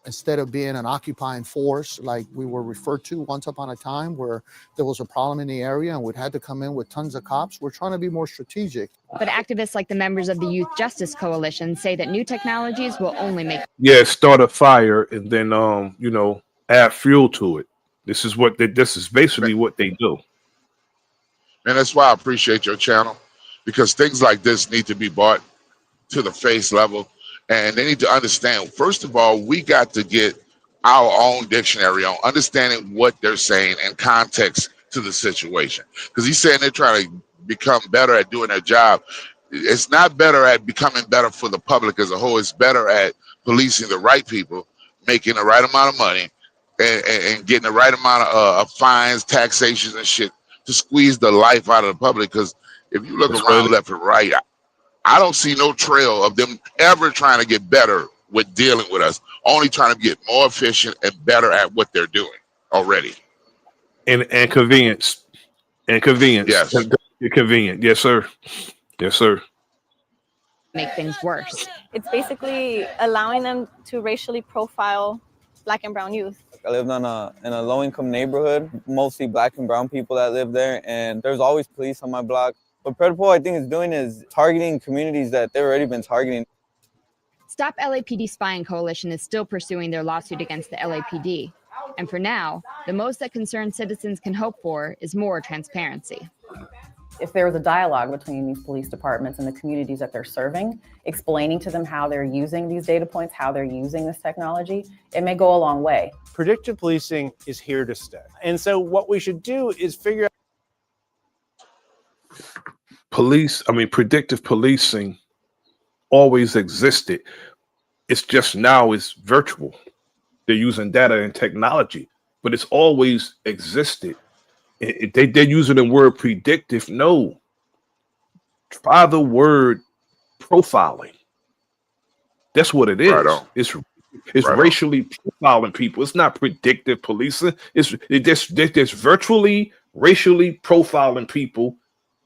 Instead of being an occupying force like we were referred to once upon a time where there was a problem in the area and we'd had to come in with tons of cops, we're trying to be more strategic. But activists like the members of the Youth Justice Coalition say that new technologies will only make... Yeah, start a fire and then add fuel to it. This is basically what they do. And that's why I appreciate your channel, because things like this need to be brought to the face level. And they need to understand, first of all, we got to get our own dictionary on understanding what they're saying and context to the situation. Because he's saying they're trying to become better at doing their job. It's not better at becoming better for the public as a whole. It's better at policing the right people, making the right amount of money, and getting the right amount of fines, taxations, and shit to squeeze the life out of the public. Because if you look around left and right, I don't see no trail of them ever trying to get better with dealing with us, only trying to get more efficient and better at what they're doing already. And convenience. And convenience. Yes. Convenient. Yes, sir. Yes, sir. Make things worse. It's basically allowing them to racially profile Black and brown youth. I lived in a low-income neighborhood, mostly Black and brown people that live there, and there's always police on my block. What Predpol, I think, is doing is targeting communities that they've already been targeting. Stop LAPD Spying Coalition is still pursuing their lawsuit against the LAPD. And for now, the most that concerned citizens can hope for is more transparency. If there was a dialogue between these police departments and the communities that they're serving, explaining to them how they're using these data points, how they're using this technology, it may go a long way. Predictive policing is here to stay. And so what we should do is figure out predictive policing always existed. It's just now it's virtual. They're using data and technology, but it's always existed. They're using the word predictive. No. Try the word profiling. That's what it is. Right on. It's Right racially profiling people. It's not predictive policing. It's virtually racially profiling people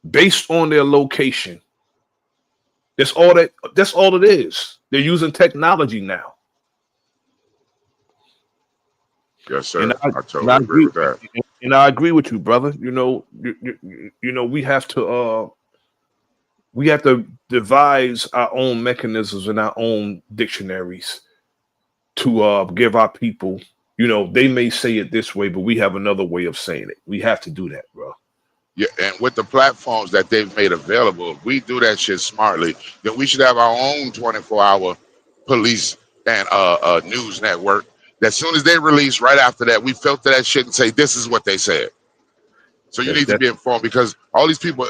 based on their location. That's all it is. They're using technology now. Yes, sir. And I totally agree with that. And I agree with you, brother. We have to devise our own mechanisms and our own dictionaries to give our people, they may say it this way, but we have another way of saying it. We have to do that, bro. Yeah, and with the platforms that they've made available, if we do that shit smartly, then we should have our own 24-hour police and news network. As soon as they release, right after that, we filter that shit and say, this is what they said. So you need to be informed, because all these people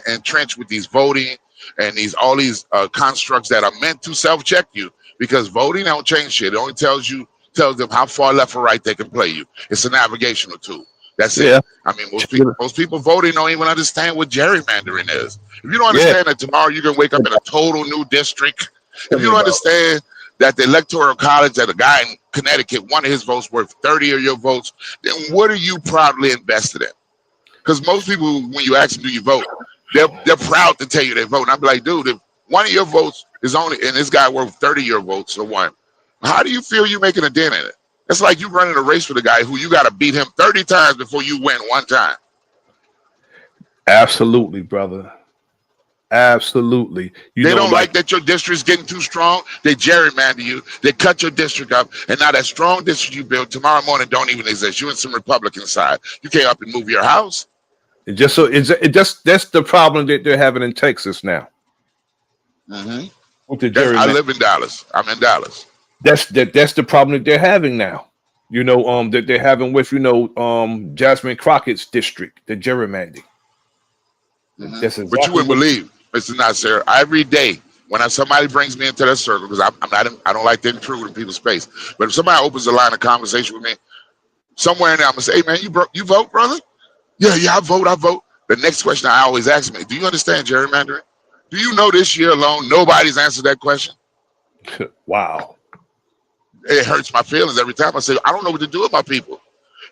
entrenched with these voting and all these constructs that are meant to self-check you, because voting don't change shit. It only tells them how far left or right they can play you. It's a navigational tool. That's it. I mean, most people voting don't even understand what gerrymandering is. If you don't understand that tomorrow you're gonna wake up in a total new district, if you don't understand that the electoral college, that a guy in Connecticut, one of his votes worth 30 of your votes, then what are you proudly invested in? Because most people, when you ask them, do you vote, they're proud to tell you they vote. And I'm like, dude, if one of your votes is only, and this guy worth 30 of your votes or one, how do you feel you're making a dent in it? It's like you running a race with a guy who you got to beat him 30 times before you win one time. Absolutely, brother. Absolutely. They don't like that your district's getting too strong. They gerrymander you. They cut your district up. And now that strong district you built tomorrow morning don't even exist. You in some Republican side. You can't up and move your house. That's the problem that they're having in Texas now. With the I live in Dallas. I'm in Dallas. That's the problem that they're having now. You know, that they're having with, Jasmine Crockett's district, the gerrymandering. That's exactly But you wouldn't believe, Mr. Nasir, every day when somebody brings me into their circle, because I don't like to intrude in people's space. But if somebody opens a line of conversation with me, somewhere in there, I'm gonna say, "Hey man, you vote, brother?" Yeah, I vote. The next question I always ask me, do you understand gerrymandering? Do you know this year alone nobody's answered that question? Wow. It hurts my feelings every time I say, I don't know what to do with my people.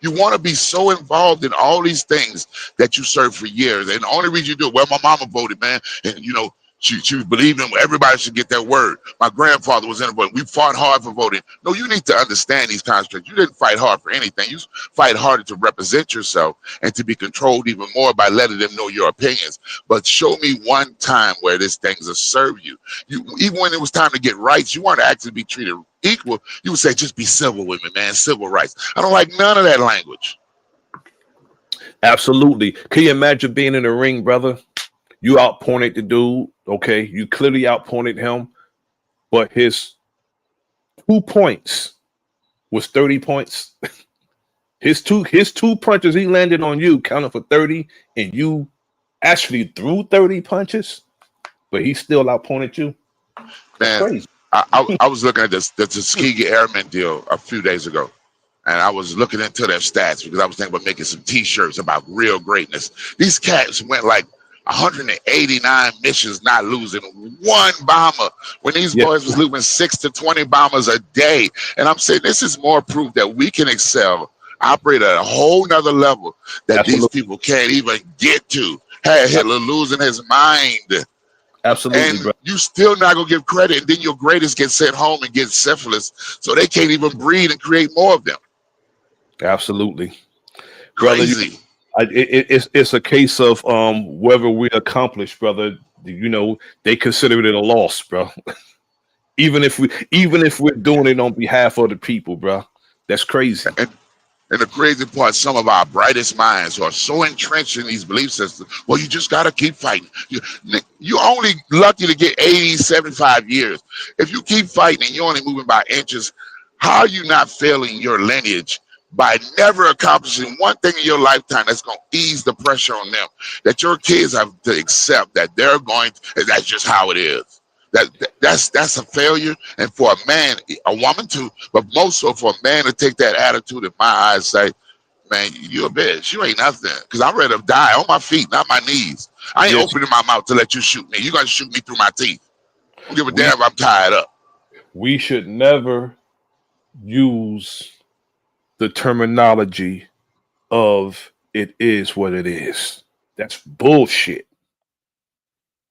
You want to be so involved in all these things that you served for years. And the only reason you do it, well, my mama voted, man. And, she believed in everybody should get their word. My grandfather was in it, but we fought hard for voting. No, you need to understand these constructs. You didn't fight hard for anything. You fight harder to represent yourself and to be controlled even more by letting them know your opinions. But show me one time where this thing's a serve you. Even when it was time to get rights, you weren't actually be treated equal. You would say, just be civil with me, man. Civil rights. I don't like none of that language. Absolutely. Can you imagine being in the ring, brother? You outpointed the dude, okay? You clearly outpointed him, but his 2 points was 30 points. his two punches he landed on you counted for 30, and you actually threw 30 punches, but he still outpointed you. Man, crazy. I was looking at the Tuskegee Airmen deal a few days ago, and I was looking into their stats because I was thinking about making some T-shirts about real greatness. These cats went like 189 missions, not losing one bomber, when these boys was losing 6 to 20 bombers a day. And I'm saying this is more proof that we can excel, operate at a whole nother level that these people can't even get to. Had Hitler losing his mind. Absolutely, and bro. you still not gonna give credit, and then your greatest get sent home and get syphilis, so they can't even breed and create more of them. Absolutely, crazy. Brother, it's a case of whether we accomplish, brother. They consider it a loss, bro. even if we're doing it on behalf of the people, bro. That's crazy. And the crazy part, some of our brightest minds are so entrenched in these belief systems. Well, you just got to keep fighting. You're only lucky to get 80, 75 years. If you keep fighting and you're only moving by inches, how are you not failing your lineage by never accomplishing one thing in your lifetime that's going to ease the pressure on them, that your kids have to accept that they're going to, that's just how it is. That's a failure. And for a man, a woman too, but most so for a man to take that attitude, in my eyes, say, man, you a bitch. You ain't nothing. Because I'm ready to die on my feet, not my knees. I ain't opening my mouth to let you shoot me. You're going to shoot me through my teeth. I don't give a damn if I'm tied up. We should never use the terminology of it is what it is. That's bullshit.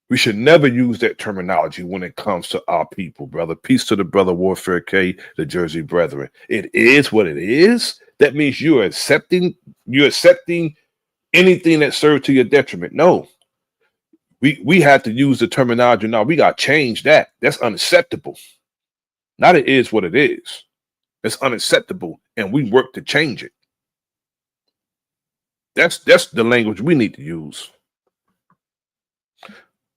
We should never use that terminology when it comes to our people, brother. Peace to the brother Warfare K, the Jersey Brethren. It is what it is. That means you're accepting anything that serves to your detriment. No. We have to use the terminology now. We got to change that. That's unacceptable. Not it is what it is. It's unacceptable, and we work to change it. That's the language we need to use.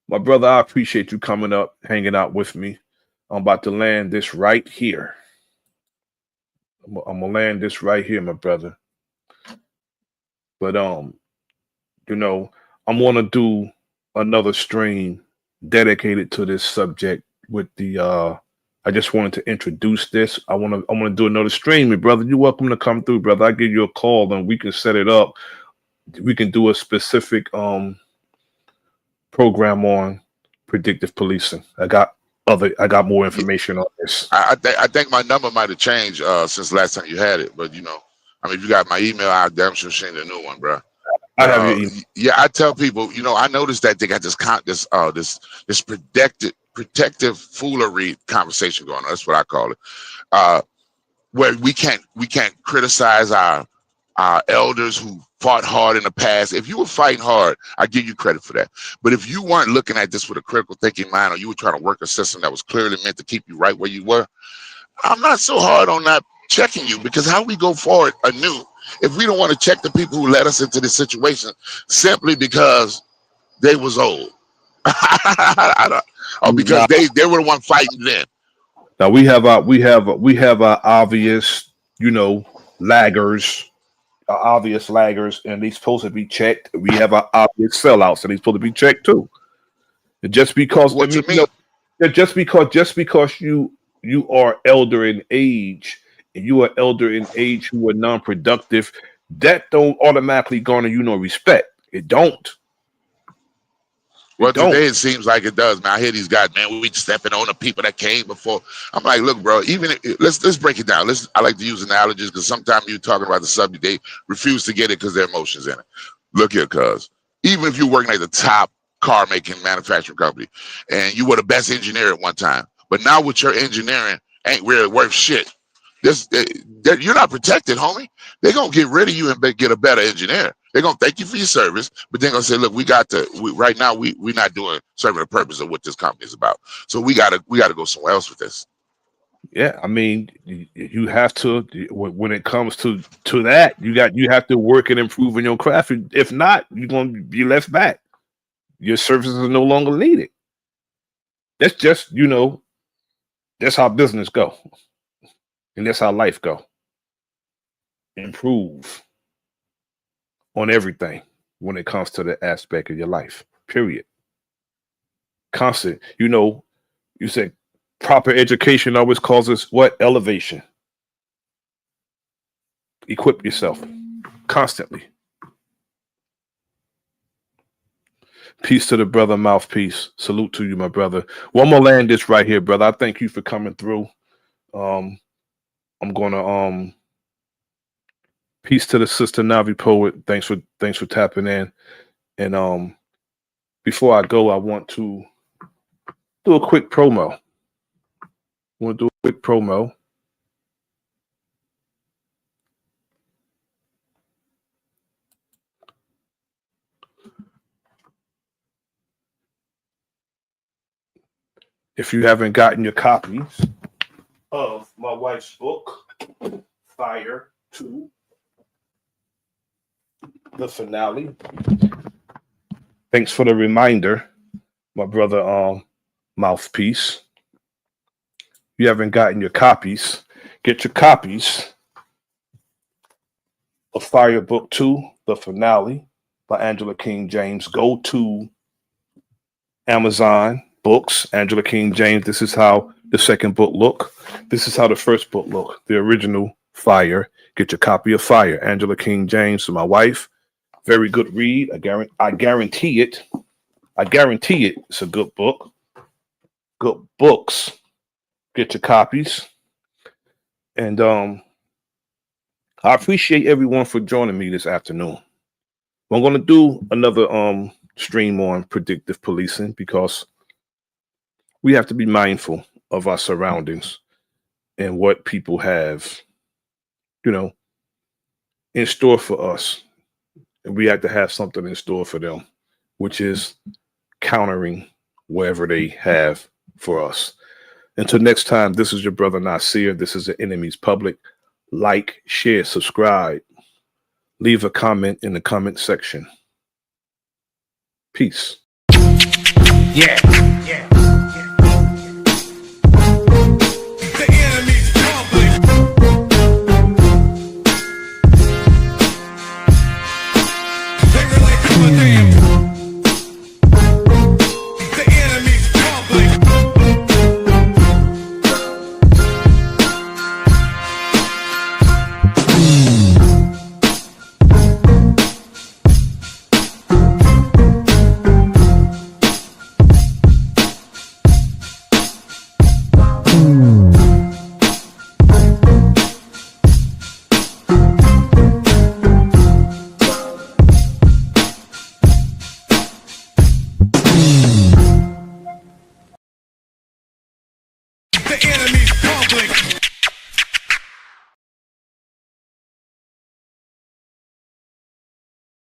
My brother, I appreciate you coming up, hanging out with me. I'm about to land this right here. I'm gonna land this right here, my brother. But You know, I'm going to do another stream dedicated to this subject with the I just wanted to introduce this. I want to do another stream, brother. You're welcome to come through, brother. I'll give you a call and we can set it up. We can do a specific program on predictive policing. I got more information on this. I think my number might have changed since last time you had it, but you know, I mean, if you got my email, I damn sure send a new one, bro. I have your email. Yeah, I tell people, you know, I noticed that they got this protective foolery conversation going on. That's what I call it. Where we can't criticize our elders who fought hard in the past. If you were fighting hard, I give you credit for that. But if you weren't looking at this with a critical thinking mind, or you were trying to work a system that was clearly meant to keep you right where you were, I'm not so hard on not checking you, because how we go forward anew if we don't want to check the people who led us into this situation simply because they was old or because they were the one fighting then. Now we have our obvious, you know, laggers, and they're supposed to be checked. We have our obvious sellouts, and they're supposed to be checked too. And just because just because you are elder in age, and you are elder in age who are non-productive, that don't automatically garner you no respect. It don't. Well, today it seems like it does, man. I hear these guys, man, we stepping on the people that came before. I'm like, look, bro, even if, let's break it down. I like to use analogies because sometimes you're talking about the subject, they refuse to get it because there are emotions in it. Look here, cuz. Even if you're working at the top car making manufacturing company and you were the best engineer at one time, but now with your engineering ain't really worth shit. You're not protected, homie. They're gonna get rid of you and get a better engineer. They're gonna thank you for your service, but they're gonna say, look, right now we're not doing serving the purpose of what this company is about. So we gotta go somewhere else with this. Yeah, I mean, you have to, when it comes to that, you have to work and improve in your craft. If not, you're gonna be left back. Your services are no longer needed. That's just, you know, that's how business go. And that's how life go. Improve on everything when it comes to the aspect of your life, period. Constant, you know, you said proper education always causes what? Elevation. Equip yourself constantly. Peace to the brother Mouthpiece. Salute to you, my brother. One more land this right here, brother. I thank you for coming through. I'm gonna peace to the sister Navi Poet. Thanks for tapping in. And before I go, I want to do a quick promo. If you haven't gotten your copies of my wife's book, Fire 2, the finale. Thanks for the reminder, my brother Mouthpiece. If you haven't gotten your copies, get your copies of Fire Book 2, the finale by Angela King James. Go to Amazon Books, Angela King James. This is how the second book look. This is how the first book look. The original Fire. Get your copy of Fire, Angela King James, to my wife. Very good read. I guarantee it. It's a good book. Good books. Get your copies. And I appreciate everyone for joining me this afternoon. I'm going to do another stream on predictive policing because we have to be mindful of our surroundings and what people have, you know, in store for us. And we have to have something in store for them, which is countering whatever they have for us. Until next time, this is your brother Nasir. This is the Enemies Public. Like, share, subscribe. Leave a comment in the comment section. Peace. Yeah.